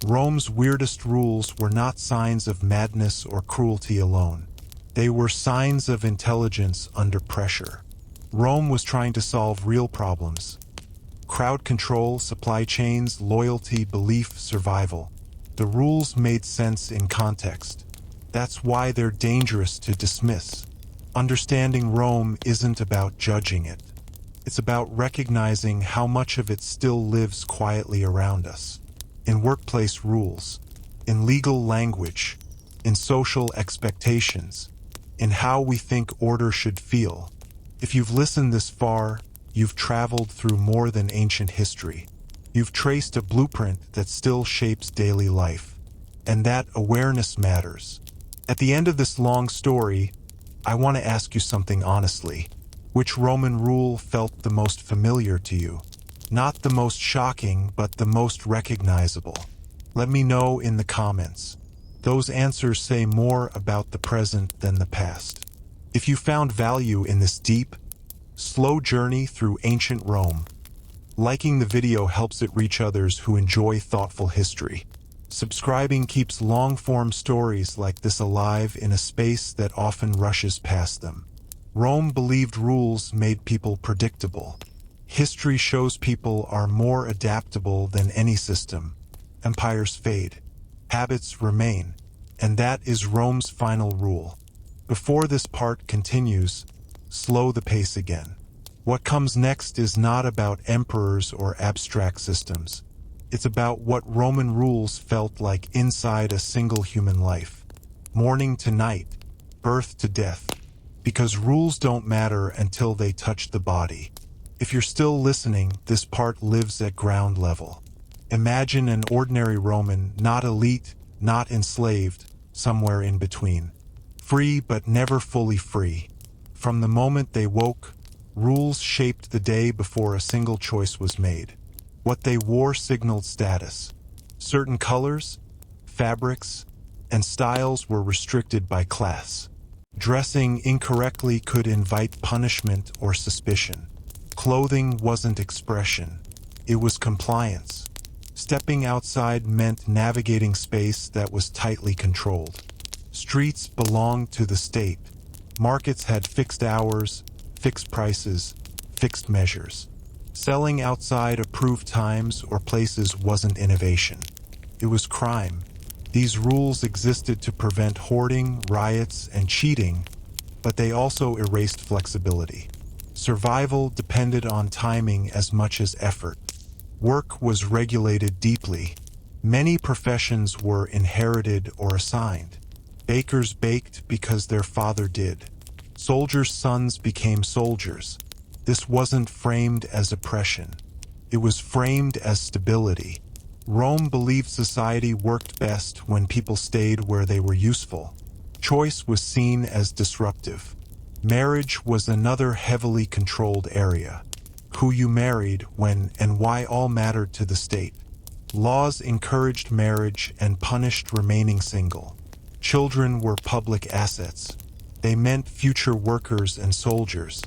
A: Rome's weirdest rules were not signs of madness or cruelty alone. They were signs of intelligence under pressure. Rome was trying to solve real problems. Crowd control, supply chains, loyalty, belief, survival. The rules made sense in context. That's why they're dangerous to dismiss. Understanding Rome isn't about judging it. It's about recognizing how much of it still lives quietly around us. In workplace rules, in legal language, in social expectations, in how we think order should feel. If you've listened this far, you've traveled through more than ancient history. You've traced a blueprint that still shapes daily life. And that awareness matters. At the end of this long story, I want to ask you something honestly. Which Roman rule felt the most familiar to you? Not the most shocking, but the most recognizable. Let me know in the comments. Those answers say more about the present than the past. If you found value in this deep, slow journey through ancient Rome, liking the video helps it reach others who enjoy thoughtful history. Subscribing keeps long-form stories like this alive in a space that often rushes past them. Rome believed rules made people predictable. History shows people are more adaptable than any system. Empires fade. Habits remain. And that is Rome's final rule. Before this part continues, slow the pace again. What comes next is not about emperors or abstract systems. It's about what Roman rules felt like inside a single human life. Morning to night, birth to death. Because rules don't matter until they touch the body. If you're still listening, this part lives at ground level. Imagine an ordinary Roman, not elite, not enslaved, somewhere in between. Free but never fully free. From the moment they woke, rules shaped the day before a single choice was made. What they wore signaled status. Certain colors, fabrics, and styles were restricted by class. Dressing incorrectly could invite punishment or suspicion. Clothing wasn't expression. It was compliance. Stepping outside meant navigating space that was tightly controlled. Streets belonged to the state. Markets had fixed hours, fixed prices, fixed measures. Selling outside approved times or places wasn't innovation. It was crime. These rules existed to prevent hoarding, riots, and cheating, but they also erased flexibility. Survival depended on timing as much as effort. Work was regulated deeply. Many professions were inherited or assigned. Bakers baked because their father did. Soldiers' sons became soldiers. This wasn't framed as oppression. It was framed as stability. Rome believed society worked best when people stayed where they were useful. Choice was seen as disruptive. Marriage was another heavily controlled area. Who you married, when, and why all mattered to the state. Laws encouraged marriage and punished remaining single. Children were public assets. They meant future workers and soldiers.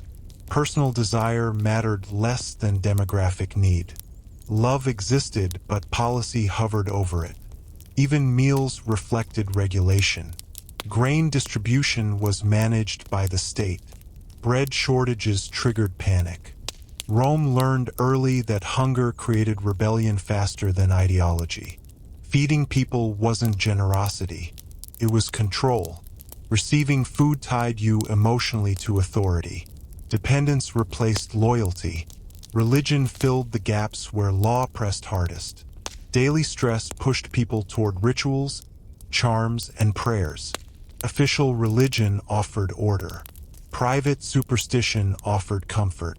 A: Personal desire mattered less than demographic need. Love existed, but policy hovered over it. Even meals reflected regulation. Grain distribution was managed by the state. Bread shortages triggered panic. Rome learned early that hunger created rebellion faster than ideology. Feeding people wasn't generosity. It was control. Receiving food tied you emotionally to authority. Dependence replaced loyalty. Religion filled the gaps where law pressed hardest. Daily stress pushed people toward rituals, charms, and prayers. Official religion offered order. Private superstition offered comfort.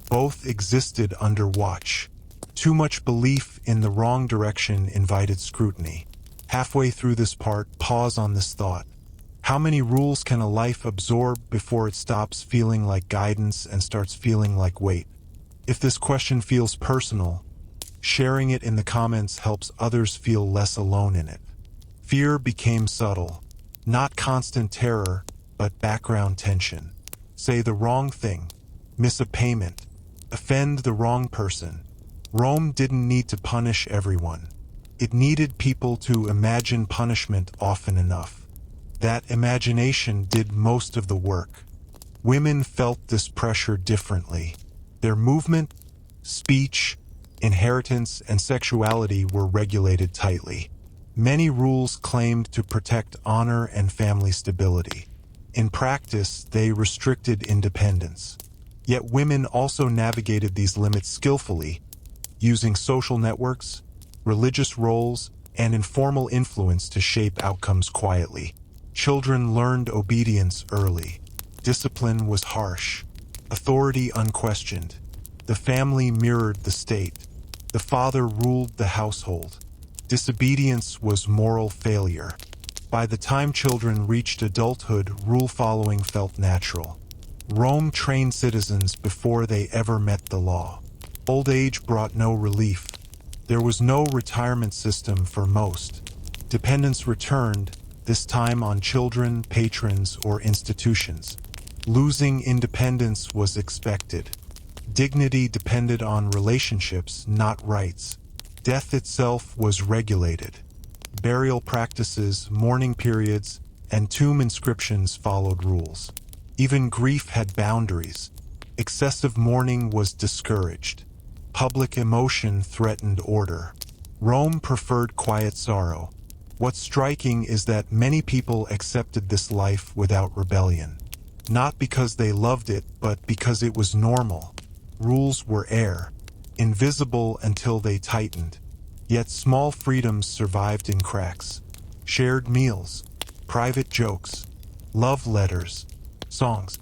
A: Both existed under watch. Too much belief in the wrong direction invited scrutiny. Halfway through this part, pause on this thought. How many rules can a life absorb before it stops feeling like guidance and starts feeling like weight? If this question feels personal, sharing it in the comments helps others feel less alone in it. Fear became subtle, not constant terror, but background tension. Say the wrong thing, miss a payment, offend the wrong person. Rome didn't need to punish everyone. It needed people to imagine punishment often enough. That imagination did most of the work. Women felt this pressure differently. Their movement, speech, inheritance, and sexuality were regulated tightly. Many rules claimed to protect honor and family stability. In practice, they restricted independence. Yet women also navigated these limits skillfully, using social networks, religious roles, and informal influence to shape outcomes quietly. Children learned obedience early. Discipline was harsh. Authority unquestioned. The family mirrored the state. The father ruled the household. Disobedience was moral failure. By the time children reached adulthood, rule-following felt natural. Rome trained citizens before they ever met the law. Old age brought no relief. There was no retirement system for most. Dependence returned, this time on children, patrons, or institutions. Losing independence was expected. Dignity depended on relationships, not rights. Death itself was regulated. Burial practices, mourning periods, and tomb inscriptions followed rules. Even grief had boundaries. Excessive mourning was discouraged. Public emotion threatened order. Rome preferred quiet sorrow. What's striking is that many people accepted this life without rebellion. Not because they loved it, but because it was normal. Rules were air, invisible until they tightened. Yet small freedoms survived in cracks. Shared meals, private jokes, love letters, songs,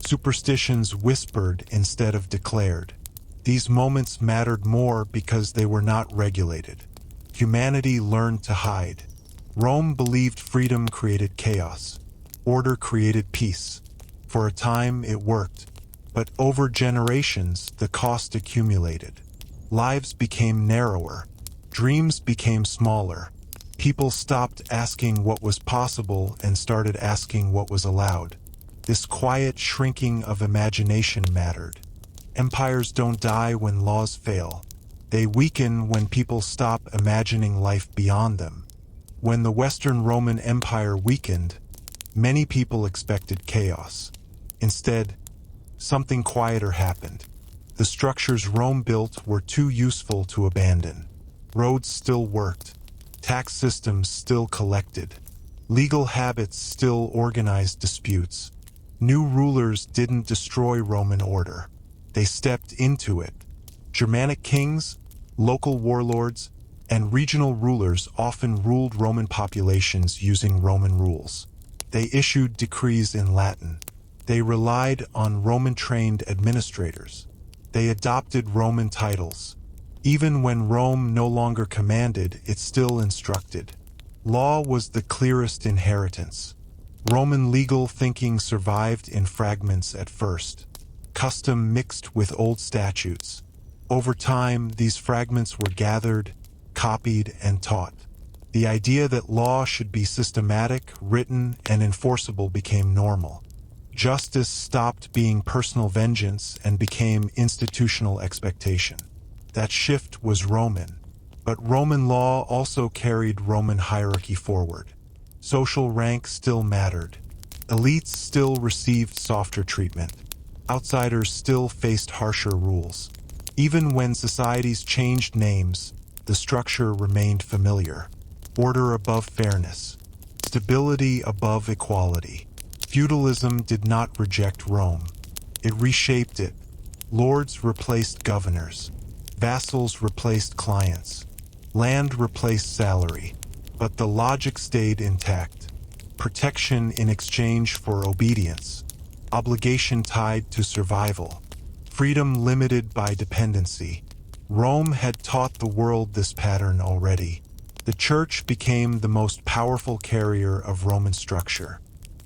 A: superstitions whispered instead of declared. These moments mattered more because they were not regulated. Humanity learned to hide. Rome believed freedom created chaos. Order created peace. For a time it worked, but over generations the cost accumulated. Lives became narrower. Dreams became smaller. People stopped asking what was possible and started asking what was allowed. This quiet shrinking of imagination mattered. Empires don't die when laws fail. They weaken when people stop imagining life beyond them. When the Western Roman Empire weakened, many people expected chaos. Instead, something quieter happened. The structures Rome built were too useful to abandon. Roads still worked. Tax systems still collected. Legal habits still organized disputes. New rulers didn't destroy Roman order. They stepped into it. Germanic kings, local warlords, and regional rulers often ruled Roman populations using Roman rules. They issued decrees in Latin. They relied on Roman-trained administrators. They adopted Roman titles. Even when Rome no longer commanded, it still instructed. Law was the clearest inheritance. Roman legal thinking survived in fragments at first. Custom mixed with old statutes. Over time, these fragments were gathered, copied, and taught. The idea that law should be systematic, written, and enforceable became normal. Justice stopped being personal vengeance and became institutional expectation. That shift was Roman. But Roman law also carried Roman hierarchy forward. Social rank still mattered. Elites still received softer treatment. Outsiders still faced harsher rules. Even when societies changed names, the structure remained familiar. Order above fairness. Stability above equality. Feudalism did not reject Rome. It reshaped it. Lords replaced governors. Vassals replaced clients. Land replaced salary. But the logic stayed intact. Protection in exchange for obedience. Obligation tied to survival. Freedom limited by dependency. Rome had taught the world this pattern already. The church became the most powerful carrier of Roman structure.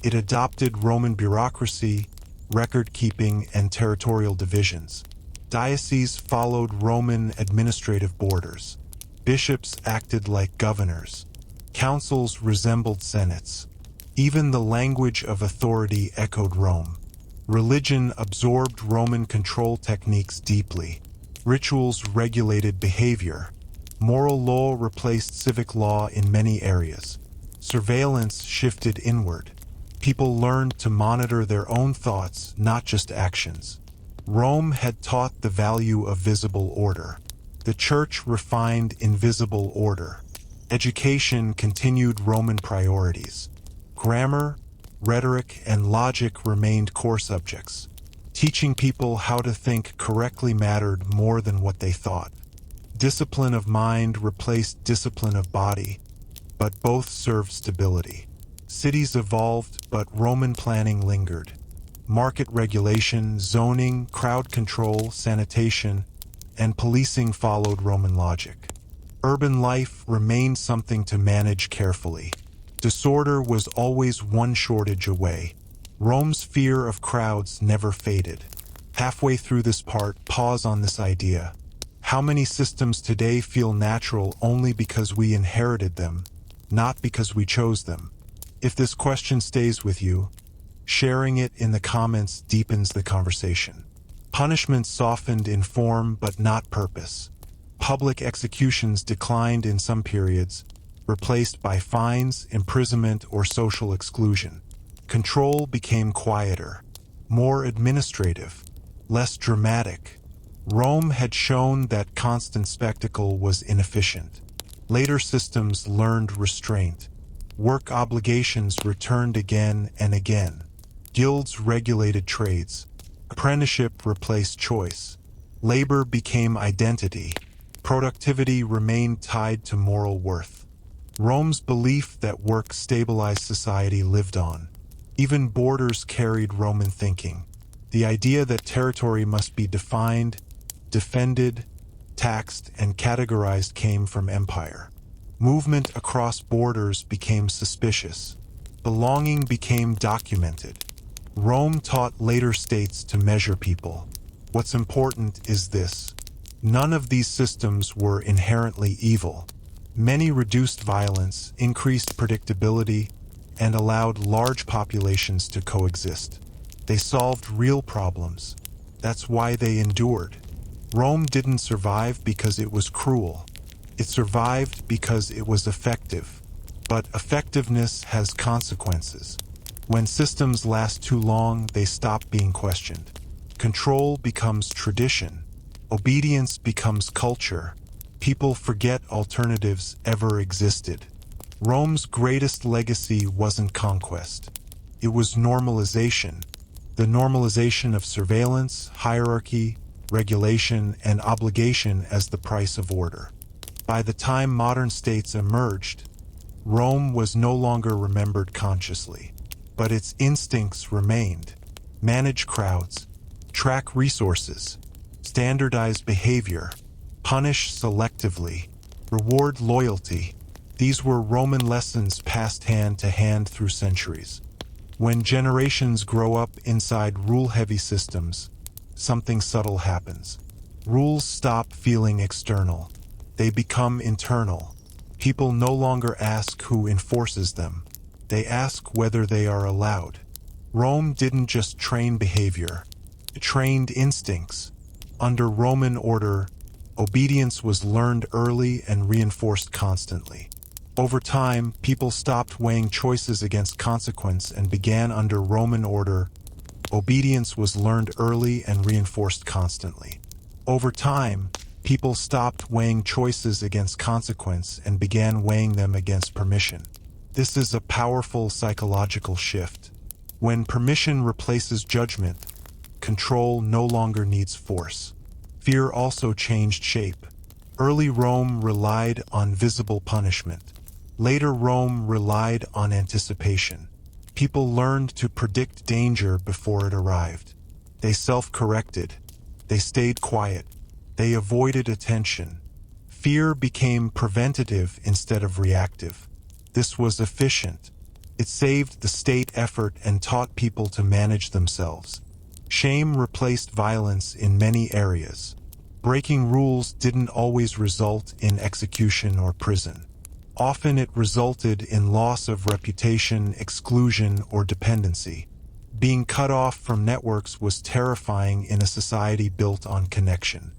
A: It adopted Roman bureaucracy, record-keeping, and territorial divisions. Dioceses followed Roman administrative borders. Bishops acted like governors. Councils resembled senates. Even the language of authority echoed Rome. Religion absorbed Roman control techniques deeply. Rituals regulated behavior. Moral law replaced civic law in many areas. Surveillance shifted inward. People learned to monitor their own thoughts, not just actions. Rome had taught the value of visible order. The Church refined invisible order. Education continued Roman priorities. Grammar, rhetoric, and logic remained core subjects. Teaching people how to think correctly mattered more than what they thought. Discipline of mind replaced discipline of body, but both served stability. Cities evolved, but Roman planning lingered. Market regulation, zoning, crowd control, sanitation, and policing followed Roman logic. Urban life remained something to manage carefully. Disorder was always one shortage away. Rome's fear of crowds never faded. Halfway through this part, pause on this idea. How many systems today feel natural only because we inherited them, not because we chose them? If this question stays with you, sharing it in the comments deepens the conversation. Punishments softened in form but not purpose. Public executions declined in some periods, replaced by fines, imprisonment, or social exclusion. Control became quieter, more administrative, less dramatic. Rome had shown that constant spectacle was inefficient. Later systems learned restraint. Work obligations returned again and again. Guilds regulated trades. Apprenticeship replaced choice. Labor became identity. Productivity remained tied to moral worth. Rome's belief that work stabilized society lived on. Even borders carried Roman thinking. The idea that territory must be defined, defended, taxed, and categorized came from empire. Movement across borders became suspicious. Belonging became documented. Rome taught later states to measure people. What's important is this: none of these systems were inherently evil. Many reduced violence, increased predictability, and allowed large populations to coexist. They solved real problems. That's why they endured. Rome didn't survive because it was cruel. It survived because it was effective. But effectiveness has consequences. When systems last too long, they stop being questioned. Control becomes tradition. Obedience becomes culture. People forget alternatives ever existed. Rome's greatest legacy wasn't conquest. It was normalization. The normalization of surveillance, hierarchy, regulation, and obligation as the price of order. By the time modern states emerged, Rome was no longer remembered consciously. But its instincts remained. Manage crowds, track resources, standardize behavior, punish selectively, reward loyalty. These were Roman lessons passed hand to hand through centuries. When generations grow up inside rule-heavy systems, something subtle happens. Rules stop feeling external. They become internal. People no longer ask who enforces them. They ask whether they are allowed. Rome didn't just train behavior. It trained instincts. Under Roman order, obedience was learned early and reinforced constantly. Over time, people stopped weighing choices against consequence and began under Roman order. Obedience was learned early and reinforced constantly. Over time, people stopped weighing choices against consequence and began weighing them against permission. This is a powerful psychological shift. When permission replaces judgment, control no longer needs force. Fear also changed shape. Early Rome relied on visible punishment. Later Rome relied on anticipation. People learned to predict danger before it arrived. They self-corrected. They stayed quiet. They avoided attention. Fear became preventative instead of reactive. This was efficient. It saved the state effort and taught people to manage themselves. Shame replaced violence in many areas. Breaking rules didn't always result in execution or prison. Often it resulted in loss of reputation, exclusion, or dependency. Being cut off from networks was terrifying in a society built on connection.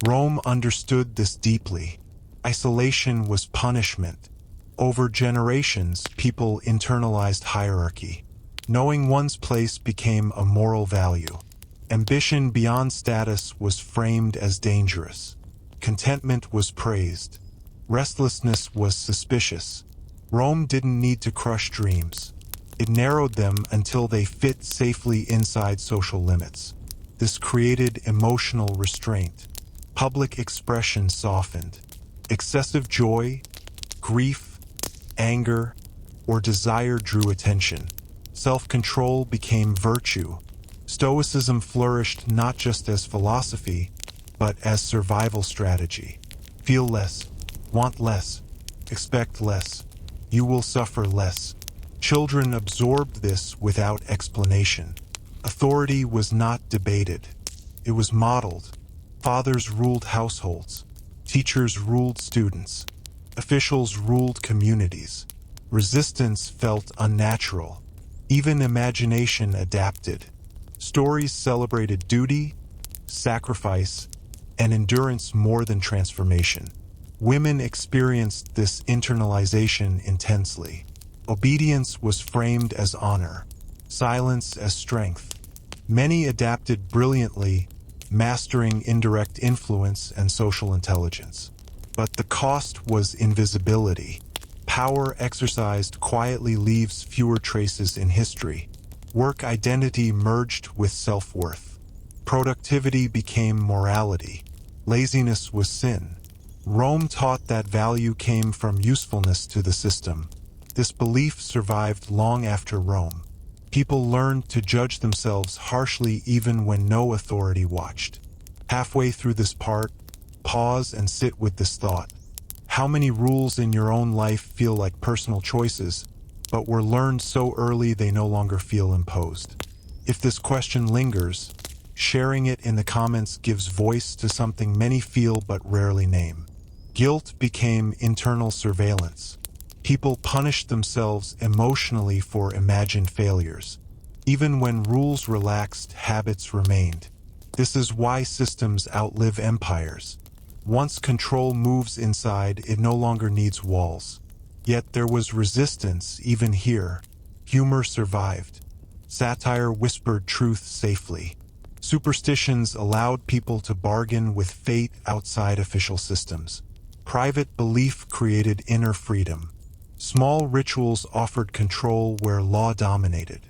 A: Rome understood this deeply. Isolation was punishment. Over generations, people internalized hierarchy. Knowing one's place became a moral value. Ambition beyond status was framed as dangerous. Contentment was praised. Restlessness was suspicious. Rome didn't need to crush dreams. It narrowed them until they fit safely inside social limits. This created emotional restraint. Public expression softened. Excessive joy, grief, anger, or desire drew attention. Self-control became virtue. Stoicism flourished not just as philosophy, but as survival strategy. Feel less, want less, expect less. You will suffer less. Children absorbed this without explanation. Authority was not debated. It was modeled. Fathers ruled households. Teachers ruled students. Officials ruled communities. Resistance felt unnatural. Even imagination adapted. Stories celebrated duty, sacrifice, and endurance more than transformation. Women experienced this internalization intensely. Obedience was framed as honor, silence as strength. Many adapted brilliantly, mastering indirect influence and social intelligence. But the cost was invisibility. Power exercised quietly leaves fewer traces in history. Work identity merged with self-worth. Productivity became morality. Laziness was sin. Rome taught that value came from usefulness to the system. This belief survived long after Rome. People learned to judge themselves harshly even when no authority watched. Halfway through this part, pause and sit with this thought. How many rules in your own life feel like personal choices, but were learned so early they no longer feel imposed? If this question lingers, sharing it in the comments gives voice to something many feel but rarely name. Guilt became internal surveillance. People punished themselves emotionally for imagined failures. Even when rules relaxed, habits remained. This is why systems outlive empires. Once control moves inside, it no longer needs walls. Yet there was resistance even here. Humor survived. Satire whispered truth safely. Superstitions allowed people to bargain with fate outside official systems. Private belief created inner freedom. Small rituals offered control where law dominated.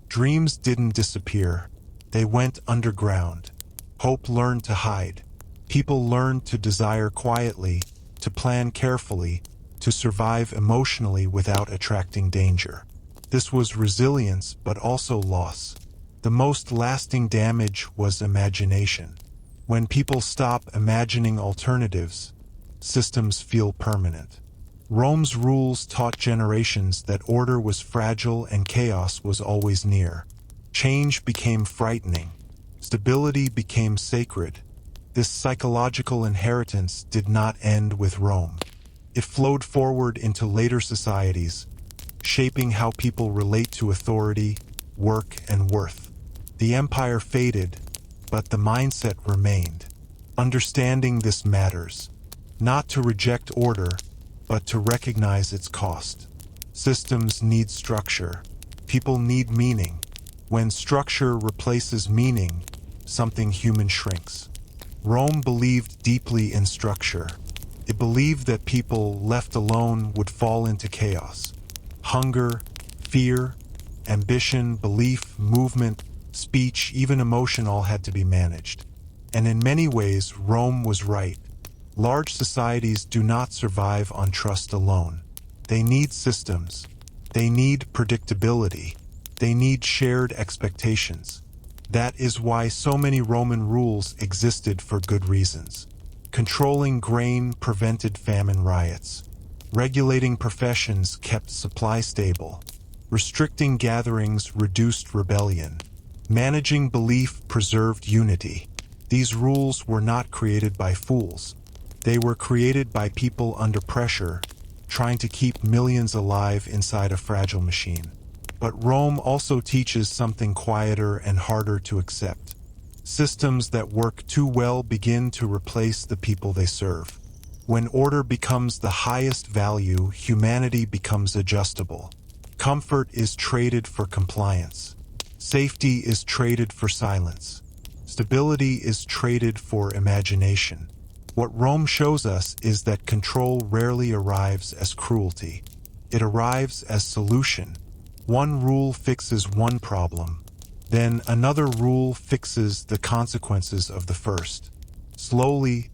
A: Dreams didn't disappear. They went underground. Hope learned to hide. People learned to desire quietly, to plan carefully, to survive emotionally without attracting danger. This was resilience, but also loss. The most lasting damage was imagination. When people stop imagining alternatives, systems feel permanent. Rome's rules taught generations that order was fragile and chaos was always near. Change became frightening. Stability became sacred. This psychological inheritance did not end with Rome. It flowed forward into later societies, shaping how people relate to authority, work, and worth. The empire faded, but the mindset remained. Understanding this matters. Not to reject order, but to recognize its cost. Systems need structure. People need meaning. When structure replaces meaning, something human shrinks. Rome believed deeply in structure. It believed that people left alone would fall into chaos. Hunger, fear, ambition, belief, movement, speech, even emotion all had to be managed. And in many ways, Rome was right. Large societies do not survive on trust alone. They need systems. They need predictability. They need shared expectations. That is why so many Roman rules existed for good reasons. Controlling grain prevented famine riots. Regulating professions kept supply stable. Restricting gatherings reduced rebellion. Managing belief preserved unity. These rules were not created by fools. They were created by people under pressure, trying to keep millions alive inside a fragile machine. But Rome also teaches something quieter and harder to accept. Systems that work too well begin to replace the people they serve. When order becomes the highest value, humanity becomes adjustable. Comfort is traded for compliance. Safety is traded for silence. Stability is traded for imagination. What Rome shows us is that control rarely arrives as cruelty. It arrives as solution. One rule fixes one problem. Then another rule fixes the consequences of the first. Slowly,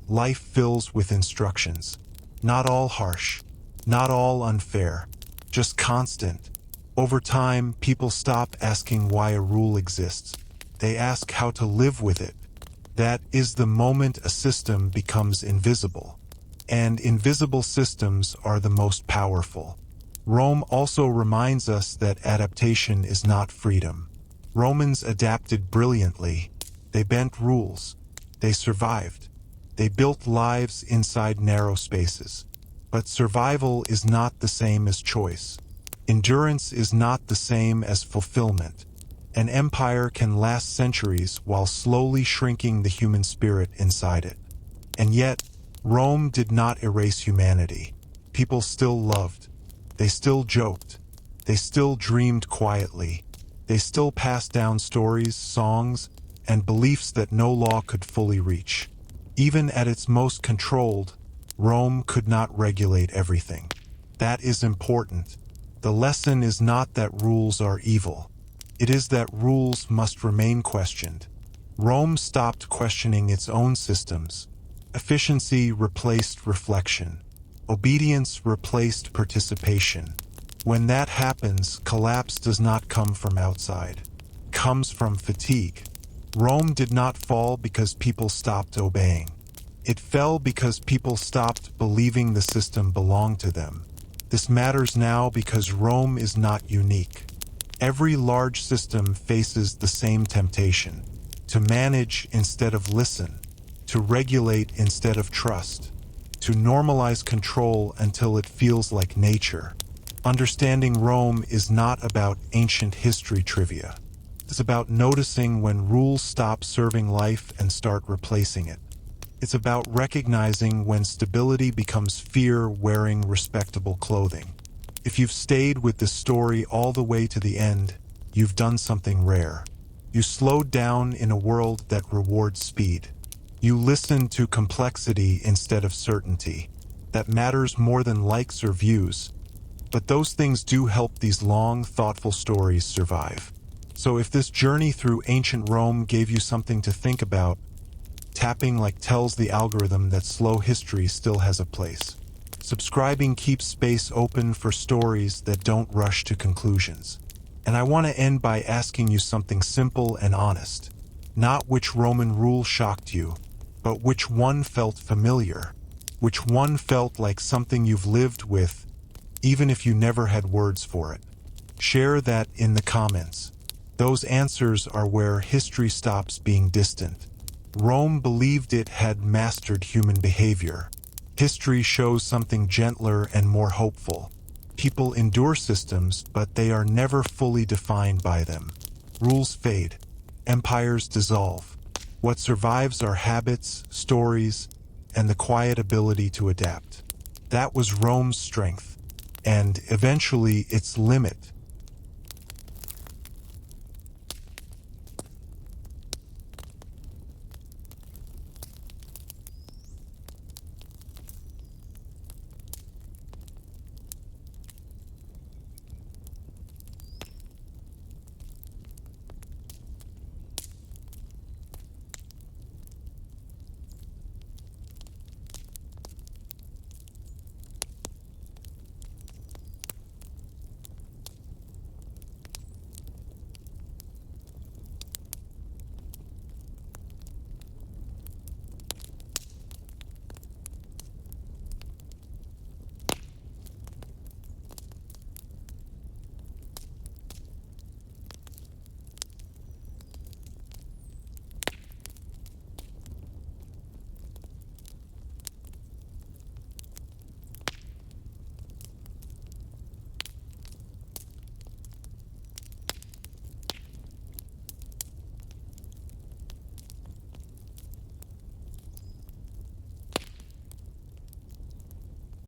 A: life fills with instructions. Not all harsh, not all unfair, just constant. Over time, people stop asking why a rule exists. They ask how to live with it. That is the moment a system becomes invisible. And invisible systems are the most powerful. Rome also reminds us that adaptation is not freedom. Romans adapted brilliantly. They bent rules. They survived. They built lives inside narrow spaces. But survival is not the same as choice. Endurance is not the same as fulfillment. An empire can last centuries while slowly shrinking the human spirit inside it. And yet, Rome did not erase humanity. People still loved. They still joked. They still dreamed quietly. They still passed down stories, songs, and beliefs that no law could fully reach. Even at its most controlled, Rome could not regulate everything. That is important. The lesson is not that rules are evil. It is that rules must remain questioned. Rome stopped questioning its own systems. Efficiency replaced reflection. Obedience replaced participation. When that happens, collapse does not come from outside. It comes from fatigue. Rome did not fall because people stopped obeying. It fell because people stopped believing the system belonged to them. This matters now because Rome is not unique. Every large system faces the same temptation: to manage instead of listen, to regulate instead of trust, to normalize control until it feels like nature. Understanding Rome is not about ancient history trivia. It's about noticing when rules stop serving life and start replacing it. It's about recognizing when stability becomes fear wearing respectable clothing. If you've stayed with this story all the way to the end, you've done something rare. You slowed down in a world that rewards speed. You listened to complexity instead of certainty. That matters more than likes or views. But those things do help these long, thoughtful stories survive. So if this journey through ancient Rome gave you something to think about, tapping like tells the algorithm that slow history still has a place. Subscribing keeps space open for stories that don't rush to conclusions. And I want to end by asking you something simple and honest. Not which Roman rule shocked you, but which one felt familiar. Which one felt like something you've lived with, even if you never had words for it. Share that in the comments. Those answers are where history stops being distant. Rome believed it had mastered human behavior. History shows something gentler and more hopeful. People endure systems, but they are never fully defined by them. Rules fade. Empires dissolve. What survives are habits, stories, and the quiet ability to adapt. That was Rome's strength, and eventually its limit.